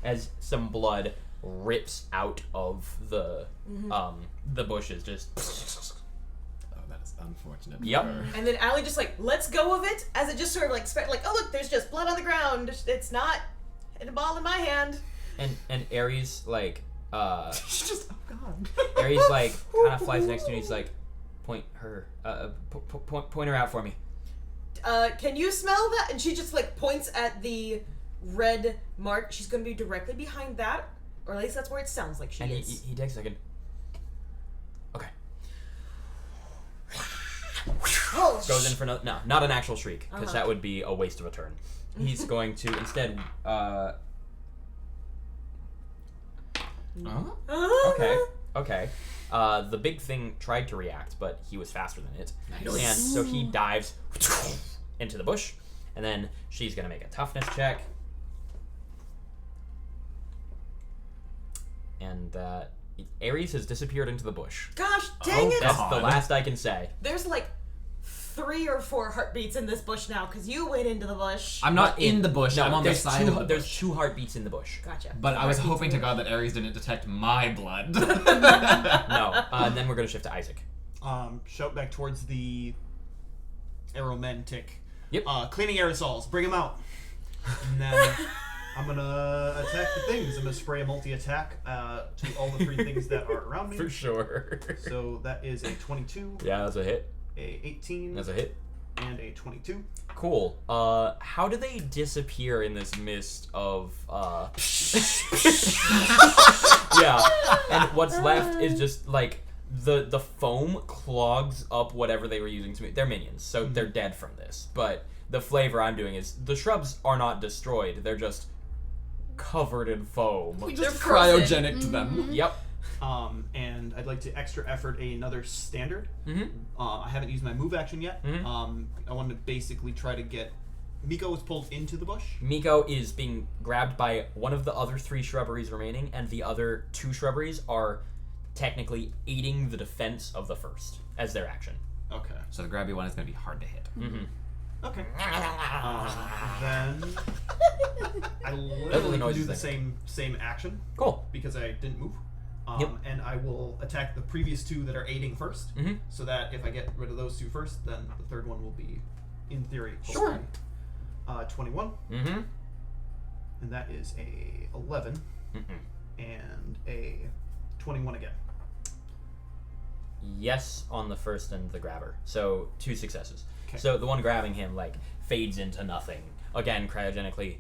As some blood rips out of the bushes, just. Oh, that is unfortunate. Yep. And then Allie just like lets go of it as it just sort of like oh look, there's just blood on the ground. It's not a ball in my hand. And Ares like She's just, oh god. Ares like kind of flies next to you and he's like, point her out for me. Can you smell that? And she just like points at the red mark. She's gonna be directly behind that, or at least that's where it sounds like she And is. he takes a second. Okay. Goes in for no, not an actual shriek, because that would be a waste of a turn. He's going to instead. Okay. The big thing tried to react, but he was faster than it, and so he dives into the bush, and then she's gonna make a toughness check, and Ares has disappeared into the bush. Gosh dang it! That's the last I can say. There's like 3 or 4 heartbeats in this bush now because you went into the bush. I'm not in the bush. No, I'm on the there's side of the There's bush. 2 heartbeats in the bush. Gotcha. But I was Heartbeats hoping to in the God that Ares didn't detect my blood. No. And then we're gonna shift to Isaac. Shout back towards the arrow men tick. Yep. Cleaning aerosols, bring them out. And then I'm gonna attack the things. I'm gonna spray a multi-attack to all the 3 things that are around me. For sure. So that is a 22, Yeah, that's a hit. a 18, That's a hit. and a 22. Cool. How do they disappear in this mist of Yeah. And what's left is just like the foam clogs up whatever they were using to make. They're minions, so they're dead from this. But the flavor I'm doing is the shrubs are not destroyed. They're just covered in foam. We They're just frozen. cryogenic to them. Yep. And I'd like to extra effort another standard. Mm-hmm. I haven't used my move action yet. Mhm. I want to basically try to get... Miko was pulled into the bush. Miko is being grabbed by one of the other 3 shrubberies remaining, and the other 2 shrubberies are technically aiding the defense of the first as their action. Okay. So the grabby one is going to be hard to hit. Mm-hmm. Okay. Then I That's literally the can noise do you the think. same action Cool. because I didn't move. Yep. And I will attack the previous 2 that are aiding first, Mm-hmm. so that if I get rid of those 2 first, then the third one will be, in theory, Sure. hopefully, 21, Mm-hmm. and that is a 11 and a 21 again. Yes on the first and the grabber. So 2 successes. Okay. So the one grabbing him like fades into nothing. Again, cryogenically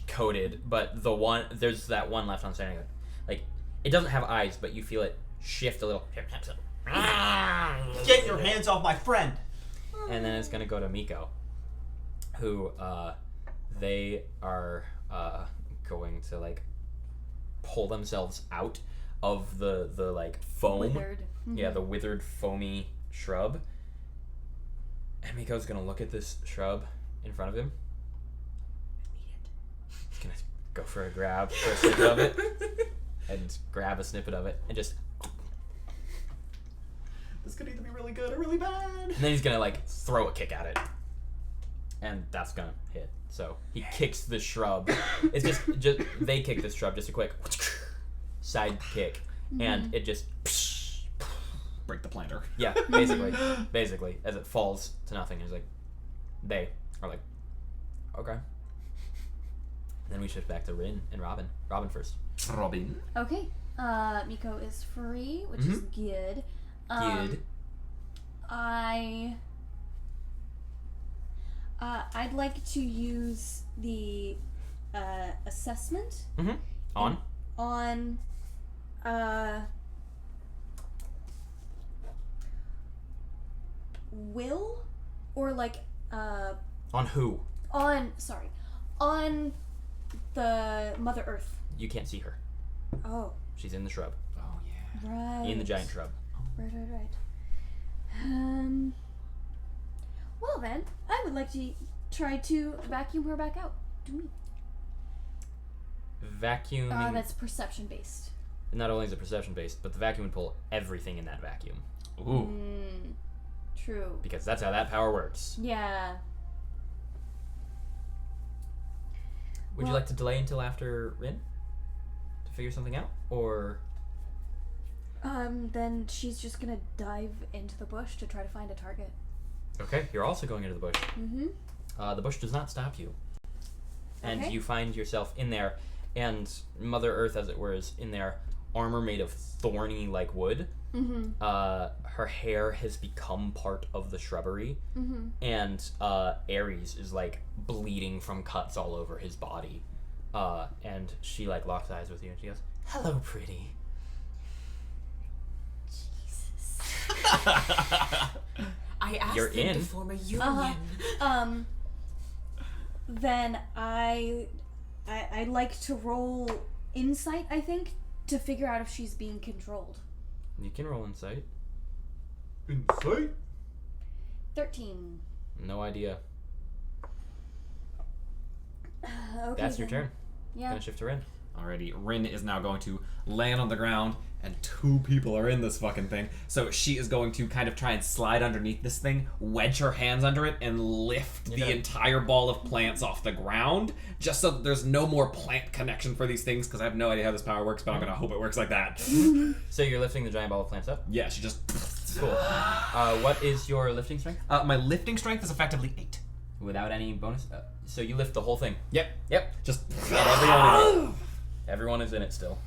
coated, but the one there's that one left on standing. Like it doesn't have eyes, but you feel it shift a little. Get your hands off my friend! And then it's gonna go to Miko, who they are going to like pull themselves out of the like foam. Withered. Yeah, the withered, foamy shrub. And Miko's gonna look at this shrub in front of him. He's gonna go for a grab for a snippet of it, and grab a snippet of it, and just. This could either be really good or really bad. And then he's gonna like throw a kick at it, and that's gonna hit. So he kicks the shrub. It's just they kick this shrub, just a quick side kick, and it just. Break the planter. Yeah, basically, as it falls to nothing, it's like, they are like, okay. And then we shift back to Rin and Robin. Robin first. Robin. Okay. Miko is free, which is good. Good. I'd like to use the assessment On. Will, or like On who? on the Mother Earth. You can't see her. Oh, She's in the shrub. Oh, yeah. right. In the giant shrub. Right. Well then, I would like to try to vacuum her back out to me. Vacuuming. That's perception based. Not only is it perception based, but the vacuum would pull everything in that vacuum. Ooh. True. Because that's how that power works. Yeah. Would you like to delay until after Rin to figure something out, or? Then she's just gonna dive into the bush to try to find a target. Okay, you're also going into the bush. Mm-hmm. The bush does not stop you, and Okay. you find yourself in there, and Mother Earth, as it were, is in there, armor made of thorny like wood. Mm-hmm. Her hair has become part of the shrubbery, Mm-hmm. and Ares is like bleeding from cuts all over his body. And she like locks eyes with you, and she goes, "Hello, pretty." I asked You're them in. to form a union. Then I'd like to roll insight, I think, to figure out if she's being controlled. You can roll insight. Insight? 13. No idea. Okay. That's your then. turn. Yeah. Gonna shift to Rin. Alrighty, Rin is now going to land on the ground, and 2 people are in this fucking thing. So she is going to kind of try and slide underneath this thing, wedge her hands under it, and lift the entire ball of plants off the ground, just so that there's no more plant connection for these things, because I have no idea how this power works, but I'm gonna hope it works like that. So you're lifting the giant ball of plants up? Yeah, she just... Cool. What is your lifting strength? my lifting strength is effectively 8. Without any bonus? So you lift the whole thing. Yep. Just... Got everyone in it. Everyone is in it still.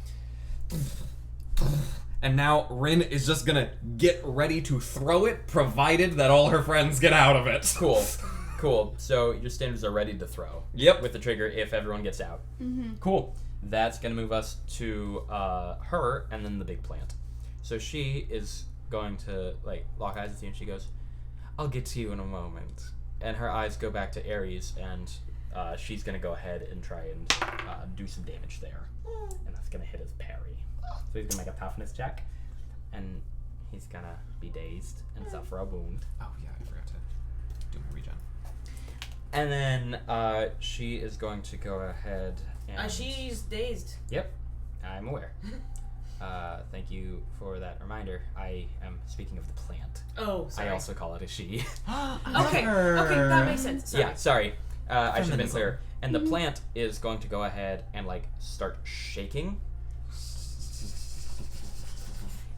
And now Rin is just gonna get ready to throw it, provided that all her friends get out of it. Cool. So your standards are ready to throw. Yep. With the trigger if everyone gets out. Mm-hmm. Cool. That's gonna move us to her and then the big plant. So she is going to like lock eyes with you, and she goes, "I'll get to you in a moment." And her eyes go back to Ares, and she's gonna go ahead and try and do some damage there, and that's gonna hit his parry. So he's gonna make a toughness check, and he's gonna be dazed and suffer a wound. Oh yeah, I forgot to do my regen. And then she is going to go ahead and... She's dazed. Yep, I'm aware. Thank you for that reminder. I am speaking of the plant. Oh, sorry. I also call it a she. Okay, that makes sense. Sorry. Yeah, sorry. I should have been Feminism. clear. And the plant is going to go ahead and like start shaking.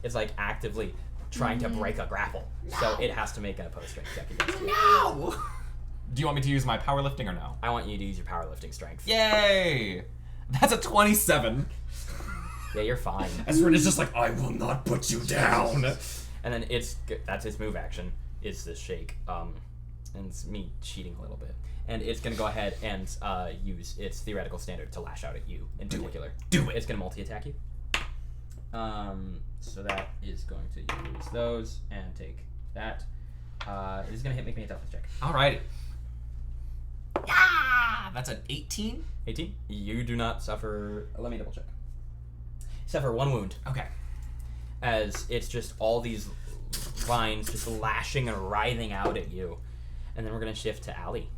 It's like actively trying to break a grapple. So it has to make an opposed strength check against you. No! Do you want me to use my powerlifting or no? I want you to use your powerlifting strength. Yay! That's a 27. Yeah, you're fine. As Rin is just like, I will not put you down. And then that's its move action, is this shake. And it's me cheating a little bit. And it's going to go ahead and use its theoretical standard to lash out at you in particular. Do it. It's going to multi-attack you. So that is going to use those and take that. It is going to make me a toughness check. Alrighty. Yeah! That's an 18? 18. You do not suffer... Let me double check. Suffer 1 wound. Okay. As it's just all these vines just lashing and writhing out at you. And then we're going to shift to Allie.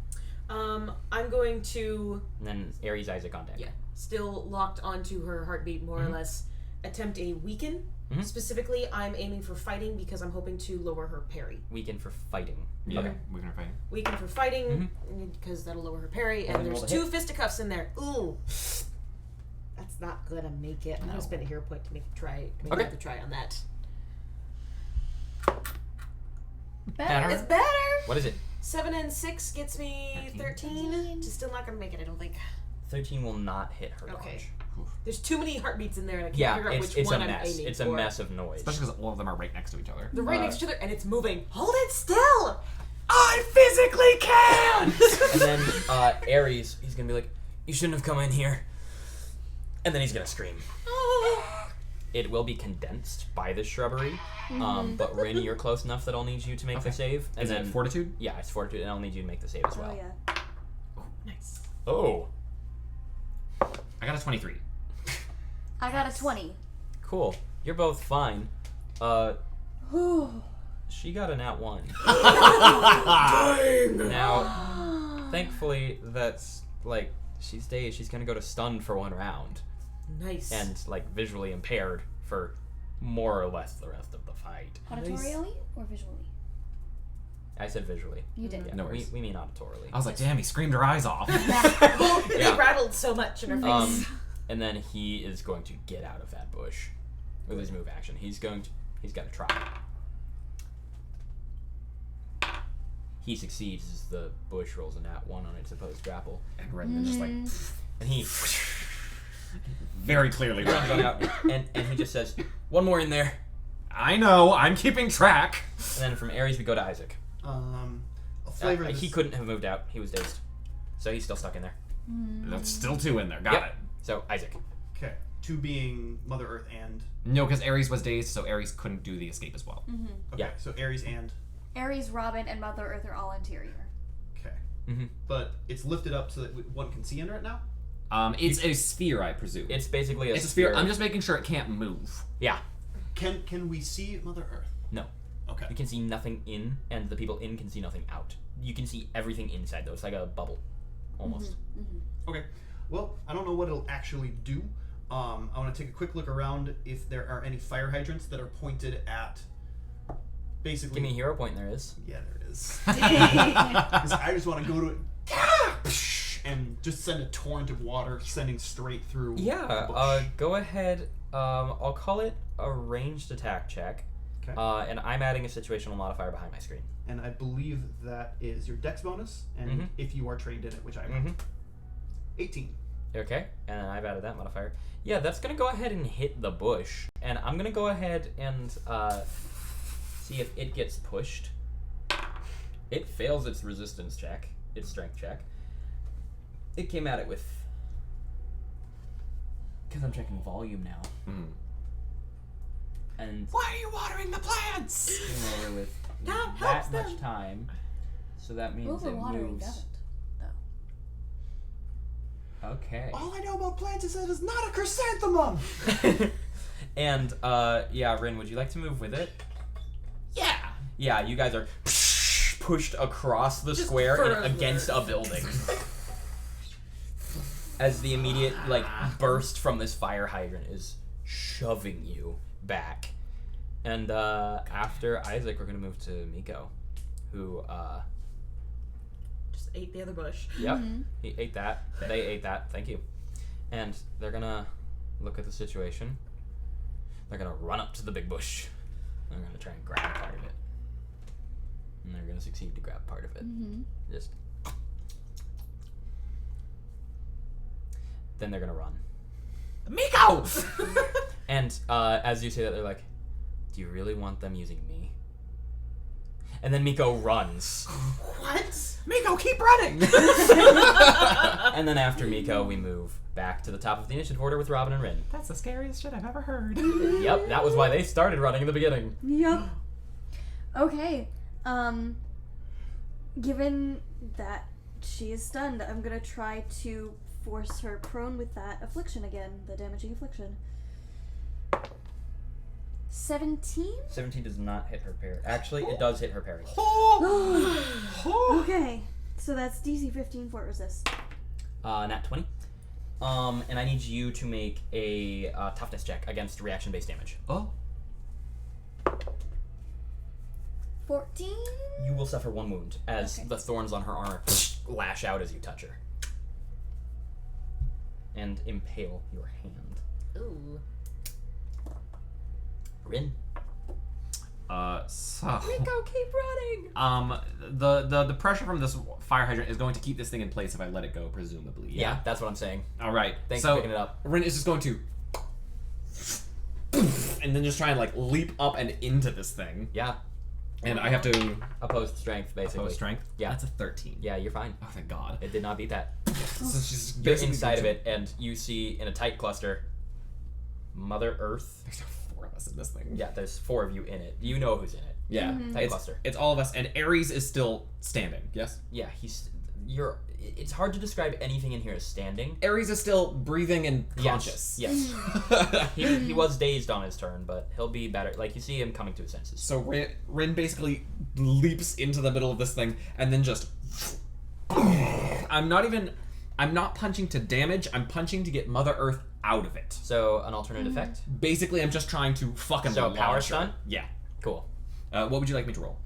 I'm going to... And then Ares Isaac on deck. Yeah, still locked onto her heartbeat, more or less. Attempt a weaken. Mhm. Specifically, I'm aiming for fighting because I'm hoping to lower her parry. Weaken for fighting. Yeah, Okay. we're gonna fight. Weaken for fighting because that'll lower her parry. And And then there's roll 2 the hit. fisticuffs in there. Ooh, that's not gonna make it. I'm gonna spend a hero point to make a try. To make Okay. another try on that. Better. It's better. What is it? 7 and 6 gets me 13. Just still not gonna make it. I don't think. 13 will not hit her Okay. dodge. There's too many heartbeats in there, and I can't Yeah, figure out it's which a one I'm mess. aiming It's for. a mess of noise. Especially because all of them are right next to each other. They're right next to each other, and it's moving. Hold it still. I physically can! And then Ares, he's gonna be like, "You shouldn't have come in here." And then he's gonna scream. It will be condensed by the shrubbery, but Rin, you're close enough that I'll need you to make the save. And Is then it fortitude? Yeah, it's fortitude, and I'll need you to make the save as well. Oh, yeah. Nice. Oh, I got a 23. I got a 20. cool. You're both fine. Whew. She got a nat 1. Now, thankfully, that's like she's dazed. She's gonna go to stunned for 1 round, Nice. and like visually impaired for more or less the rest of the fight. Auditorially or visually? I said visually. You did. Yeah, No worries. we mean auditorily. I was like, damn, he screamed her eyes off. It rattled so much in her face. And then he is going to get out of that bush with his move action. He's got to try. He succeeds as the bush rolls a nat 1 on its opposed grapple. And Ren just like, And he very clearly runs runs on out and he just says, "One more in there." I know, I'm keeping track. And then from Ares we go to Isaac. A flavor. He couldn't have moved out. He was dazed. So he's still stuck in there. That's still 2 in there. Got Yep. it. So Isaac. Okay. 2 being Mother Earth and. No, because Ares was dazed, so Ares couldn't do the escape as well. Okay. Yeah. So Ares and. Ares, Robin, and Mother Earth are all interior. Okay. Mm-hmm. But it's lifted up so that one can see under it now. It's a sphere, I presume. It's basically a It's a sphere. I'm just making sure it can't move. Yeah. Can we see Mother Earth? No. Okay. You can see nothing in, and the people in can see nothing out. You can see everything inside, though. It's like a bubble, almost. Okay. Well, I don't know what it'll actually do. I want to take a quick look around if there are any fire hydrants that are pointed at. Basically. Give me a hero point. There is. Yeah, there it is. 'Cause I just want to go to it and just send a torrent of water sending straight through. the Yeah. bush. Go ahead. I'll call it a ranged attack check. Okay. And I'm adding a situational modifier behind my screen. And I believe that is your dex bonus, and if you are trained in it, which I am. 18. Okay, and I've added that modifier. Yeah, that's gonna go ahead and hit the bush, and I'm gonna go ahead and see if it gets pushed. It fails its resistance check, its strength check. It came at it with, because I'm checking volume now, and Why are you watering the plants? came over with That that helps much them. time, so that means it Overwatering moves. doesn't. Okay. All I know about plants is that it's not a chrysanthemum! And yeah, Rin, would you like to move with it? Yeah. Yeah, you guys are pushed across the Just square further. and against a building. As the immediate burst from this fire hydrant is shoving you back. And after Isaac, we're gonna move to Miko, who Just ate the other bush. yep, he ate that. They ate that. Thank you. And they're gonna look at the situation. They're gonna run up to the big bush. They're gonna try and grab part of it. And they're gonna succeed to grab part of it. Just. Then they're gonna run. Miko! And as you say that, they're like, "Do you really want them using me?" And then Miko runs. What? Miko, keep running! And then after Miko, we move back to the top of the initiative order with Robin and Rin. That's the scariest shit I've ever heard. Yep, that was why they started running in the beginning. Yep. Okay. Given that she is stunned, I'm gonna try to force her prone with that affliction again, the damaging affliction. 17? 17 does not hit her parry. Actually, it does hit her parry. Okay. So that's DC 15 for resist. Nat 20. And I need you to make a toughness check against reaction-based damage. Oh. 14? You will suffer 1 wound as Okay. the thorns on her armor lash out as you touch her. And impale your hand. Ooh. Rin. So Miko, keep running! the pressure from this fire hydrant is going to keep this thing in place if I let it go, presumably. Yeah, that's what I'm saying. All right. Thanks so for picking it up. Rin is just going to, and then just try and like leap up and into this thing, Yeah, and I have to opposed strength, basically. oppose strength. Yeah. That's a 13. Yeah, you're fine. Oh, thank God. It did not beat that. So she's You're basically inside of going it, and you see in a tight cluster, Mother Earth. There's 4 of us in this thing. Yeah, there's 4 of you in it. You know who's in it. Yeah. Tight It's, cluster. it's all of us, and Ares is still standing. Yes. Yeah, it's hard to describe anything in here as standing. Ares is still breathing and conscious. Yes. He was dazed on his turn, but he'll be better. Like, you see him coming to his senses. So Rin basically leaps into the middle of this thing and then just. I'm not punching to damage. I'm punching to get Mother Earth out of it. So, an alternate effect? Basically, I'm just trying to fucking. So, launch power her. stun? Yeah. Cool. What would you like me to roll?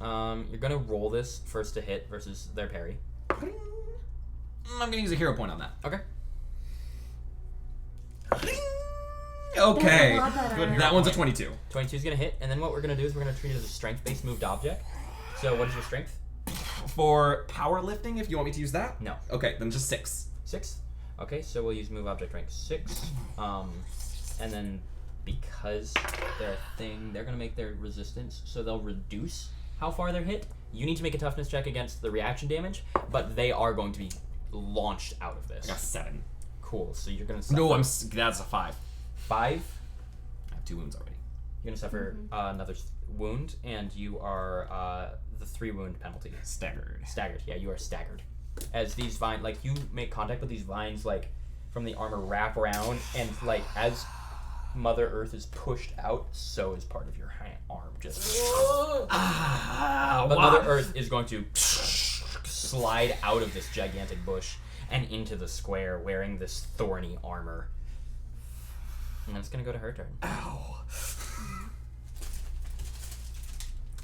You're gonna roll this first to hit versus their parry. I'm gonna use a hero point on that. Okay. Okay. That's a lot better. Good. That one's a 22. 22 is gonna hit, and then what we're gonna do is we're gonna treat it as a strength-based moved object. So what is your strength? For powerlifting, if you want me to use that? No. Okay, then just 6. 6. Okay, so we'll use move object rank 6. And then because they're a thing, they're gonna make their resistance, so they'll reduce how far they're hit. You need to make a toughness check against the reaction damage, but they are going to be launched out of this. I got 7. Cool. So you're gonna suffer No, that's a 5. 5. I have 2 wounds already. You're gonna suffer another wound, and you are the 3 wound penalty. Staggered. Staggered. Yeah, you are staggered. As these vines, like you make contact with these vines, like from the armor wrap around, and like as Mother Earth is pushed out, so is part of your arm. Just. But Mother Earth is going to slide out of this gigantic bush and into the square, wearing this thorny armor. And it's gonna go to her turn. Ow.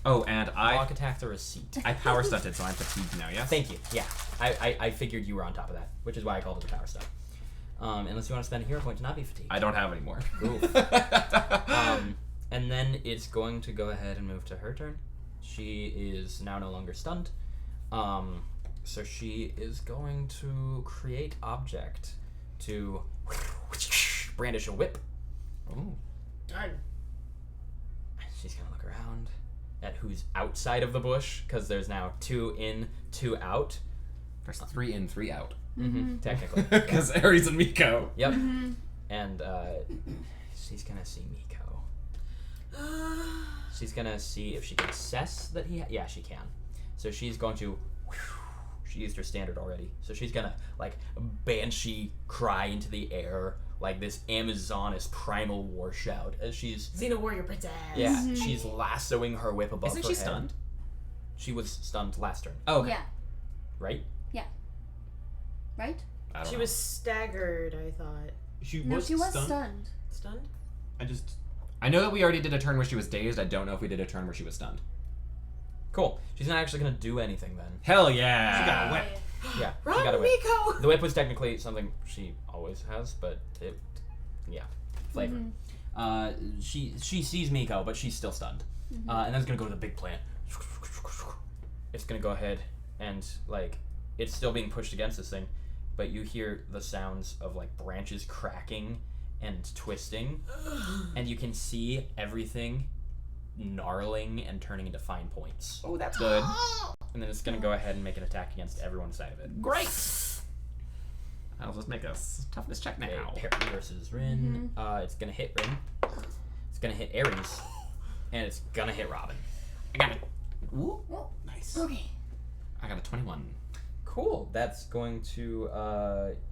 Oh, and Block attack or receipt. I power stunted, so I'm fatigued now, yes? Thank you. Yeah, I figured you were on top of that, which is why I called it the power stuff. Unless you want to spend a hero point to not be fatigued. I don't have any more. And then it's going to go ahead and move to her turn. She is now no longer stunned. So she is going to create object to brandish a whip. Ooh. She's gonna look around at who's outside of the bush, because there's now 2 in, 2 out. There's 3 in, 3 out. Technically. Because Ares and Miko. Yep. And she's gonna see Miko. She's gonna see if she can assess that he. Yeah, she can. So she's going to. She used her standard already. So she's gonna like banshee cry into the air like this Amazoness primal war shout as she's. Xena Warrior Princess. Yeah, she's lassoing her whip above Isn't her she head. stunned? She was stunned last turn, Oh, okay. Yeah. right? Right? I don't She know. was staggered, I thought. She No, was she was stunned. stunned. Stunned? I know that we already did a turn where she was dazed. I don't know if we did a turn where she was stunned. Cool. She's not actually gonna do anything then. Hell yeah! She got a whip. Yeah, Run, she got a whip. Miko! The whip was technically something she always has, but it, yeah, flavor. She sees Miko, but she's still stunned, and then it's gonna go to the big plant. It's gonna go ahead and like it's still being pushed against this thing, but you hear the sounds of like branches cracking and twisting, and you can see everything gnarling and turning into fine points. Oh, that's good. And then it's gonna go ahead and make an attack against everyone's side of it. Great! I'll just make a toughness check now. Okay, Perry versus Rin. It's gonna hit Rin. It's gonna hit Ares. And it's gonna hit Robin. I got it. Ooh. Nice. Okay. I got a 21. Cool. That's going to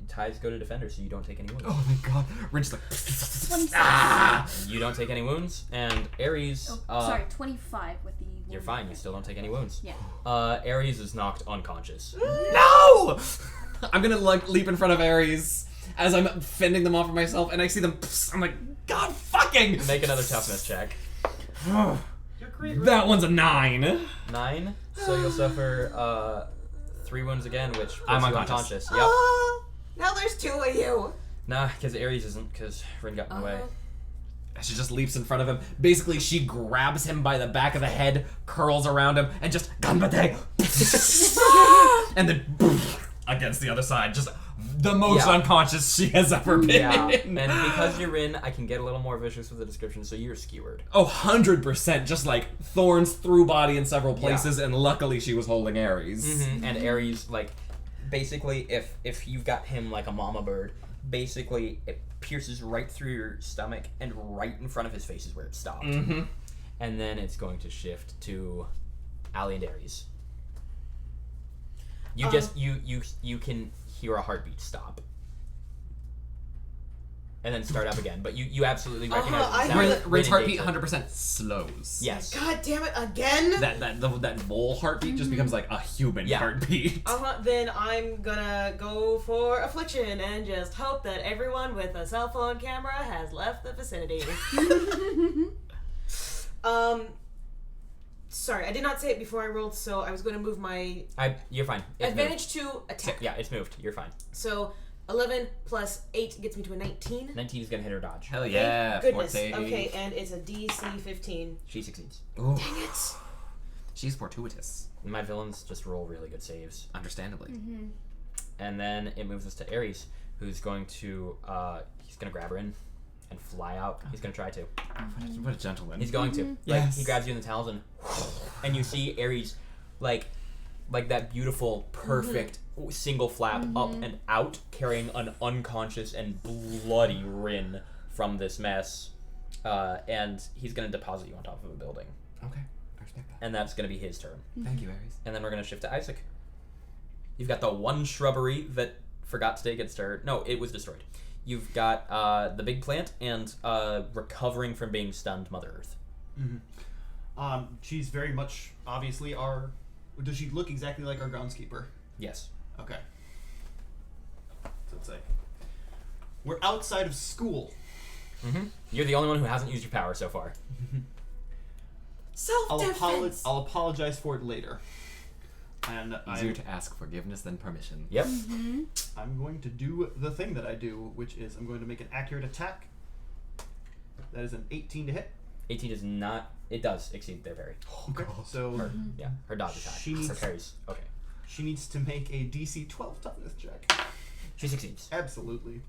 ties go to defender, so you don't take any wounds. Oh my god. Rin's like. 26. You don't take any wounds, and Ares. Oh, sorry, 25 with the. You're fine. You still don't take any wounds. Yeah. Ares is knocked unconscious. No! I'm gonna like leap in front of Ares as I'm fending them off of myself, and I see them. I'm like, God fucking! Make another toughness check. That one's a 9. 9. So you'll suffer 3 wounds again, which puts I'm you unconscious. Yep. Now there's 2 of you. Nah, because Ares isn't, because Rin got in the way. She just leaps in front of him. Basically, she grabs him by the back of the head, curls around him, and just ganbate, and then against the other side. Just the most unconscious she has ever been. Yeah, and because you're in, I can get a little more vicious with the description, so you're skewered. Oh, 100%. Just like thorns through body in several places, and luckily she was holding Ares. And Ares, like, basically, if you've got him like a mama bird, basically it pierces right through your stomach, and right in front of his face is where it stopped. And then it's going to shift to Allie and Ares. You just you can hear a heartbeat stop. And then start up again, but you absolutely recognize I the hear sound. that- Rin's heartbeat Rin and 100% slows. Yes. God damn it, again? That vole heartbeat just becomes like a human heartbeat. Then I'm gonna go for Affliction and just hope that everyone with a cell phone camera has left the vicinity. Sorry, I did not say it before I rolled, so I was going to move my You're fine. It's advantage moved. to attack. Yeah, it's moved. You're fine. So 11 plus 8 gets me to a 19. 19 is gonna hit her dodge. Hell yeah. Thank goodness. Forte. Okay, and it's a DC 15. She succeeds. Ooh. Dang it. She's fortuitous. My villains just roll really good saves. Understandably. Mm-hmm. And then it moves us to Ares, who's going to he's gonna grab her in and fly out. He's gonna try to. What a gentleman. He's going to. Like, Yes. he grabs you in the talons and you see Ares like that beautiful, perfect single flap up and out, carrying an unconscious and bloody Rin from this mess. And he's gonna deposit you on top of a building. Okay. I respect that. And that's gonna be his turn. Thank you, Ares. And then we're gonna shift to Isaac. You've got the one shrubbery that forgot to take its turn. No, it was destroyed. You've got the big plant and recovering from being stunned Mother Earth. Mm-hmm. She's very much obviously our. Does she look exactly like our groundskeeper? Yes. Okay. So it's like we're outside of school. Mm-hmm. You're the only one who hasn't used your power so far. Self-defense. I'll apologize for it later. And Easier to ask forgiveness than permission. Yep. I'm going to do the thing that I do, which is I'm going to make an accurate attack. That is an 18 to hit. 18 does not. It does exceed their parry. Okay. So Her, yeah, her dodge attack. She Her needs- parries. Okay. she needs to make a DC 12 toughness check. She succeeds. Absolutely.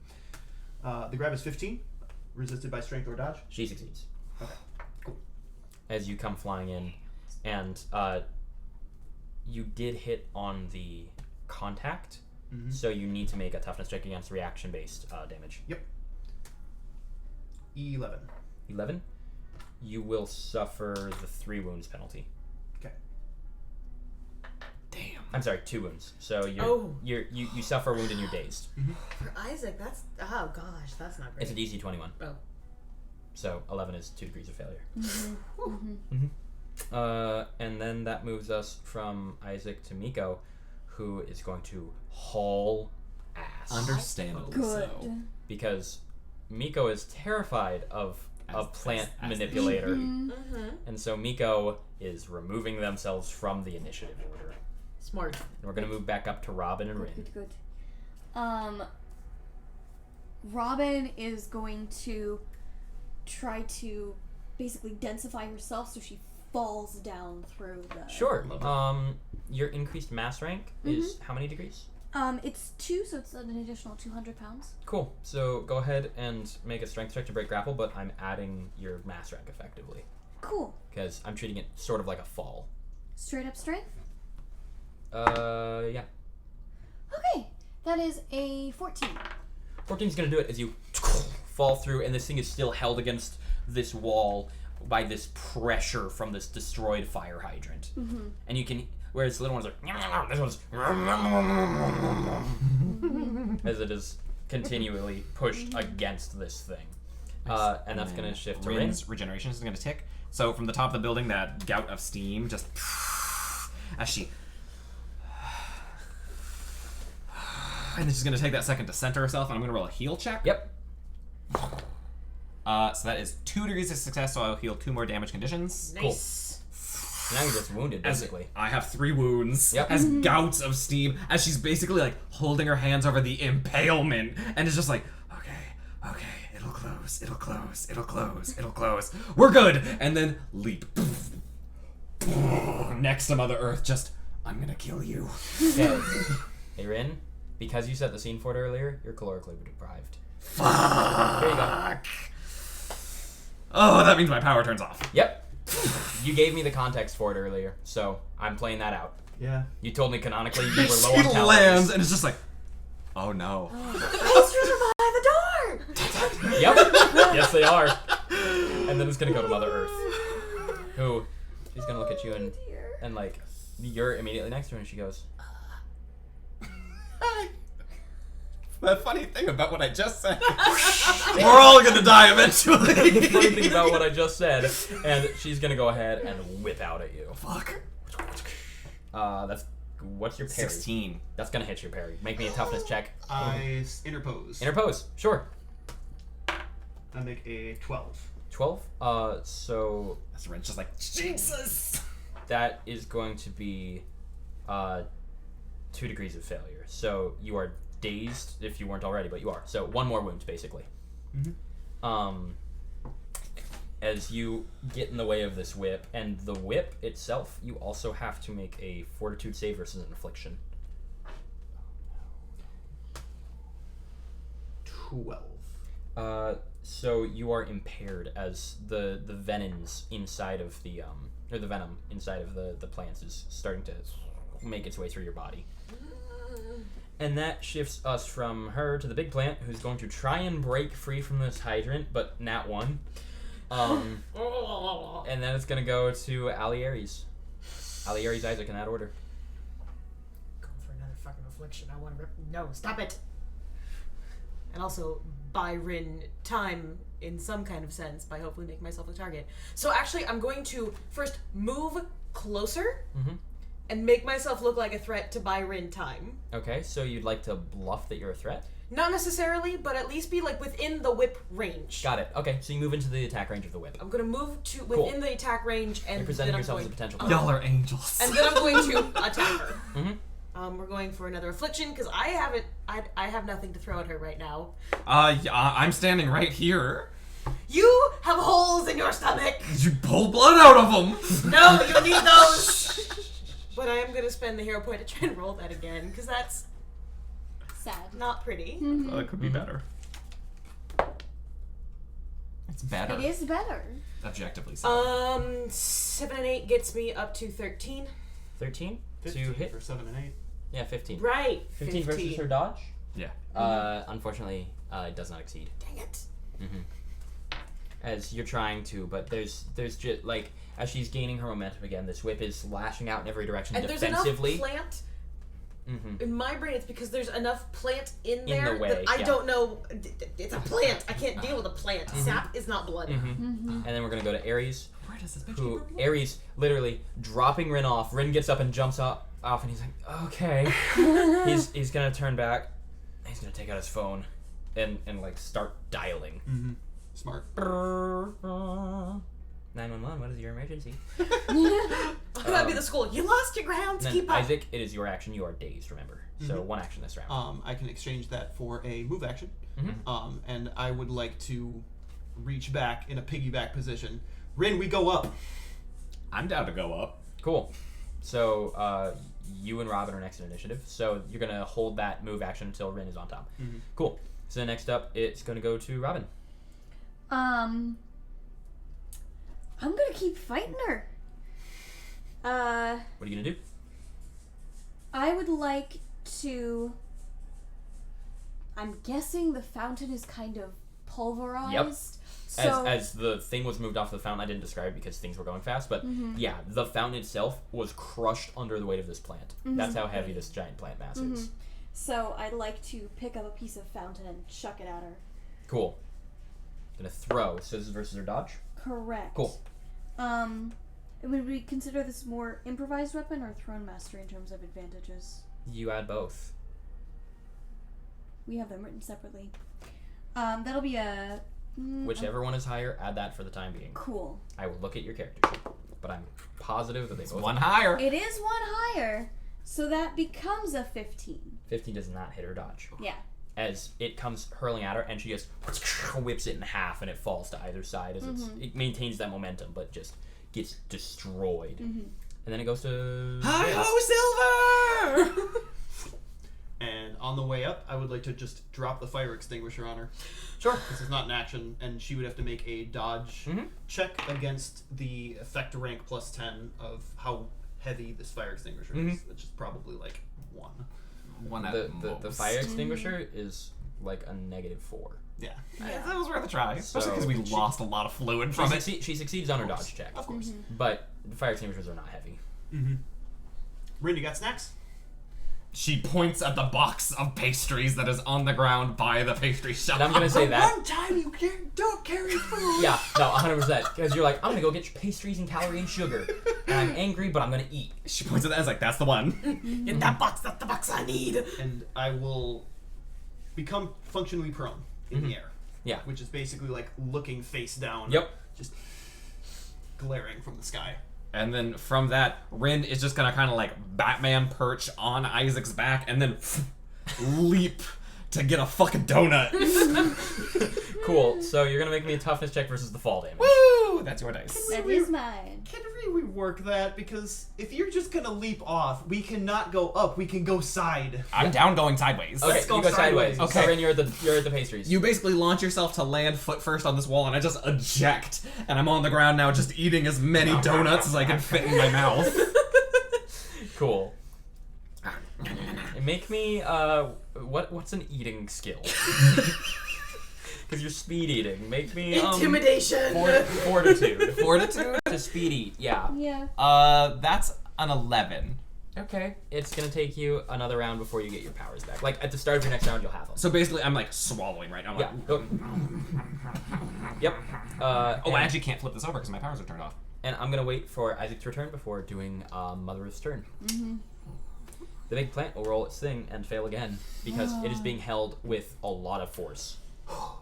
The grab is 15, resisted by strength or dodge. She succeeds. Okay. Cool. As you come flying in, and you did hit on the contact, so you need to make a toughness check against reaction-based damage. Yep. 11. 11. You will suffer the 3 wounds penalty. Okay. Damn. I'm sorry, 2 wounds. So you suffer a wound and you're dazed. For Isaac, that's... Oh, gosh, that's not great. It's a DC 21. Oh. So 11 is 2 degrees of failure. And then that moves us from Isaac to Miko, who is going to haul ass. Understandable. Good. So. Because Miko is terrified of a plant as manipulator. Mm-hmm. And so Miko is removing themselves from the initiative order. Smart. And we're going to move back up to Robin and Rin. Good. Robin is going to try to basically densify herself so she falls down through the... Sure. Your increased mass rank is how many degrees? It's 2, so it's an additional 200 pounds. Cool. So go ahead and make a strength check to break grapple, but I'm adding your mass rank effectively. Cool. Because I'm treating it sort of like a fall. Straight up strength? Yeah. Okay. That is a 14. 14's gonna do it as you fall through, and this thing is still held against this wall by this pressure from this destroyed fire hydrant. And you can, whereas the little ones are, this one's as it is continually pushed against this thing. And that's gonna shift to Rin. Rin's regeneration is going to tick. So from the top of the building, that gout of steam just as she. And then she's going to take that second to center herself, and I'm going to roll a heal check. Yep. So that is 2 degrees of success, so I'll heal 2 more damage conditions. Nice. Now you're just wounded, As basically. I have 3 wounds, Yep. as gouts of steam, as she's basically like holding her hands over the impalement, and it's just like, okay, it'll close, it'll close, it'll close, it'll close. We're good! And then leap. Next to Mother Earth, just, I'm gonna kill you. Okay. Hey, Rin, because you set the scene for it earlier, you're calorically deprived. Fuck! There you go. Oh, that means my power turns off. Yep. You gave me the context for it earlier, so I'm playing that out. Yeah. You told me canonically you were She low on calories. lands, and it's just like, oh no. The posters are behind the door! Yep. Yes, they are. And then it's gonna go to Mother Earth, who she's gonna look at you and like you're immediately next to her, and she goes, The funny thing about what I just said, we're all gonna die eventually. the funny thing about what I just said, and she's gonna go ahead and whip out at you. Fuck. What's your parry? 16. That's gonna hit your parry. Make me a toughness check. I interpose. Interpose. Sure. I make a 12. 12. So That's right. Just like Jesus. that is going to be 2 degrees of failure. So you are dazed if you weren't already, but you are. So 1 more wound, basically. As you get in the way of this whip, and the whip itself, you also have to make a fortitude save versus an affliction. 12. So you are impaired as the venoms inside of the or the venom inside of the plants is starting to make its way through your body. And that shifts us from her to the big plant, who's going to try and break free from this hydrant, but nat 1. And then it's gonna go to Alieres. Alieres Isaac in that order. Going for another fucking affliction. I want to No, stop it. And also buy Rin time in some kind of sense by hopefully making myself a target. So actually, I'm going to first move closer and make myself look like a threat to buy Rin time. Okay, so you'd like to bluff that you're a threat? Not necessarily, but at least be like within the whip range. Got it. Okay, so you move into the attack range of the whip. I'm gonna move to within the attack range, and You're presenting then yourself I'm as a going, potential Y'all are angels. and then I'm going to attack her. Mm-hmm. We're going for another affliction because I have nothing to throw at her right now. Yeah, I'm standing right here. You have holes in your stomach. You pull blood out of them. No, you need those. But I am gonna spend the hero point to try and roll that again because that's Sad. not pretty. It could be better. It's better. It is better. Objectively so. 7 and 8 gets me up to 13. 13 to 15 hit. for 7 and 8. Yeah, 15. Right. 15 versus her dodge? Yeah. Unfortunately, it does not exceed. Dang it. As you're trying to, but there's just like as she's gaining her momentum again, this whip is lashing out in every direction And defensively. there's enough plant. In my brain, it's because there's enough plant in the there way, that I yeah. don't know. It's a plant. I can't deal with a plant. Sap is not blood. And then we're gonna go to Ares. Where does this bitch Who keep her blood? Ares literally dropping Rin off. Rin gets up and jumps off, and he's like, okay. he's gonna turn back. He's gonna take out his phone, and like start dialing. Smart. 911. What is your emergency? That'd be the school. You lost your grounds. Then Keep up. Isaac, it is your action. You are dazed. Remember. So 1 action this round. I can exchange that for a move action. And I would like to reach back in a piggyback position. Rin, we go up. I'm down to go up. Cool. So you and Robin are next in initiative. So you're gonna hold that move action until Rin is on top. Cool. So next up, it's gonna go to Robin. I'm gonna keep fighting her. What are you gonna do? I would like to. I'm guessing the fountain is kind of pulverized. Yep. So As the thing was moved off the fountain, I didn't describe it because things were going fast, but yeah, the fountain itself was crushed under the weight of this plant. That's how heavy this giant plant mass is. So I'd like to pick up a piece of fountain and chuck it at her. Cool. Gonna throw. So this is versus her dodge? Correct. Cool. Would we consider this more improvised weapon or thrown mastery in terms of advantages? You add both. We have them written separately. That'll be a... Whichever one is higher, add that for the time being. Cool. I will look at your character sheet, but I'm positive that they both... One higher. It is one higher, so that becomes a 15. 15 does not hit her dodge. Yeah. As it comes hurling at her, and she just whips it in half, and it falls to either side as it maintains that momentum, but just gets destroyed. And then it goes to... Hi-ho, Silver! And on the way up, I would like to just drop the fire extinguisher on her. Sure. This is not an action, and she would have to make a dodge check against the effect rank plus 10 of how heavy this fire extinguisher is, which is probably like 1. One at The most. fire extinguisher is like a -4. Yeah. That was worth a try, especially because we she- lost a lot of fluid She, from it. she succeeds on her dodge check, Of course. but the fire extinguishers are not heavy. Rin, you got snacks? She points at the box of pastries that is on the ground by the pastry shop. And I'm gonna say that. One time you don't carry food. Yeah, no, 100%. Because you're like, I'm gonna go get pastries and calorie and sugar, and I'm angry, but I'm gonna eat. She points at that and is like, that's the one. In that box, that's the box I need. And I will become functionally prone in the air. Yeah. Which is basically like looking face down. Yep. Just glaring from the sky. And then from that, Rin is just gonna kind of like Batman perch on Isaac's back and then leap to get a fucking donut. Cool. So you're gonna make me a toughness check versus the fall damage. Woo! That's your dice. That is mine. Can we rework that? Because if you're just gonna leap off, we cannot go up. We can go side. I'm down going sideways. Okay, Let's go you go sideways. sideways. Okay, so Rin, you're at the pastries. You basically launch yourself to land foot first on this wall, and I just eject, and I'm on the ground now, just eating as many donuts as I can fit in my mouth. Cool. Make me what's an eating skill? Because you're speed eating. Make me Intimidation. Fortitude. Fortitude. To speed eat. Yeah. Yeah. That's an 11. Okay. It's gonna take you another round before you get your powers back. Like at the start of your next round, you'll have them. So basically, I'm like swallowing right now. I'm Yeah. like, Go. Yep. oh, I actually can't flip this over because my powers are turned off. And I'm gonna wait for Isaac to return before doing Mother's turn. Mm-hmm. The big plant will roll its thing and fail again because it is being held with a lot of force.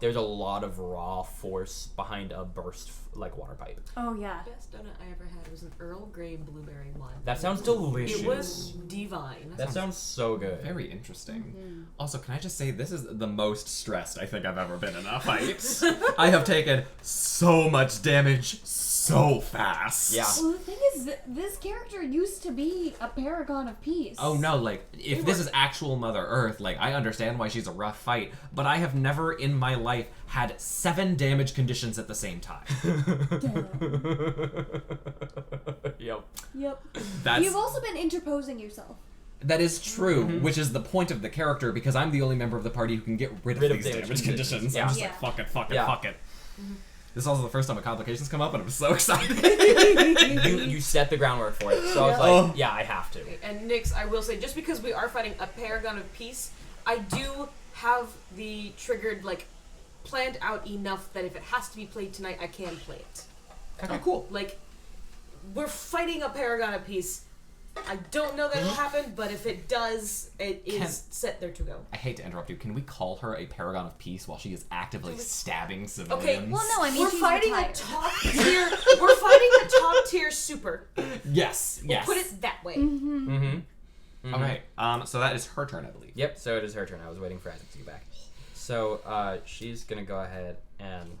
There's a lot of raw force behind a burst like water pipe. Oh yeah. The best donut I ever had was an Earl Grey blueberry one. That sounds delicious. It was divine. That sounds so good. Very interesting. Also, can I just say, this is the most stressed I think I've ever been in a fight. I have taken so much damage so fast. Yeah. Well, the thing is, this character used to be a paragon of peace. Oh no, like, if this is actual Mother Earth, like, I understand why she's a rough fight, but I have never in my life had 7 damage conditions at the same time. Yep. Yep. That's, You've also been interposing yourself. that is true, which is the point of the character, because I'm the only member of the party who can get rid of these damage conditions. Yeah. I'm just Yeah. like, fuck it, fuck it, Yeah. fuck it. This is also the first time a complications come up, and I'm so excited. You set the groundwork for it. So I was like, yeah, I have to. And Nyx, I will say, just because we are fighting a paragon of peace, I do have the triggered, like, planned out enough that if it has to be played tonight, I can play it. Okay, cool. Like, we're fighting a paragon of peace. I don't know that it'll happen, but if it does, it is set there to go. I hate to interrupt you. Can we call her a paragon of peace while she is actively stabbing civilians? Okay, Well, no, I mean, we're she's fighting retired. a top tier. We're fighting a top tier super. Yes, We'll yes. put it that way. Mm-hmm. Okay, so that is her turn, I believe. Yep, so it is her turn. I was waiting for Isaac to get back. So she's going to go ahead and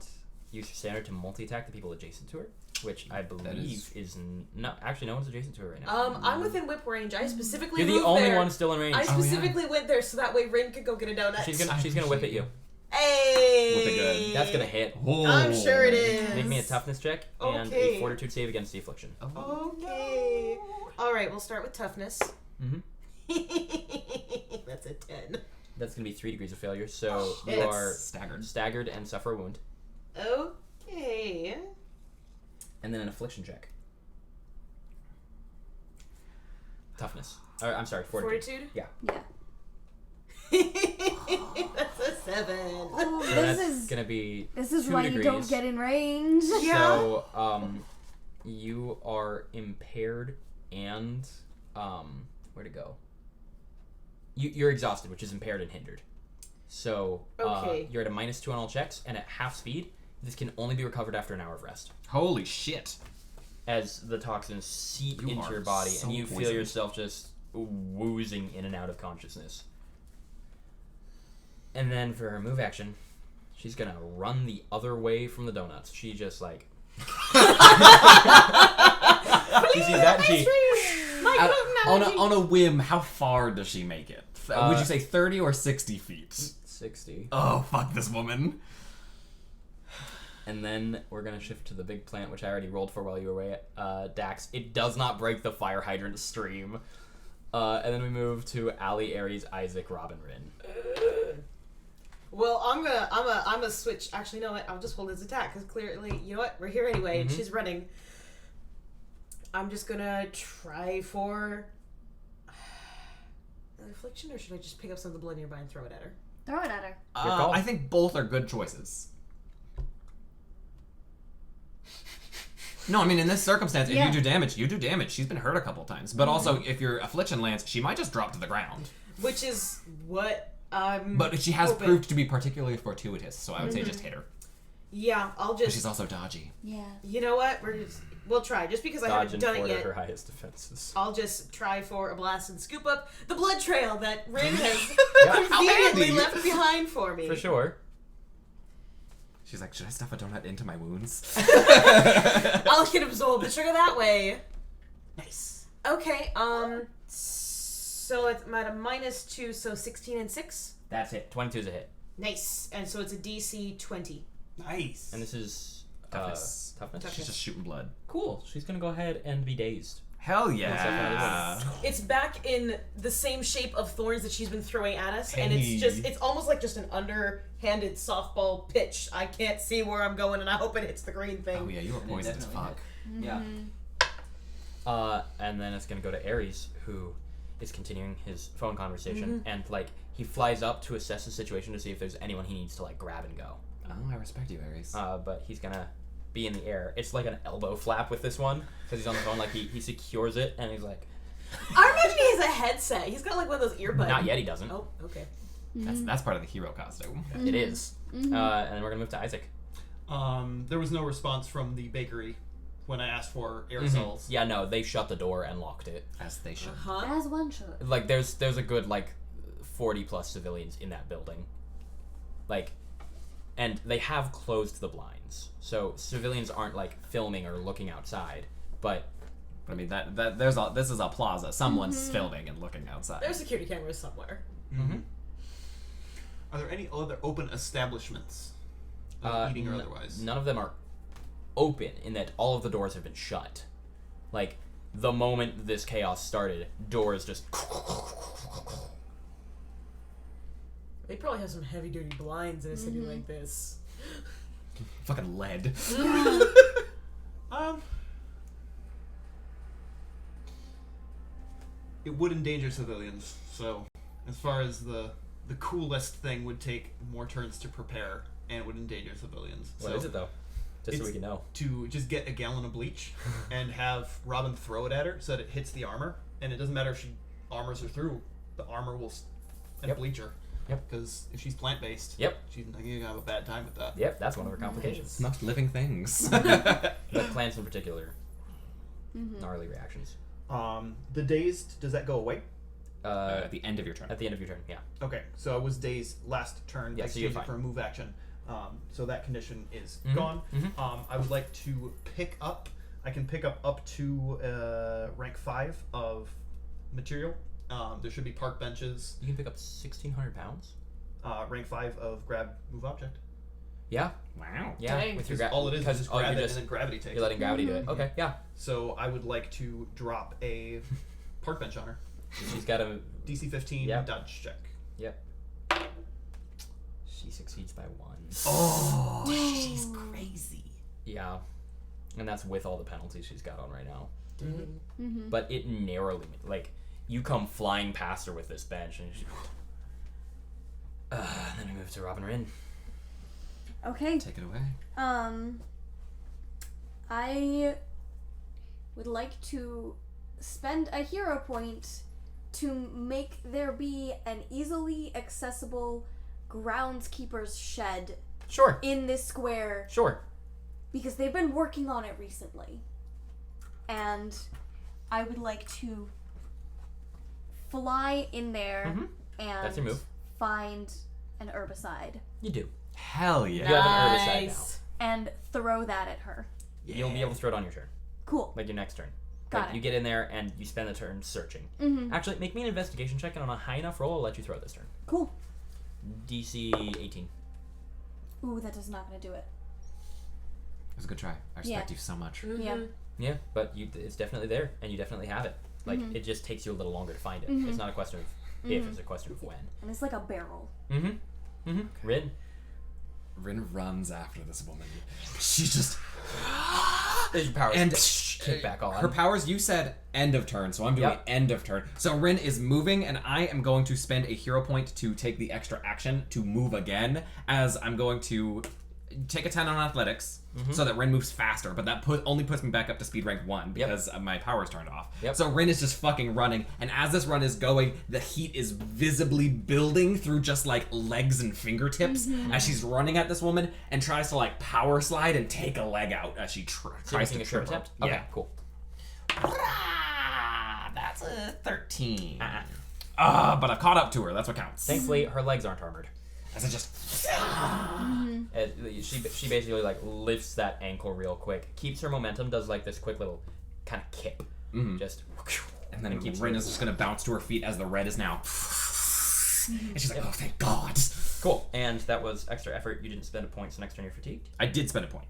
use her standard to multi-attack the people adjacent to her, which I believe is no, actually no one's adjacent to her right now. I'm within whip range. I specifically You're the moved only there. one still in range. I specifically went there so that way Rin could go get a donut. She's gonna whip at you. Hey! Whip it good. That's gonna hit. Oh. I'm sure it is. Make me a toughness check and Okay. a fortitude save against the affliction. Okay. Alright, we'll start with toughness. Mm-hmm. That's a 10. That's gonna be 3 degrees of failure. So shit. you are Staggered. staggered and suffer a wound, Okay. and then an affliction check. Toughness. I'm sorry, fortitude. Fortitude? Yeah. Yeah. That's a 7. Oh, So that's gonna be this is 2 why degrees. you don't get in range. Yeah. So you are impaired and where to go? You're exhausted, which is impaired and hindered. So Okay. you're at a -2 on all checks, and at half speed, this can only be recovered after an hour of rest. Holy shit. As the toxins seep You into are your body, so and you feel poisoned. yourself just woozing in and out of consciousness. And then for her move action, she's gonna run the other way from the donuts. She just like she sees that and she On a whim, how far does she make it? Would you say 30 or 60 feet? 60. Oh, fuck this woman. And then we're gonna shift to the big plant, which I already rolled for while you were away, Dax. It does not break the fire hydrant stream. And then we move to Ali, Ares, Isaac, Robin, Rin. Well, I'm gonna switch. Actually, you know what? I'll just hold his attack because clearly, you know what? We're here anyway, and she's running. I'm just gonna try for an affliction, or should I just pick up some of the blood nearby and throw it at her? Throw it at her. Your call. I think both are good choices. No, I mean, in this circumstance, if Yeah. you do damage, you do damage. She's been hurt a couple times. But also, if your affliction lands, she might just drop to the ground. Which is what I'm. But she has hoping. proved to be particularly fortuitous, so I would say just hit her. Yeah, I'll But just. she's also dodgy. Yeah. You know what? We'll try. Just because I Dodge haven't and done Ford it are yet, her highest defenses. I'll just try for a blast and scoop up the blood trail that Rin has Yeah. conveniently handy. left behind for me. For sure. She's like, should I stuff a donut into my wounds? I'll get absorbed the sugar that way. Nice. Okay, so I'm at a -2, so 16 and 6. That's it. 22 is a hit. Nice. And so it's a DC 20. Nice. And this is Toughness. toughness. She's just shooting blood. Cool. She's gonna go ahead and be dazed. Hell yeah. It's back in the same shape of thorns that she's been throwing at us, and it's almost like just an underhanded softball pitch. I can't see where I'm going, and I hope it hits the green thing. Oh yeah, you were poisoned as definitely fuck. Yeah. And then it's gonna go to Ares, who is continuing his phone conversation, and like he flies up to assess the situation to see if there's anyone he needs to like grab and go. Oh, I respect you, Ares. But he's gonna be in the air. It's like an elbow flap with this one because he's on the phone. Like he secures it and he's like, I imagine he has a headset. He's got like one of those earbuds. not yet. He doesn't. Oh, okay. That's part of the hero costume. It is. And then we're gonna move to Isaac. There was no response from the bakery when I asked for aerosols. Yeah, no, they shut the door and locked it. As they should. Huh? As one should. Like there's a good like 40 plus civilians in that building. Like, and they have closed the blinds, so civilians aren't like filming or looking outside. But I mean this is a plaza. Someone's filming and looking outside. There's security cameras somewhere. Are there any other open establishments, eating or otherwise? none of them are open in that all of the doors have been shut. Like the moment this chaos started, doors just. They probably have some heavy duty blinds in a city like this. Fucking lead. It would endanger civilians. So, as far as the coolest thing would take more turns to prepare, and it would endanger civilians. What so is it though? Just so we it's- can know. To just get a gallon of bleach and have Robin throw it at her so that it hits the armor, and it doesn't matter if she armors her through, the armor will and bleach her. Yep. Because if she's plant based, Yep. she's not gonna have a bad time with that. Yep, that's one of her complications. Not living things. But plants in particular, gnarly reactions. The dazed, does that go away? At the end of your turn. At the end of your turn, yeah. Okay, so I was dazed last turn. Yeah, I so you're exchanged it fine. for a move action. So that condition is Mhm, gone. mhm. I would like to pick up. I can pick up to rank 5 of material. There should be park benches. You can pick up 1,600 pounds. Rank 5 of grab move object. Yeah, Wow. yeah. Dang. With your Because all it is because just oh, grab you're it and then gravity takes you're letting gravity do it. Okay, yeah. So I would like to drop a park bench on her. She's got a. DC 15 Yep. dodge check. Yep. She succeeds by 1. Oh, she's crazy. Yeah, and that's with all the penalties she's got on right now. But it narrowly, like, you come flying past her with this bench, and she. Then we move to Robin Rin. Okay. Take it away. I would like to spend a hero point to make there be an easily accessible groundskeeper's shed Sure. in this square Sure. because they've been working on it recently. And I would like to fly in there Mhm. and That's your move. find an herbicide You do. Hell yeah. You have an herbicide now. Nice. and throw that at her. You'll be able to throw it on your turn, Cool. like your next turn. Got Like, it. You get in there and you spend the turn searching. Mm-hmm. Actually, make me an investigation check, and on a high enough roll, I'll let you throw this turn. Cool. DC 18. Ooh, that is not going to do it. It was a good try. I respect you so much. Yeah. Yeah, but it's definitely there, and you definitely have it. Like, it just takes you a little longer to find it. It's not a question of if, it's a question of when. And it's like a barrel. Rin. Rin runs after this woman. She just There's your powers. and kick back on. her powers. You said end of turn, so I'm doing Yep. end of turn. So Rin is moving, and I am going to spend a hero point to take the extra action to move again. As I'm going to take a 10 on athletics so that Rin moves faster, but that only puts me back up to speed rank 1 because my power's turned off. So Rin is just fucking running, and as this run is going, the heat is visibly building through just like legs and fingertips as she's running at this woman and tries to like power slide and take a leg out as she tries to trip her. Okay, Yeah. cool. That's a 13. But I've caught up to her. That's what counts. Thankfully, her legs aren't armored. As I just... She basically like lifts that ankle real quick, keeps her momentum, does like this quick little kind of kip, just, and then Rin is just gonna bounce to her feet as the red is now. And she's like, oh, thank God. Cool. And that was extra effort. You didn't spend a point, so next turn you're fatigued. I did spend a point.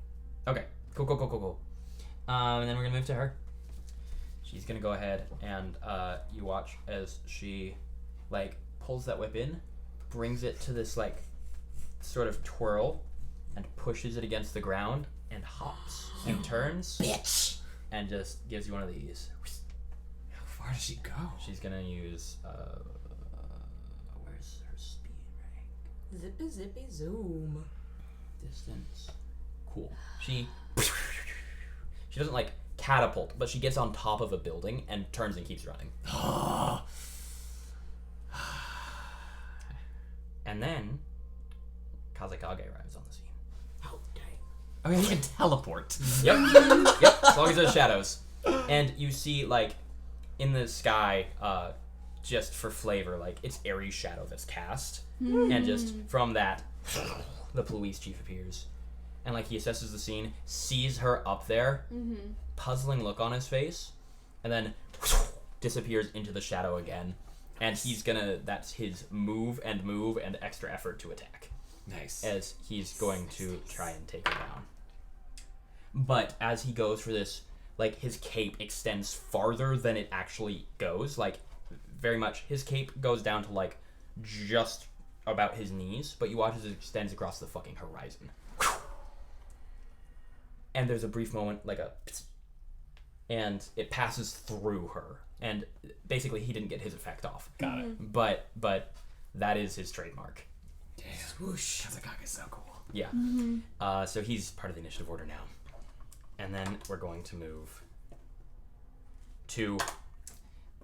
Okay. Cool. And then we're gonna move to her. She's gonna go ahead and you watch as she like pulls that whip in, brings it to this like sort of twirl, and pushes it against the ground and hops and turns, Bitch! and just gives you one of these. How far does she go? She's gonna use where's her speed rank? Zippy zoom. Distance. Cool. She doesn't like catapult, but she gets on top of a building and turns and keeps running. And then Kazekage arrives on the scene. Oh dang. Oh, yeah, he can teleport. Yep. As long as there's shadows. And you see, like, in the sky, just for flavor, like, it's Ares' shadow that's cast. And just from that, the police chief appears. And, like, he assesses the scene, sees her up there, puzzling look on his face, and then disappears into the shadow again. And he's gonna, that's his move and extra effort to attack. Nice. As he's going to try and take her down. But as he goes for this, like, his cape extends farther than it actually goes. Like, very much, his cape goes down to, like, just about his knees, but you watch as it extends across the fucking horizon. And there's a brief moment, like a... and it passes through her. And basically, he didn't get his effect off. Got it. But that is his trademark. Damn. Swoosh. Kazekage is so cool. Yeah. So he's part of the initiative order now. And then we're going to move to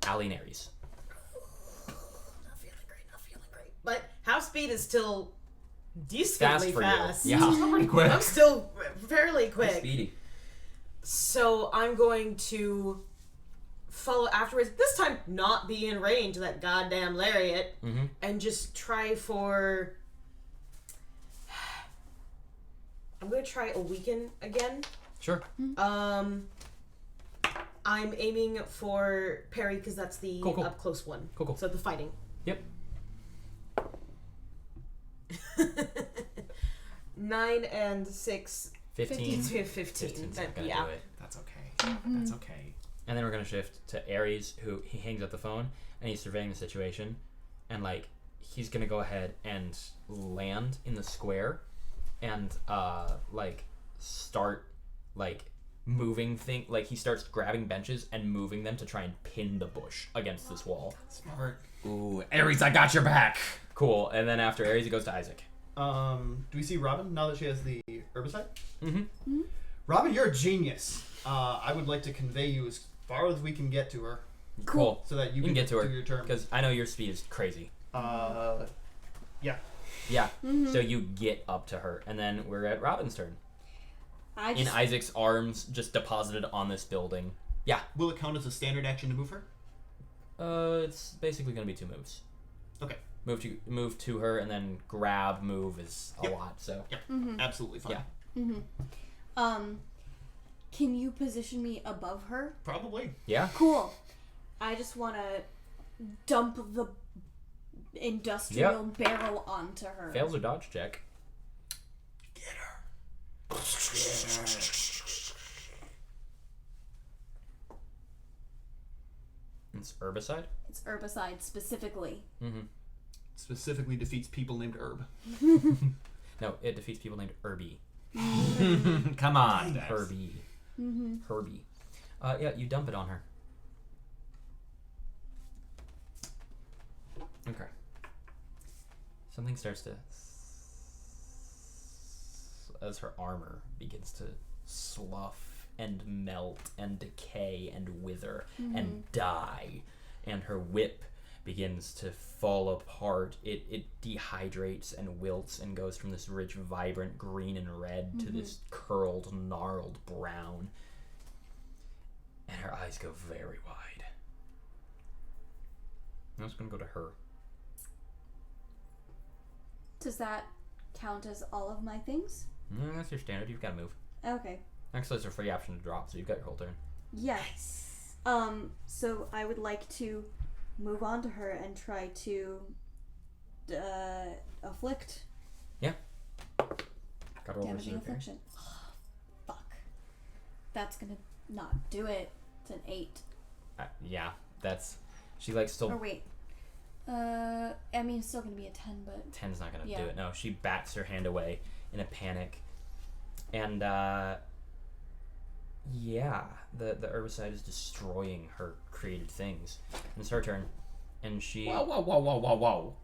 Alinaries. Not feeling great. But house speed is still decently For fast. you. Yeah. Pretty quick. I'm still fairly quick. Speedy. So I'm going to follow afterwards. This time, not be in range of that goddamn lariat, and just try for. I'm gonna try a weaken again. Sure. I'm aiming for parry because that's the Cool. up close one. Cool. So the fighting. Yep. 9 and 6. 15. 15. 15's not gonna Yeah. do it. That's okay. That's okay. And then we're gonna shift to Ares, who he hangs up the phone and he's surveying the situation, and like he's gonna go ahead and land in the square, and like start like moving like he starts grabbing benches and moving them to try and pin the bush against this wall. Smart. Ooh, Ares, I got your back. Cool. And then after Ares, he goes to Isaac. Do we see Robin now that she has the herbicide? Mm-hmm. Robin, you're a genius. I would like to convey you as far as we can get to her, Cool. so that you can get to her do your turn. because I know your speed is crazy. Yeah. Yeah. So you get up to her, and then we're at Robin's turn. In Isaac's arms, just deposited on this building. Yeah. Will it count as a standard action to move her? It's basically gonna be 2 moves. Okay. Move to her, and then grab move is a lot. So Yep. Absolutely fine. Yeah. Can you position me above her? Probably. yeah. Cool. I just want to dump the industrial barrel onto her. Fails or dodge check. Get her. It's herbicide. It's herbicide specifically. Specifically defeats people named Herb. No, it defeats people named Herbie. Come on. Herbie. Herbie. Yeah, you dump it on her. Okay. Something starts to as her armor begins to slough and melt and decay and wither and die, and her whip begins to fall apart. It dehydrates and wilts and goes from this rich, vibrant green and red to this curled, gnarled brown. And her eyes go very wide. I'm just gonna go to her. Does that count as all of my things? That's your standard. You've got to move. Okay. Actually, it's a free option to drop, so you've got your whole turn. Yes. So I would like to move on to her and try to afflict. Yeah. Got to roll Damaging versus repair. affliction. Fuck. That's gonna not do it. It's an 8. Yeah, that's... She, like, still... Or wait. I mean, it's still gonna be a 10, but... 10's not gonna Yeah. do it. No, she bats her hand away in a panic. And, yeah, the herbicide is destroying her created things. And it's her turn. And she... Whoa.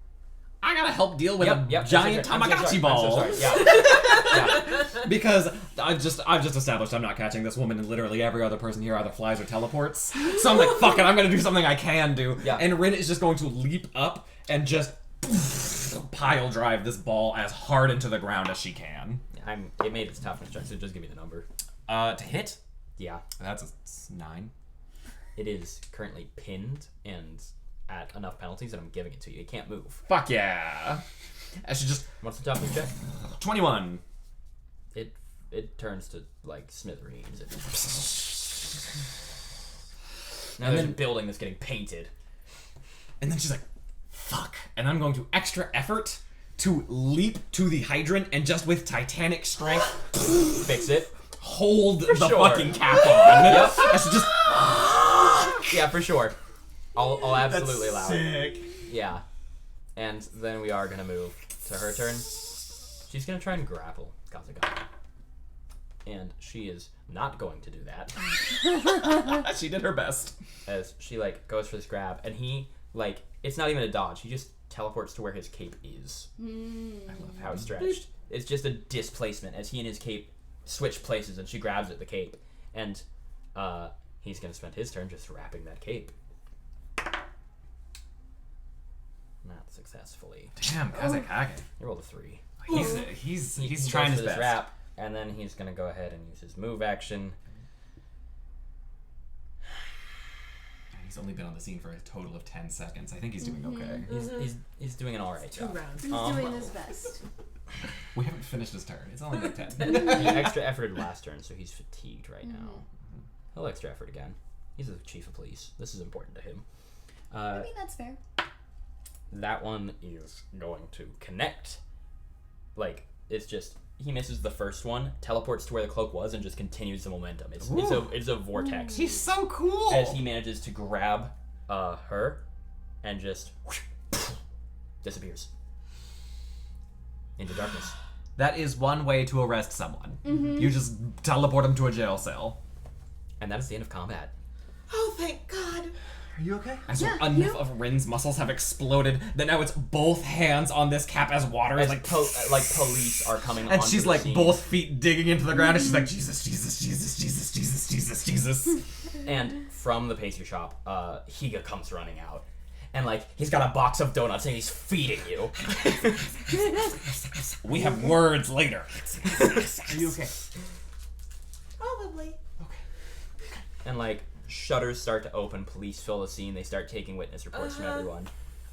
I gotta help deal with a Yep, giant I'm so sorry. Tamagotchi ball. I'm so sorry. Yeah. Because I've just established I'm not catching this woman, and literally every other person here either flies or teleports. So I'm like, fuck it, I'm gonna do something I can do. Yeah. And Rin is just going to leap up and just pile drive this ball as hard into the ground as she can. It made its toughness check, so just give me the number. To hit? Yeah. That's a 9. It is currently pinned and at enough penalties that I'm giving it to you. It can't move. Fuck yeah. I should just... What's the toughness check? 21. It turns to, like, smithereens. Now And there's then- a building that's getting painted. And then she's like, fuck. And I'm going to extra effort to leap to the hydrant and just with titanic strength Fix it. hold the sure. fucking cap on. Yep. I should just... Yeah, for sure. I'll absolutely allow it. Sick. Yeah. And then we are gonna move to her turn. She's gonna try and grapple Kazuga. And she is not going to do that. She did her best. As she, like, goes for this grab, and he, like, it's not even a dodge. He just teleports to where his cape is. I love how it's stretched. It's just a displacement as he and his cape switch places, and she grabs at the cape. And he's gonna spend his turn just wrapping that cape. Not successfully. Damn, Kazekage. He rolled a 3. He's He trying goes his for this best. wrap, and then he's gonna go ahead and use his move action. He's only been on the scene for a total of 10 seconds. I think he's doing okay. He's doing an alright 2 job. rounds. He's doing his best. We haven't finished his turn. It's only like 10. He extra efforted last turn, so he's fatigued right now. He'll extra effort again. He's the chief of police. This is important to him. I mean, that's fair. That one is going to connect. Like, it's just, he misses the first one, teleports to where the cloak was, and just continues the momentum. It's a vortex. He's so cool. As he manages to grab her and just disappears into darkness. That is one way to arrest someone. You just teleport him to a jail cell. And that is the end of combat. Oh, thank God. Are you okay? And so Yeah, enough of Rin's muscles have exploded that now it's both hands on this cap as water is As like... police are coming and onto she's the like scene. both feet digging into the ground and she's like, Jesus, Jesus, Jesus, Jesus, Jesus, Jesus, Jesus. And from the pastry shop, Higa comes running out. And, like, he's got a box of donuts and he's feeding you. We have words later. Are you okay? Probably. And, like, shutters start to open, police fill the scene, they start taking witness reports from everyone.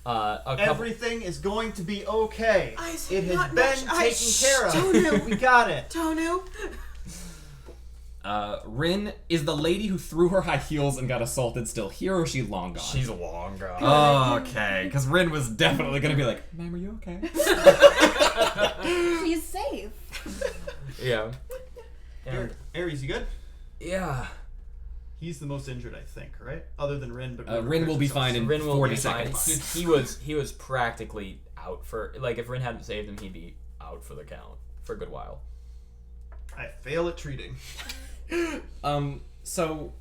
A couple... Everything is going to be okay. Isaac, It has not been much. taken care of. Tonu. We got it. Tonu. Rin, is the lady who threw her high heels and got assaulted still here, or is she long gone? She's long gone. Okay, because Rin was definitely gonna be like, Ma'am, are you okay? She's safe. Yeah. And, Ares, you good? yeah. He's the most injured, I think, right? Other than Rin, but Rin will be fine in Rin will 40 be fine. seconds. He was practically out for, like, if Rin hadn't saved him, he'd be out for the count for a good while. I fail at treating. So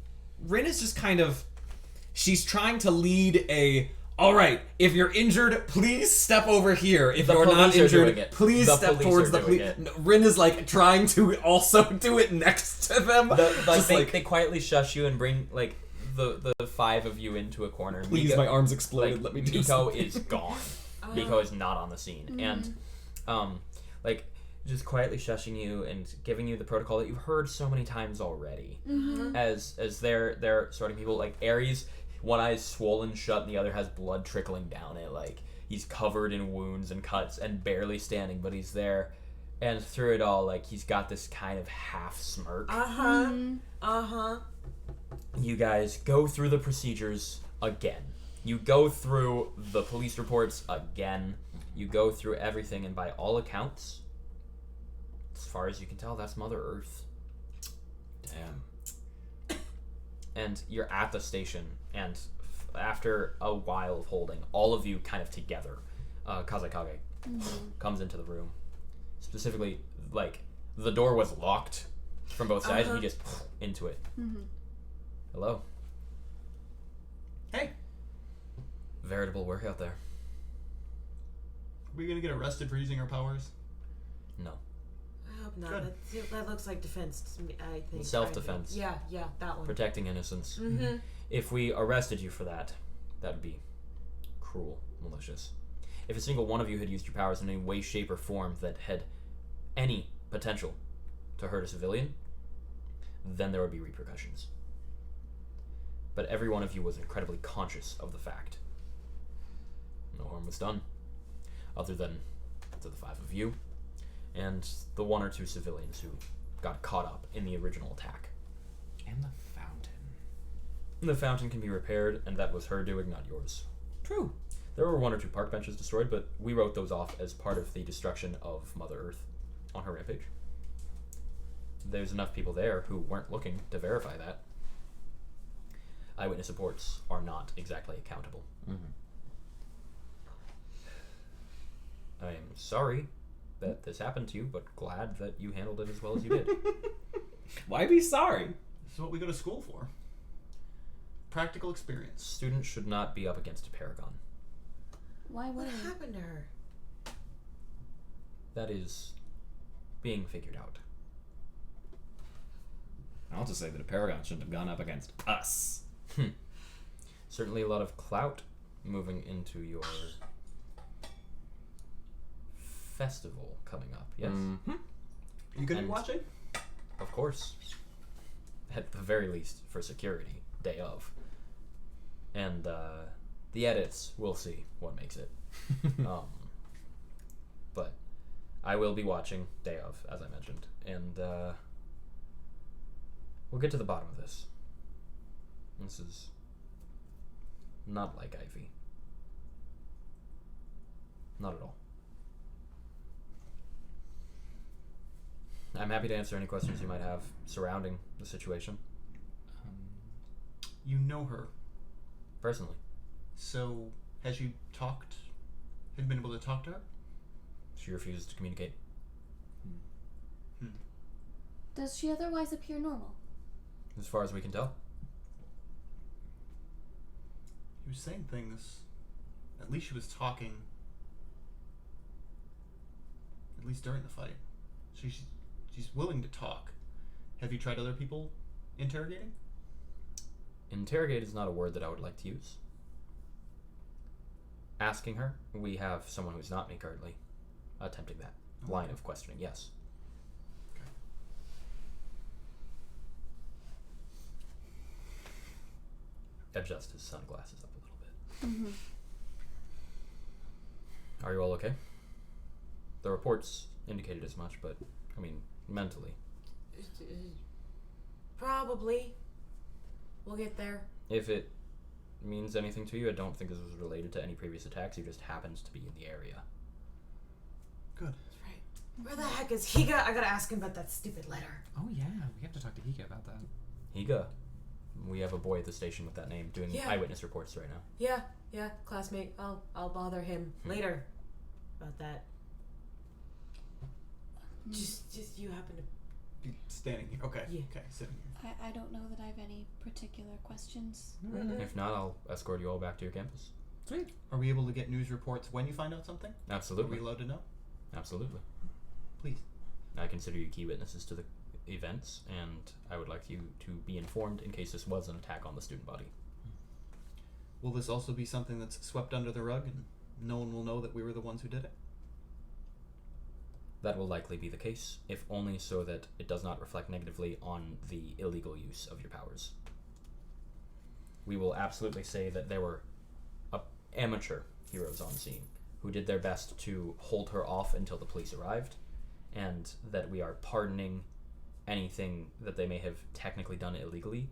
Rin is just kind of, she's trying to lead a All right, if you're injured, please step over here. If The you're not police are doing injured, it. please The step police towards are the doing police. it. No, Rin is like trying to also do it next to them. Just They quietly shush you and bring like the 5 of you into a corner. please, my arms exploded. Let me do Miko something. is gone. Miko is not on the scene, and like just quietly shushing you and giving you the protocol that you've heard so many times already. As they're sorting people, like Ares, one eye's swollen shut and the other has blood trickling down it. Like he's covered in wounds and cuts and barely standing, but he's there. And through it all, like he's got this kind of half smirk. You guys go through the procedures again. You go through the police reports again. You go through everything, and by all accounts, as far as you can tell, that's Mother Earth. Damn. And you're at the station, and after a while of holding, all of you kind of together, Kazakage comes into the room. Specifically, like, the door was locked from both sides, and he just into it. Hello. Hey, Veritable work out there. are we gonna get arrested for using our powers? No. I hope not. Good. That looks like defense to me, I think. Self-defense. Yeah, that one. Protecting innocence. If we arrested you for that, that would be cruel, malicious. If a single one of you had used your powers in any way, shape, or form that had any potential to hurt a civilian, then there would be repercussions. But every one of you was incredibly conscious of the fact. No harm was done, other than to the 5 of you, and the 1 or 2 civilians who got caught up in the original attack. And the fountain. The fountain can be repaired, and that was her doing, not yours. True. There were 1 or 2 park benches destroyed, but we wrote those off as part of the destruction of Mother Earth on her rampage. There's enough people there who weren't looking to verify that. Eyewitness reports are not exactly accountable. I am sorry that this happened to you, but glad that you handled it as well as you did. Why be sorry? This is what we go to school for. Practical experience. Students should not be up against a paragon. Why would What I? happened to her? That is being figured out. I'll just say that a paragon shouldn't have gone up against us. Certainly a lot of clout moving into your festival coming up, yes? You gonna be And- watching? Of course. At the very least, for security, day of. And the edits, we'll see what makes it. But I will be watching day of, as I mentioned. And we'll get to the bottom of this. This is not like Ivy. Not at all. I'm happy to answer any questions you might have surrounding the situation. You know her, Personally. so has you talked? Have you been able to talk to her? She refuses to communicate. Does she otherwise appear normal? As far as we can tell. She was saying things. At least she was talking. At least during the fight. She's willing to talk. Have you tried other people interrogating? Interrogate is not a word that I would like to use. Asking her, we have someone who's not me currently attempting that line of questioning, yes. Adjust his sunglasses up a little bit. Are you all okay? The reports indicated as much, but, I mean, mentally. Probably. We'll get there. If it means anything to you, I don't think this was related to any previous attacks. He just happens to be in the area. Good. That's right. Where the heck is Higa? I gotta ask him about that stupid letter. Oh yeah, we have to talk to Hika about that. Higa. We have a boy at the station with that name doing Yeah. eyewitness reports right now. Yeah, classmate. I'll bother him later about that. Just you happen to. Be standing here. Okay. Yeah. Okay. Sitting here. I don't know that I have any particular questions. If not, I'll escort you all back to your campus. Sweet. Are we able to get news reports when you find out something? Are Absolutely. we allowed to know? Absolutely. Please. I consider you key witnesses to the events, and I would like you to be informed in case this was an attack on the student body. Will this also be something that's swept under the rug and no one will know that we were the ones who did it? That will likely be the case, if only so that it does not reflect negatively on the illegal use of your powers. We will absolutely say that there were amateur heroes on scene who did their best to hold her off until the police arrived, and that we are pardoning anything that they may have technically done illegally.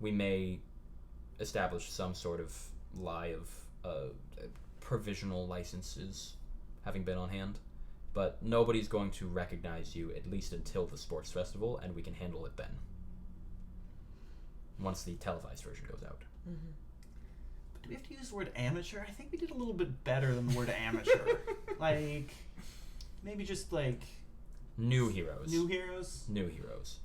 We may establish some sort of lie of provisional licenses having been on hand, but nobody's going to recognize you at least until the sports festival, and we can handle it then. Once the televised version goes out. Mm-hmm. But do we have to use the word amateur? I think we did a little bit better than the word amateur. Like, maybe just like... New heroes. New heroes? New heroes.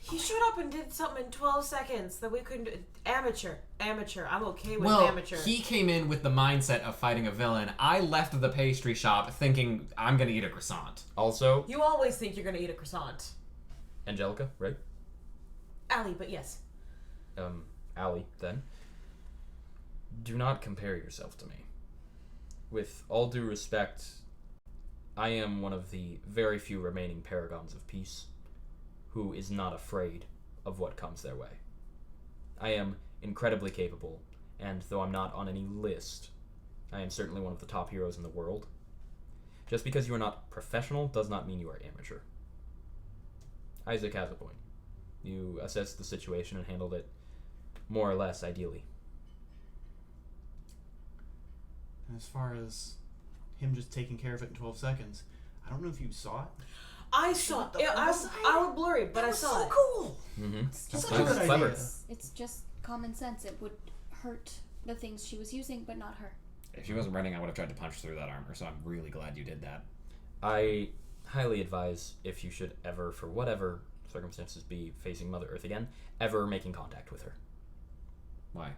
He showed up and did something in 12 seconds that we couldn't do. Amateur. I'm okay with Well, amateur. he came in with the mindset of fighting a villain. I left the pastry shop thinking I'm gonna eat a croissant. Also, You always think you're gonna eat a croissant. Angelica, right? Allie, but yes. Allie, then. Do not compare yourself to me. With all due respect, I am one of the very few remaining paragons of peace who is not afraid of what comes their way. I am incredibly capable, and though I'm not on any list, I am certainly one of the top heroes in the world. Just because you are not professional does not mean you are amateur. Isaac has a point. You assessed the situation and handled it more or less ideally. And as far as him just taking care of it in 12 seconds, I don't know if you saw it. I saw it. I was blurry, but I saw it. Cool. Mm-hmm. Such a That's good clever. idea. It's just common sense. It would hurt the things she was using, but not her. If she wasn't running, I would have tried to punch through that armor, so I'm really glad you did that. I highly advise, if you should ever, for whatever circumstances, be facing Mother Earth again, ever making contact with her. Why?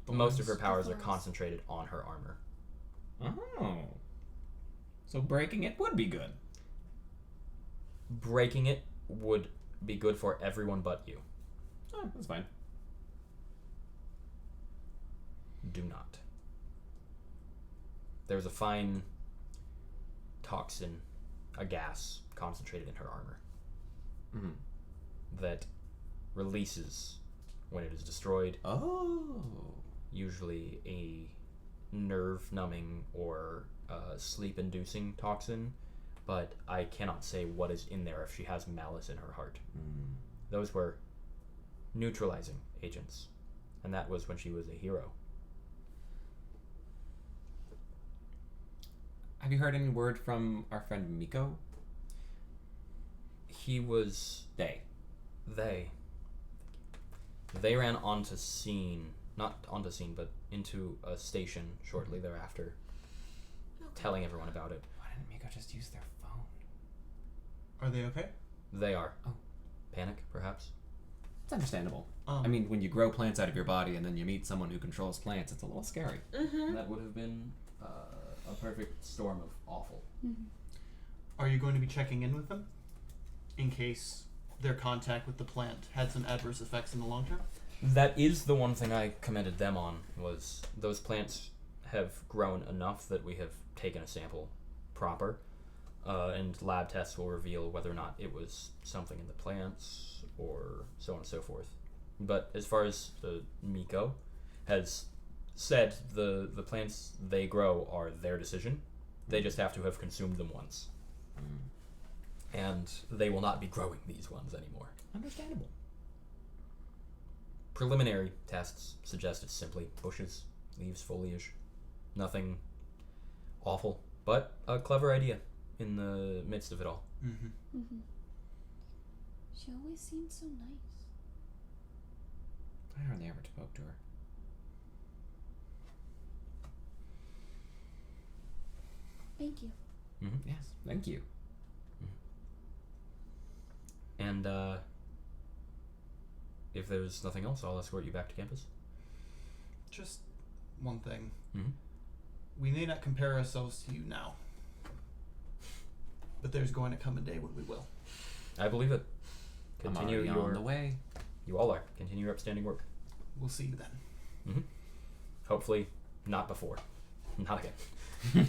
Most of her Thorns. powers are Thorns. concentrated on her armor. Oh. So breaking it would be good. Breaking it would be good for everyone but you. Oh, that's fine. Do not. There's a fine toxin, a gas, concentrated in her armor Mm-hmm. that releases when it is destroyed, Oh. usually a nerve-numbing or sleep-inducing toxin, but I cannot say what is in there if she has malice in her heart. Mm. Those were neutralizing agents, and that was when she was a hero. Have you heard any word from our friend Miko? He was... They. They ran onto scene, not onto scene, but into a station shortly thereafter, telling everyone about it. Why didn't Miko just use their phone? Are they okay? They are. Oh. Panic, perhaps? It's understandable. I mean, when you grow plants out of your body and then you meet someone who controls plants, it's a little scary. Mm-hmm. That would have been a perfect storm of awful. Mm-hmm. Are you going to be checking in with them in case their contact with the plant had some adverse effects in the long term? That is the one thing I commended them on, was those plants have grown enough that we have taken a sample proper, and lab tests will reveal whether or not it was something in the plants or so on and so forth. But as far as Miko has said, the plants they grow are their decision. They just have to have consumed them once. And they will not be growing these ones anymore. Understandable. Preliminary tests suggest it's simply bushes, leaves, foliage. Nothing awful, but a clever idea in the midst of it all. Mm-hmm. Mm-hmm. She always seemed so nice. I hardly ever spoke to her. Thank you. Mm-hmm. Yes, thank you. And if there's nothing else, I'll escort you back to campus. Just one thing. Mhm. We may not compare ourselves to you now, but there's going to come a day when we will. I believe it. I'm Continue already on the way. You all are. Continue your upstanding work. We'll see you then. Hopefully, not before. Not again.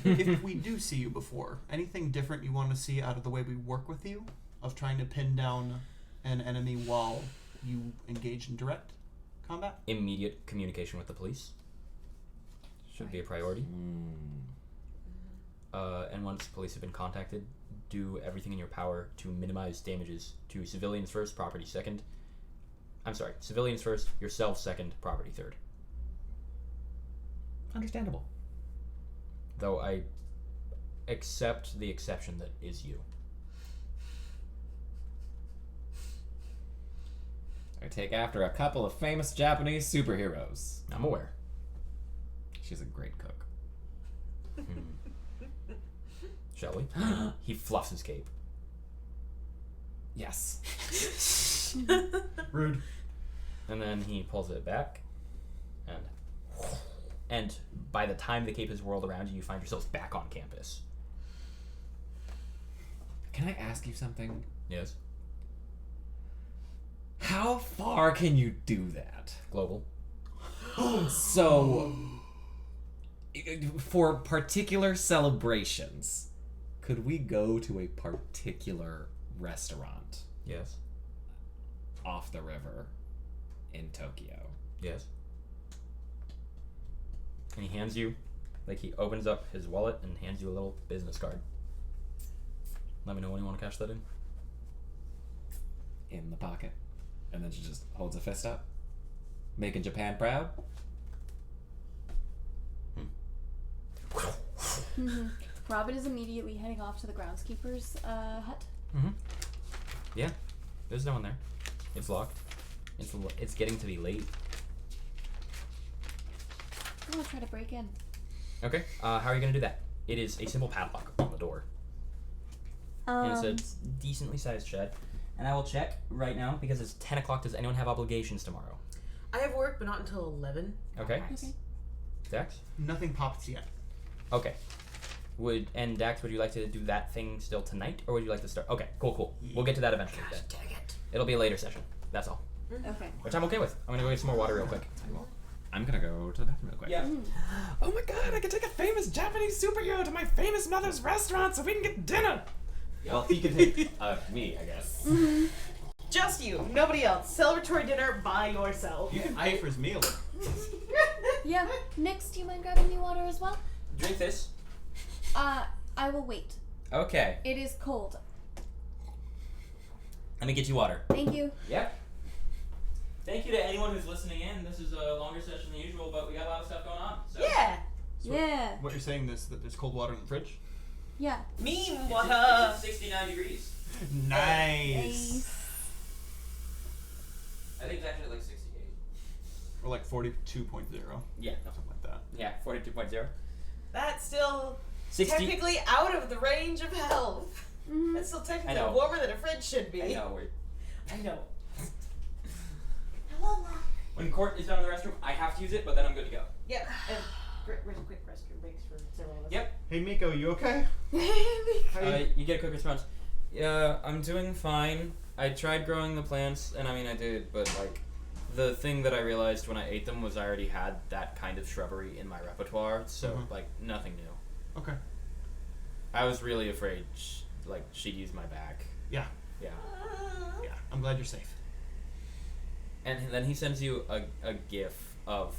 If we do see you before, anything different you want to see out of the way we work with you, of trying to pin down an enemy while you engage in direct combat? Immediate communication with the police should be a priority. And once police have been contacted, do everything in your power to minimize damages to civilians first, property second. I'm sorry, civilians first, yourself second, property third. Understandable. Though I accept the exception that is you. I take after a couple of famous Japanese superheroes. I'm aware. She's a great cook. Shall we? He fluffs his cape. Yes. Rude. And then he pulls it back, and by the time the cape is whirled around you, you find yourselves back on campus. Can I ask you something? Yes. How far can you do that? Global. So, for particular celebrations, could we go to a particular restaurant Yes. off the river in Tokyo? Yes. And he hands you, he opens up his wallet and hands you a little business card. Let me know when you want to cash that in. In the pocket. And then she just holds a fist up. Making Japan proud. Robin is immediately heading off to the groundskeeper's hut. Yeah. There's no one there. It's locked. It's getting to be late. I'm gonna try to break in. Okay. How are you going to do that? It is a simple padlock on the door. And it's a decently sized shed. And I will check right now because it's 10 o'clock. Does anyone have obligations tomorrow? I have work, but not until 11. Okay. Okay. Dax? Nothing pops yet. Okay. Dax, would you like to do that thing still tonight, or would you like to start? Okay, cool. We'll get to that eventually then. Dang it. It'll be a later session. That's all. Okay. Which I'm okay with. I'm gonna go get some more water real quick. I'm gonna go to the bathroom real quick. Yeah. Oh my god, I can take a famous Japanese superhero to my famous mother's restaurant so we can get dinner! Well, he can take Me, I guess. Just you. Nobody else. Celebratory dinner by yourself. You can pay for his meal. Yeah. Nix, do you mind grabbing me water as well? drink this. I will wait. Okay. It is cold. Let me get you water. Thank you. Yep. Thank you to anyone who's listening in. This is a longer session than usual, but we got a lot of stuff going on. So. Yeah. So Yeah. What you're saying is that there's cold water in the fridge? Yeah. Mean It's water. 69 degrees. Nice. I think it's actually like 68. Or like 42.0. Yeah. Something like that. Yeah, 42.0. That's still 60. technically out of the range of health. Mm-hmm. That's still I technically know. warmer than a fridge should be. I know. I know. When Court is done in the restroom, I have to use it, but then I'm good to go. Yep. And quick restroom breaks for several of us. Yep. Hey Miko, you okay? You get a quick response. Yeah, I'm doing fine. I tried growing the plants, and I mean I did, but like, the thing that I realized when I ate them was I already had that kind of shrubbery in my repertoire, so like nothing new. Okay. I was really afraid, she'd use my back. Yeah. Yeah. Yeah. I'm glad you're safe. And then he sends you a GIF of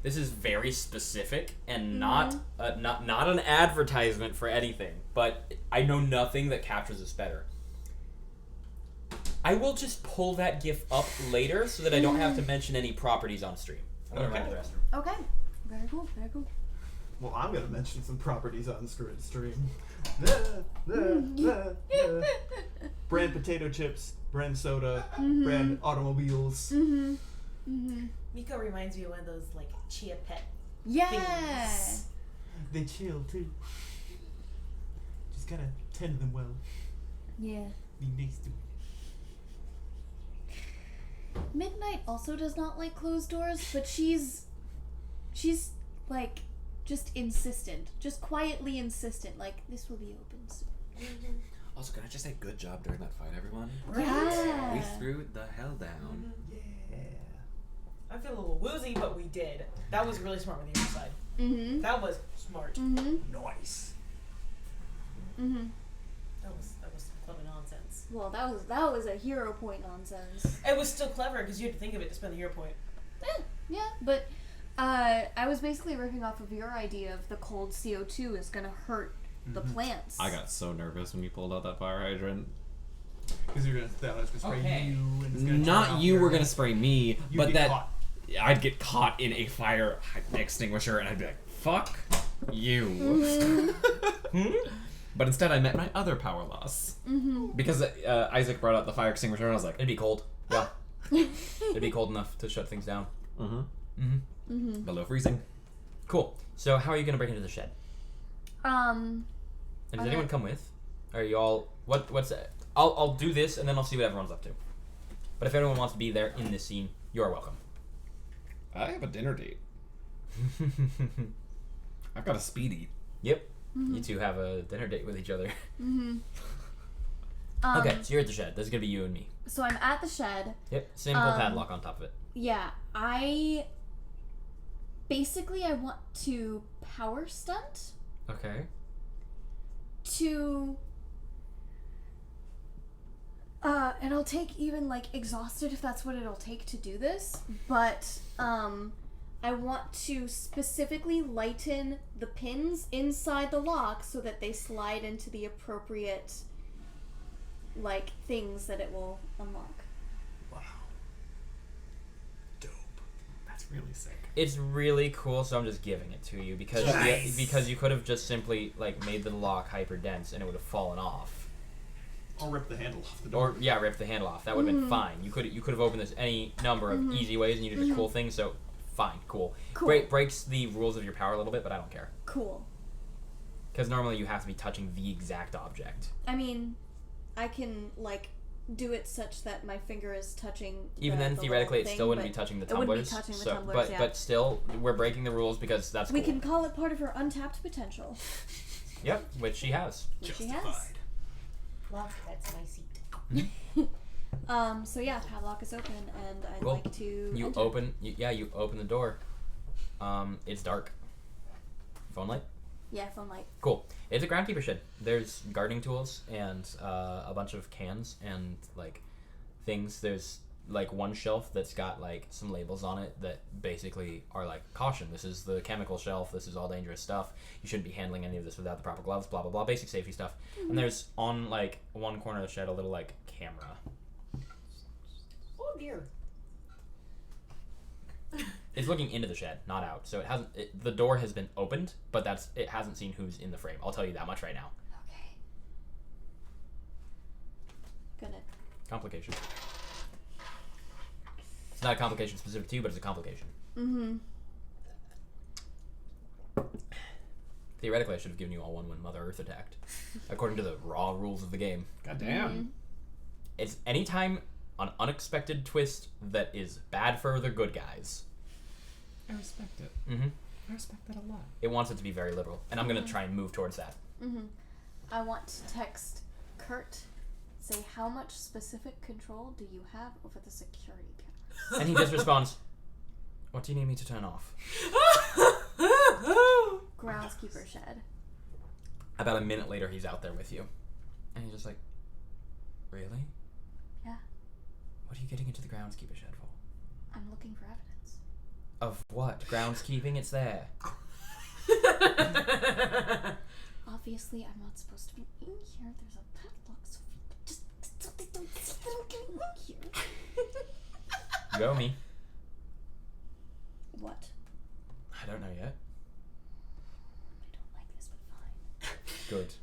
this is very specific and not an advertisement for anything, but I know nothing that captures this better. I will just pull that GIF up later so that I don't have to mention any properties on stream. I'm gonna run to the restroom. Okay. Very cool. Very cool. Well, I'm gonna mention some properties on stream. Brand potato chips, brand soda, brand automobiles. Miko reminds me of one of those like chia pet Yeah. things. They chill too. Just gotta tend them well. Yeah. Be nice to them. Midnight also does not like closed doors, but she's she's like just insistent, just quietly insistent. Like, this will be open soon. Also, can I just say good job during that fight, everyone? Yeah. We threw the hell down. Yeah. I feel a little woozy, but we did. That was really smart with the inside. Mm-hmm. That was smart. Mm-hmm. Nice. Mm-hmm. That was some clever nonsense. Well, that was a hero point nonsense. It was still clever because you had to think of it to spend the hero point. Yeah, but I was basically riffing off of your idea of the cold CO2 is gonna hurt the plants. I got so nervous when you pulled out that fire hydrant. Because you're gonna spray Okay. you, and it's gonna turn Not off you your were head. gonna spray me, You'd but get that caught. I'd get caught in a fire extinguisher, and I'd be like, "Fuck you." Mm-hmm. But instead, I met my other power loss because Isaac brought out the fire extinguisher, and I was like, It'd be cold. Yeah. It'd be cold enough to shut things down. below freezing. Cool. So how are you gonna break into the shed? And does Okay. anyone come with? Are you all what's that? I'll do this and then I'll see what everyone's up to. But if anyone wants to be there in this scene, you're welcome. I have a dinner date. I've got a speedy. Yep. You two have a dinner date with each other. Um, Okay, so you're at the shed. This is gonna be you and me. So I'm at the shed. Yep. Simple padlock on top of it. Yeah, I want to power stunt Okay. to and I'll take even like exhausted if that's what it'll take to do this, but I want to specifically lighten the pins inside the lock so that they slide into the appropriate like things that it will unlock. Wow. Dope. That's really sick. It's really cool, so I'm just giving it to you because Nice. because you could have just simply like made the lock hyper dense and it would have fallen off. I'll rip the handle off the door. Or yeah, rip the handle off. That would have been fine. You could have opened this any number of easy ways and you did a cool thing. So fine, cool. Cool. Breaks the rules of your power a little bit, but I don't care Cool. because normally you have to be touching the exact object. I mean, I can like do it such that my finger is touching. Even then, the theoretically, it little still thing, wouldn't be but touching the it tumblers. wouldn't be touching the so, tumblers, but yeah. but still, we're breaking the rules because that's We cool. can call it part of her untapped potential. Yep, which she has. Which she has. Justified. Lock, that's my seat. So yeah, padlock is open, and I'd Cool. like to. You enter. open. You open the door. It's dark. Phone light. Yeah, phone light. Cool. It's a groundkeeper shed. There's gardening tools and a bunch of cans and like things. There's like one shelf that's got like some labels on it that basically are like caution. This is the chemical shelf. This is all dangerous stuff. You shouldn't be handling any of this without the proper gloves. Blah blah blah. Basic safety stuff. And there's on like one corner of the shed a little like camera. Oh dear. It's looking into the shed, not out. So it hasn't. The door has been opened, but it hasn't seen who's in the frame. I'll tell you that much right now. Okay. Gonna. Complication. It's not a complication specific to you, but it's a complication. Mm-hmm. Theoretically, I should have given you all one when Mother Earth attacked, according to the raw rules of the game. Goddamn. It's anytime an unexpected twist that is bad for the good guys. I respect it. Mm-hmm. I respect that a lot. It wants it to be very liberal, and I'm gonna try and move towards that. Mm-hmm. I want to text Kurt. Say how much specific control do you have over the security camera? And he just responds, "What do you need me to turn off?" Groundskeeper shed. About a minute later, he's out there with you, and he's just like, "Really? Yeah. What are you getting into the groundskeeper shed for?" I'm looking for evidence. Of what? Groundskeeping? It's there. Obviously, I'm not supposed to be in here. There's a padlock, so just don't see them getting in here. Go me. What? I don't know yet. I don't like this, but fine. Good.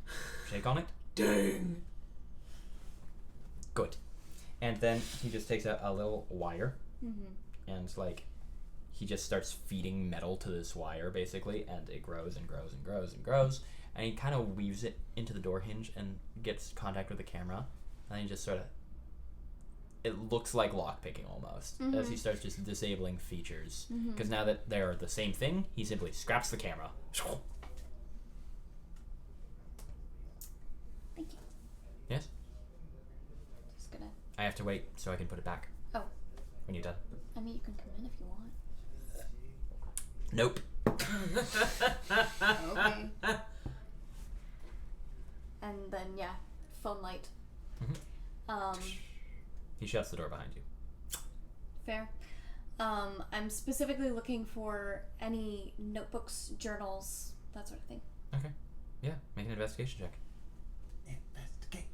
Shake on it. Dang. Good. And then he just takes out a little wire Mm-hmm. and like he just starts feeding metal to this wire basically, and it grows and grows and grows and grows, and he kind of weaves it into the door hinge and gets contact with the camera, and then he just sort of it looks like lockpicking almost as he starts just disabling features. Mm-hmm. Because now that they're the same thing, he simply scraps the camera. Thank you. Yes? Just gonna. I have to wait so I can put it back. Oh. When you're done. I mean, you can come in if you want. Nope. Okay. And then yeah, phone light. He shuts the door behind you. Fair. I'm specifically looking for any notebooks, journals, that sort of thing. Okay. Yeah, make an investigation check. Investigate.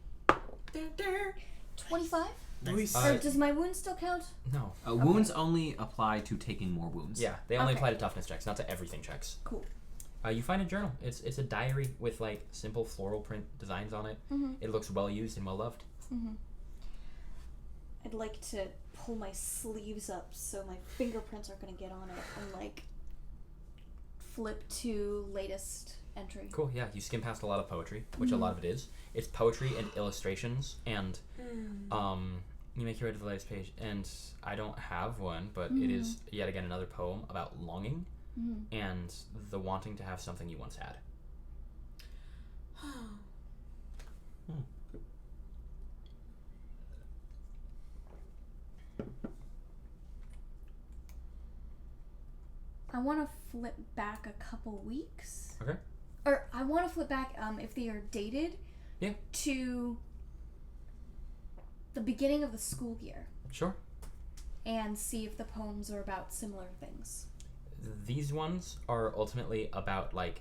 25? Nice. Or does my wound still count? No. Wounds only apply to taking more wounds. Yeah, they only Okay. apply to toughness checks, not to everything checks. Cool. You find a journal. It's a diary with like simple floral print designs on it. Mm-hmm. It looks well used and well loved. Mm-hmm. I'd like to pull my sleeves up so my fingerprints aren't going to get on it and like flip to latest entry. Cool. Yeah, you skim past a lot of poetry, which a lot of it is. It's poetry and illustrations, and you make your way to the latest page. And I don't have one, but it is yet again another poem about longing and the wanting to have something you once had. I want to flip back a couple weeks. Okay. Or I want to flip back, if they are dated, Yeah. to the beginning of the school year Sure. and see if the poems are about similar things. These ones are ultimately about like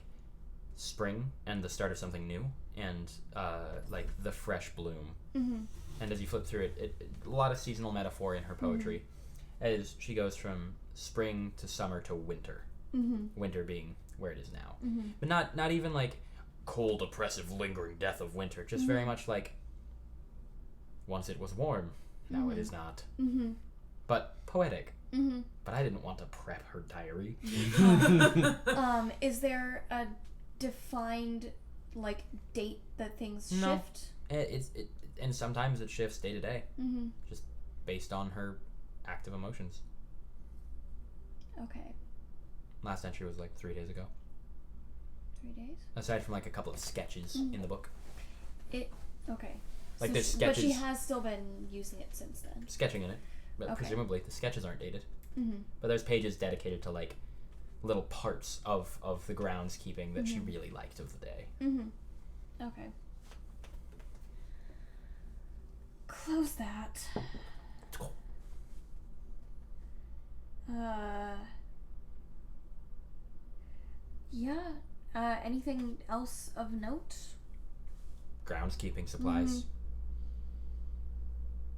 spring and the start of something new and like the fresh bloom. Mm-hmm. And as you flip through it, a lot of seasonal metaphor in her poetry as she goes from spring to summer to winter. Mm-hmm. Winter being where it is now. Mm-hmm. But not even like cold, oppressive, lingering death of winter. Just very much like once it was warm, now it is not. Mm-hmm. But poetic. Mm-hmm. But I didn't want to prep her diary. Is there a defined like date that things No. shift? And sometimes it shifts day to day, Mm-hmm. just based on her active emotions. Okay. Last entry was like 3 days ago. 3 days? Aside from like a couple of sketches in the book. Okay. Like So there's but she sketches has still been using it since then. sketching in it, but Okay. presumably the sketches aren't dated. Mm-hmm. But there's pages dedicated to like little parts of the groundskeeping that she really liked of the day. Mm-hmm. Okay. Close that. Yeah. Anything else of note? Groundskeeping supplies.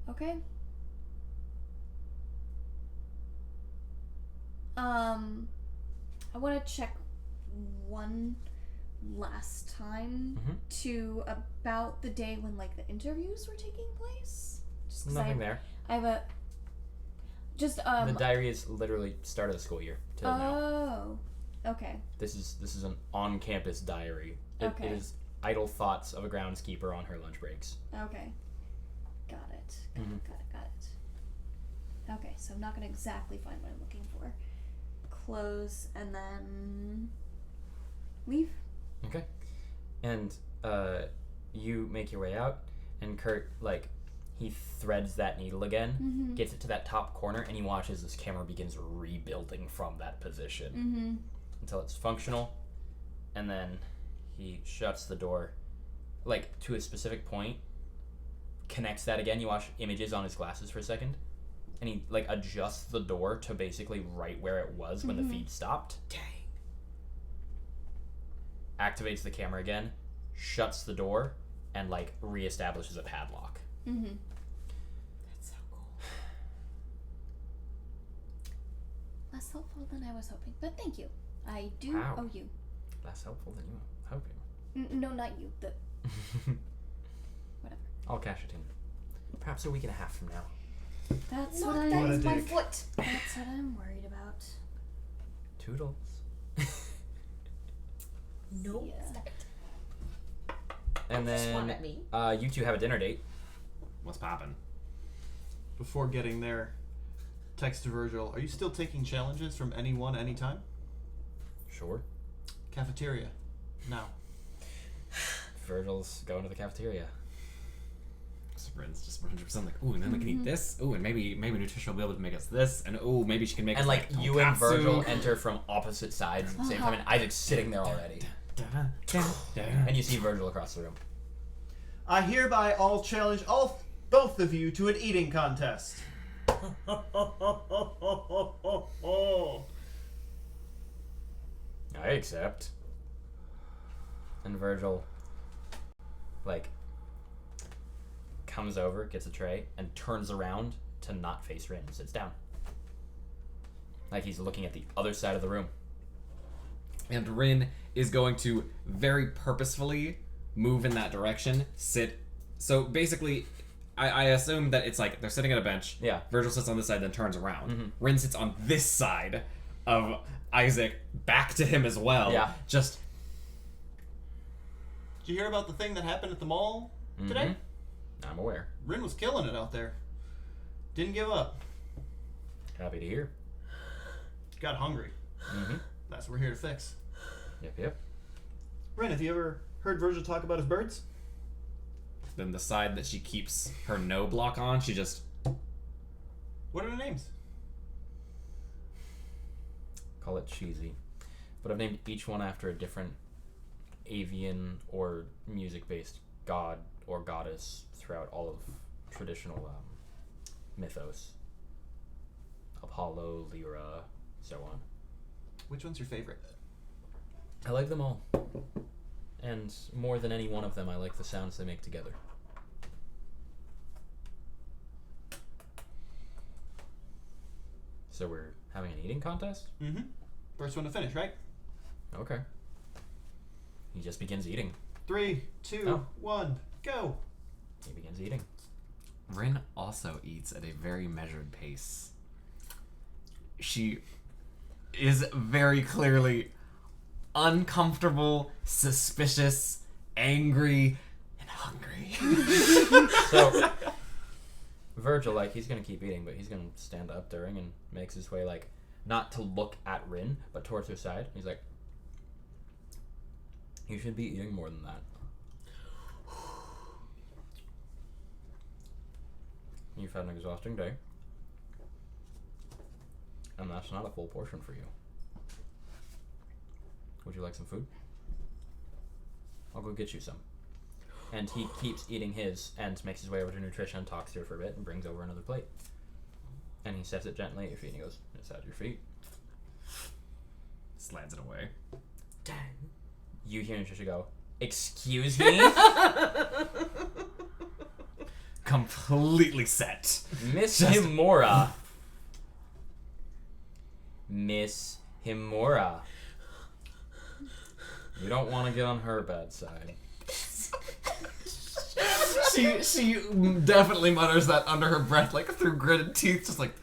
Okay. I want to check one last time to about the day when like the interviews were taking place. Just 'cause Nothing there. I have a just The diary is literally start of the school year till now. Oh. Okay. This is an on-campus diary. Okay. It is idle thoughts of a groundskeeper on her lunch breaks. Okay. Got it. Got it. Okay, so I'm not gonna exactly find what I'm looking for. Close and then leave. Okay. And you make your way out, and Kurt, like, he threads that needle again, gets it to that top corner, and he watches this camera begins rebuilding from that position until it's functional, and then he shuts the door, like, to a specific point, connects that again. You watch images on his glasses for a second, and he, like, adjusts the door to basically right where it was when the feed stopped. Dang. Activates the camera again, shuts the door, and, like, reestablishes a padlock. That's so cool. Less helpful than I was hoping, but thank you. I do Wow. owe you. Less helpful than you were hoping. No, not you. The whatever. I'll cash it in. Perhaps a week and a half from now. That's Not what that I'm. is my dick. foot. That's what I'm worried about. Toodles. Nope. Yeah. Stop it. And Swan at then me. you two have a dinner date. What's poppin'? before getting there, text to Virgil, are you still taking challenges from anyone, anytime? Sure. Cafeteria. Now. Virgil's going to the cafeteria. So Rin's just 100% like, ooh, and then we can eat this. Ooh, and maybe Nutrition will be able to make us this. And ooh, maybe she can make us And like you and tonkatsu. Virgil enter from opposite sides at the same time, and Isaac's sitting there already. And you see Virgil across the room. I hereby all challenge both of you to an eating contest. I accept. And Virgil, like, comes over, gets a tray, and turns around to not face Rin and sits down. Like he's looking at the other side of the room. And Rin is going to very purposefully move in that direction, sit. So basically, I assume that it's like they're sitting at a bench. Yeah. Virgil sits on this side, then turns around. Mm-hmm. Rin sits on this side of Isaac, back to him as well. Yeah. Just. Did you hear about the thing that happened at the mall today? I'm aware. Rin was killing it out there. Didn't give up. Happy to hear. Got hungry. Mm-hmm. That's what we're here to fix. Yep. Rin, have you ever heard Virgil talk about his birds? Then the side that she keeps her no block on, she just. What are their names? Call it cheesy. But I've named each one after a different avian or music-based god or goddess throughout all of traditional mythos. Apollo, Lyra, so on. Which one's your favorite? I like them all. And more than any one of them, I like the sounds they make together. So we're having an eating contest? Mm-hmm. First one to finish, right? Okay. He just begins eating. 3, 2, 1, go! He begins eating. Rin also eats at a very measured pace. She is very clearly uncomfortable, suspicious, angry, and hungry. So, Virgil, like, he's gonna keep eating, but he's gonna stand up during and makes his way, like, not to look at Rin, but towards her side. He's like, you should be eating more than that. You've had an exhausting day. And that's not a full portion for you. Would you like some food? I'll go get you some. And he keeps eating his and makes his way over to Nutrition, talks to her for a bit, and brings over another plate. And he sets it gently at your feet, and he goes, it's at your feet. Slides it away. Dang. You hear Nutrition go, excuse me? Completely set. Miss Himura. Miss Himura. You don't want to get on her bad side. She definitely mutters that under her breath, like through gritted teeth, just like,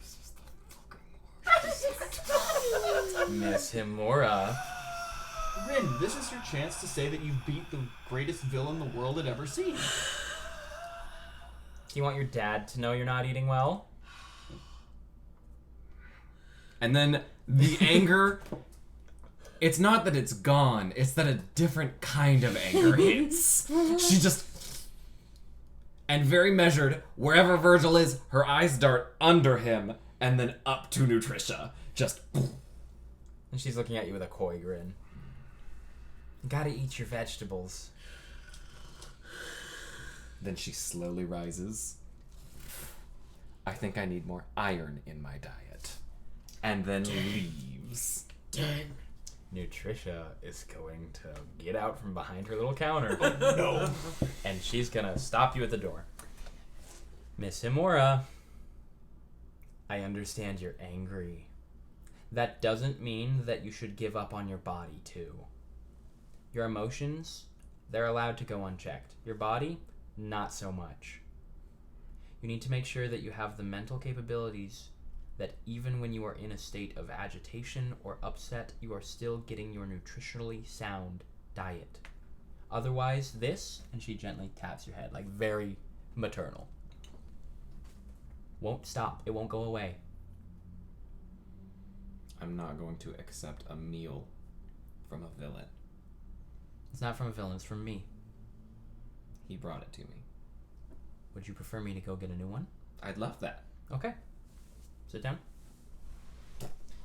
this is the fucking Miss Himura. Rin, this is your chance to say that you beat the greatest villain the world had ever seen. Do you want your dad to know you're not eating well? And then the anger, it's not that it's gone, it's that a different kind of anger hits. She just, and very measured, wherever Virgil is, her eyes dart under him and then up to Nutricia. Just. And she's looking at you with a coy grin. Gotta eat your vegetables. Then she slowly rises. I think I need more iron in my diet. And then leaves. Dang. Nutricia is going to get out from behind her little counter. No. And she's gonna stop you at the door. Miss Himura, I understand you're angry. That doesn't mean that you should give up on your body, too. Your emotions, they're allowed to go unchecked. Your body, not so much. You need to make sure that you have the mental capabilities that even when you are in a state of agitation or upset, you are still getting your nutritionally sound diet. Otherwise, this, and she gently taps your head, like very maternal. won't stop. It won't go away. I'm not going to accept a meal from a villain. It's not from a villain. It's from me. He brought it to me. Would you prefer me to go get a new one? I'd love that. Okay. Sit down.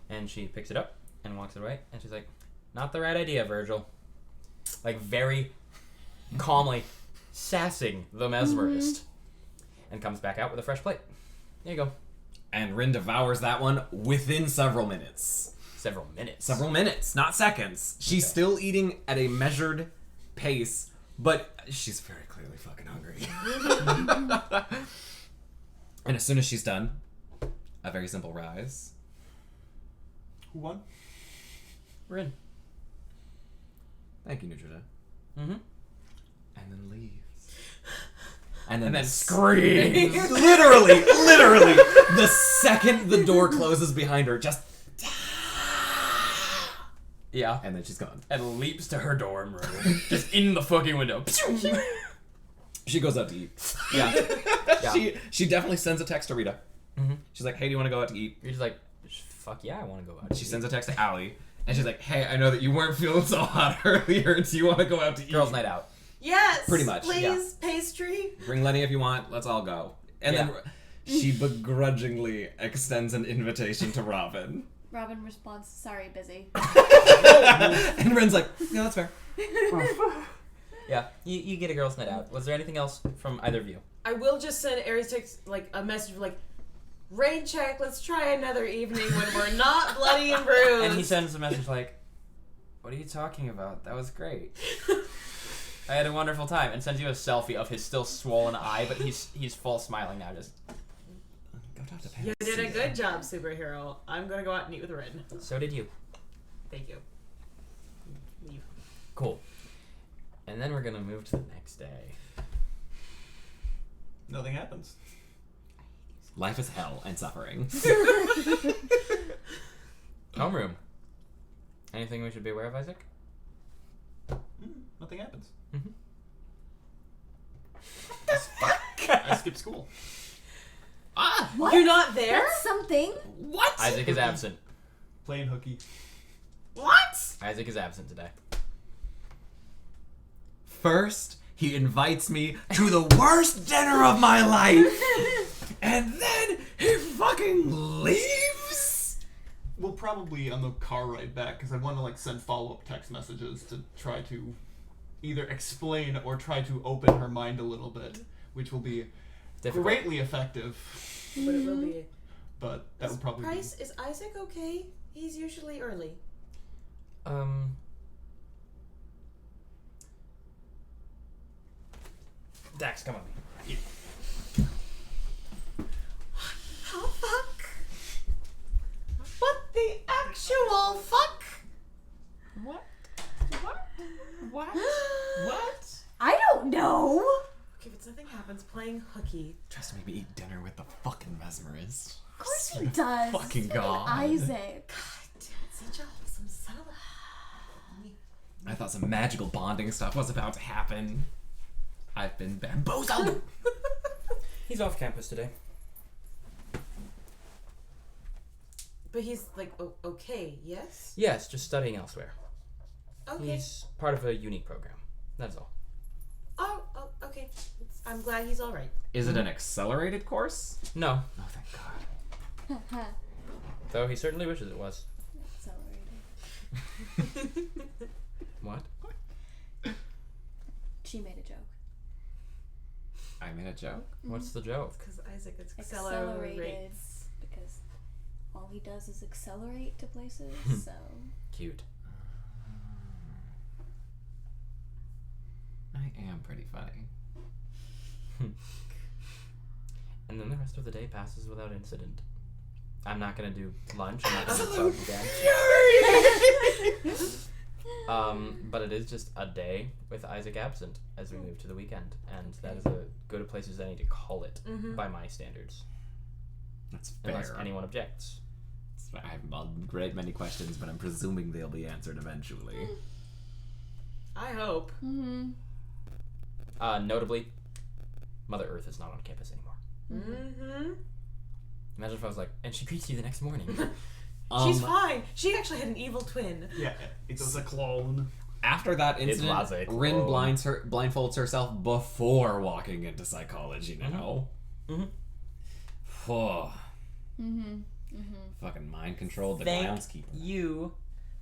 And she picks it up and walks it away. And she's like, not the right idea, Virgil. Like, very calmly sassing the mesmerist. And comes back out with a fresh plate. There you go. And Rin devours that one within several minutes. Several minutes. Several minutes, not seconds. She's still eating at a measured pace, but she's very clearly fucking hungry. And as soon as she's done, a very simple rise. Who won? Rin. Thank you, Nutrida. Mm-hmm. And then leaves. And then screams. literally, the second the door closes behind her, just... Yeah. And then she's gone. And leaps to her dorm room. Just in the fucking window. She goes out to eat. Yeah. She definitely sends a text to Rita. Mm-hmm. She's like, hey, do you want to go out to eat? You're just like, fuck yeah, I want to go out. She sends a text to Allie. And she's like, hey, I know that you weren't feeling so hot earlier. Do you want to go out to eat? Girls' night out. Yes. Pretty much, Please, yeah. pastry. Bring Lenny if you want. Let's all go. And then she begrudgingly extends an invitation to Robin. Robin responds, sorry, busy. And Ren's like, yeah, that's fair. Yeah, you get a girls' night out. Was there anything else from either of you? I will just send Aries text like a message like, rain check. Let's try another evening when we're not bloody and bruised. And he sends a message like, what are you talking about? That was great. I had a wonderful time. And sends you a selfie of his still swollen eye, but he's full smiling now. Just Go talk to Pam. You did a good job, superhero. I'm gonna go out and eat with Rin. so did you. Thank you. Leave. Cool. And then we're gonna move to the next day. Nothing happens. Life is hell and suffering. Homeroom. Anything we should be aware of, Isaac? Nothing happens. Mm-hmm. I skipped school. What? You're not there? That's something. What? Isaac is absent. Playing hooky. What? Isaac is absent today. First, he invites me to the worst dinner of my life. And then he fucking leaves? We'll probably on the car ride back because I want to like send follow-up text messages to try to either explain or try to open her mind a little bit, which will be Difficult. greatly effective. But it will be. But that would probably Price, is Isaac okay? He's usually early. Dax, come on. Oh, fuck. What the actual fuck? What? What? I don't know. Okay, but something happens playing hooky. Tries to make me eat dinner with the fucking mesmerist. Of course he does. Fucking It's God. Isaac. God damn it, such a wholesome son of a... I thought some magical bonding stuff was about to happen. I've been bamboozled. He's off campus today. But he's like, okay, yes? Yes, just studying elsewhere. Okay. He's part of a unique program. That's all. Oh, okay. I'm glad he's alright. Is it an accelerated course? No, Oh, thank God. though he certainly wishes it was. Accelerated. What? She made a joke. I made a joke. What's the joke? Because Isaac is Accelerated. accelerates. Because all he does is accelerate to places, so... Cute. I am pretty funny. And then the rest of the day passes without incident. I'm not gonna do lunch. I'm not gonna do again. But it is just a day with Isaac absent as we move to the weekend, and that is as good a place as any to call it by my standards, That's fair. unless anyone objects. I have a great many questions, but I'm presuming they'll be answered eventually. I hope. Mm-hmm. Notably, Mother Earth is not on campus anymore. Mm-hmm. Imagine if I was like, and she greets you the next morning. She's fine. She actually had an evil twin. Yeah, it was a clone. After that incident, was a Rin clone. blindfolds herself before walking into psychology now. Oh. Fucking mind controlled the Thank groundskeeper. you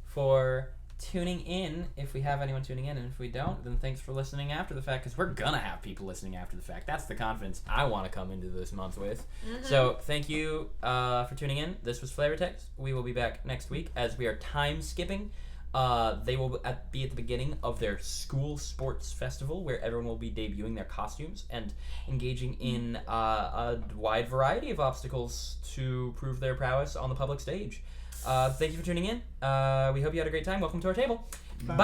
for tuning in. If we have anyone tuning in, and if we don't, then thanks for listening after the fact, because we're gonna have people listening after the fact. That's the confidence I want to come into this month with. So thank you for tuning in. This was Flavor Text. We will be back next week as we are time skipping. They will be at the beginning of their school sports festival, where everyone will be debuting their costumes and engaging in a wide variety of obstacles to prove their prowess on the public stage. Thank you for tuning in. We hope you had a great time. Welcome to our table. Bye.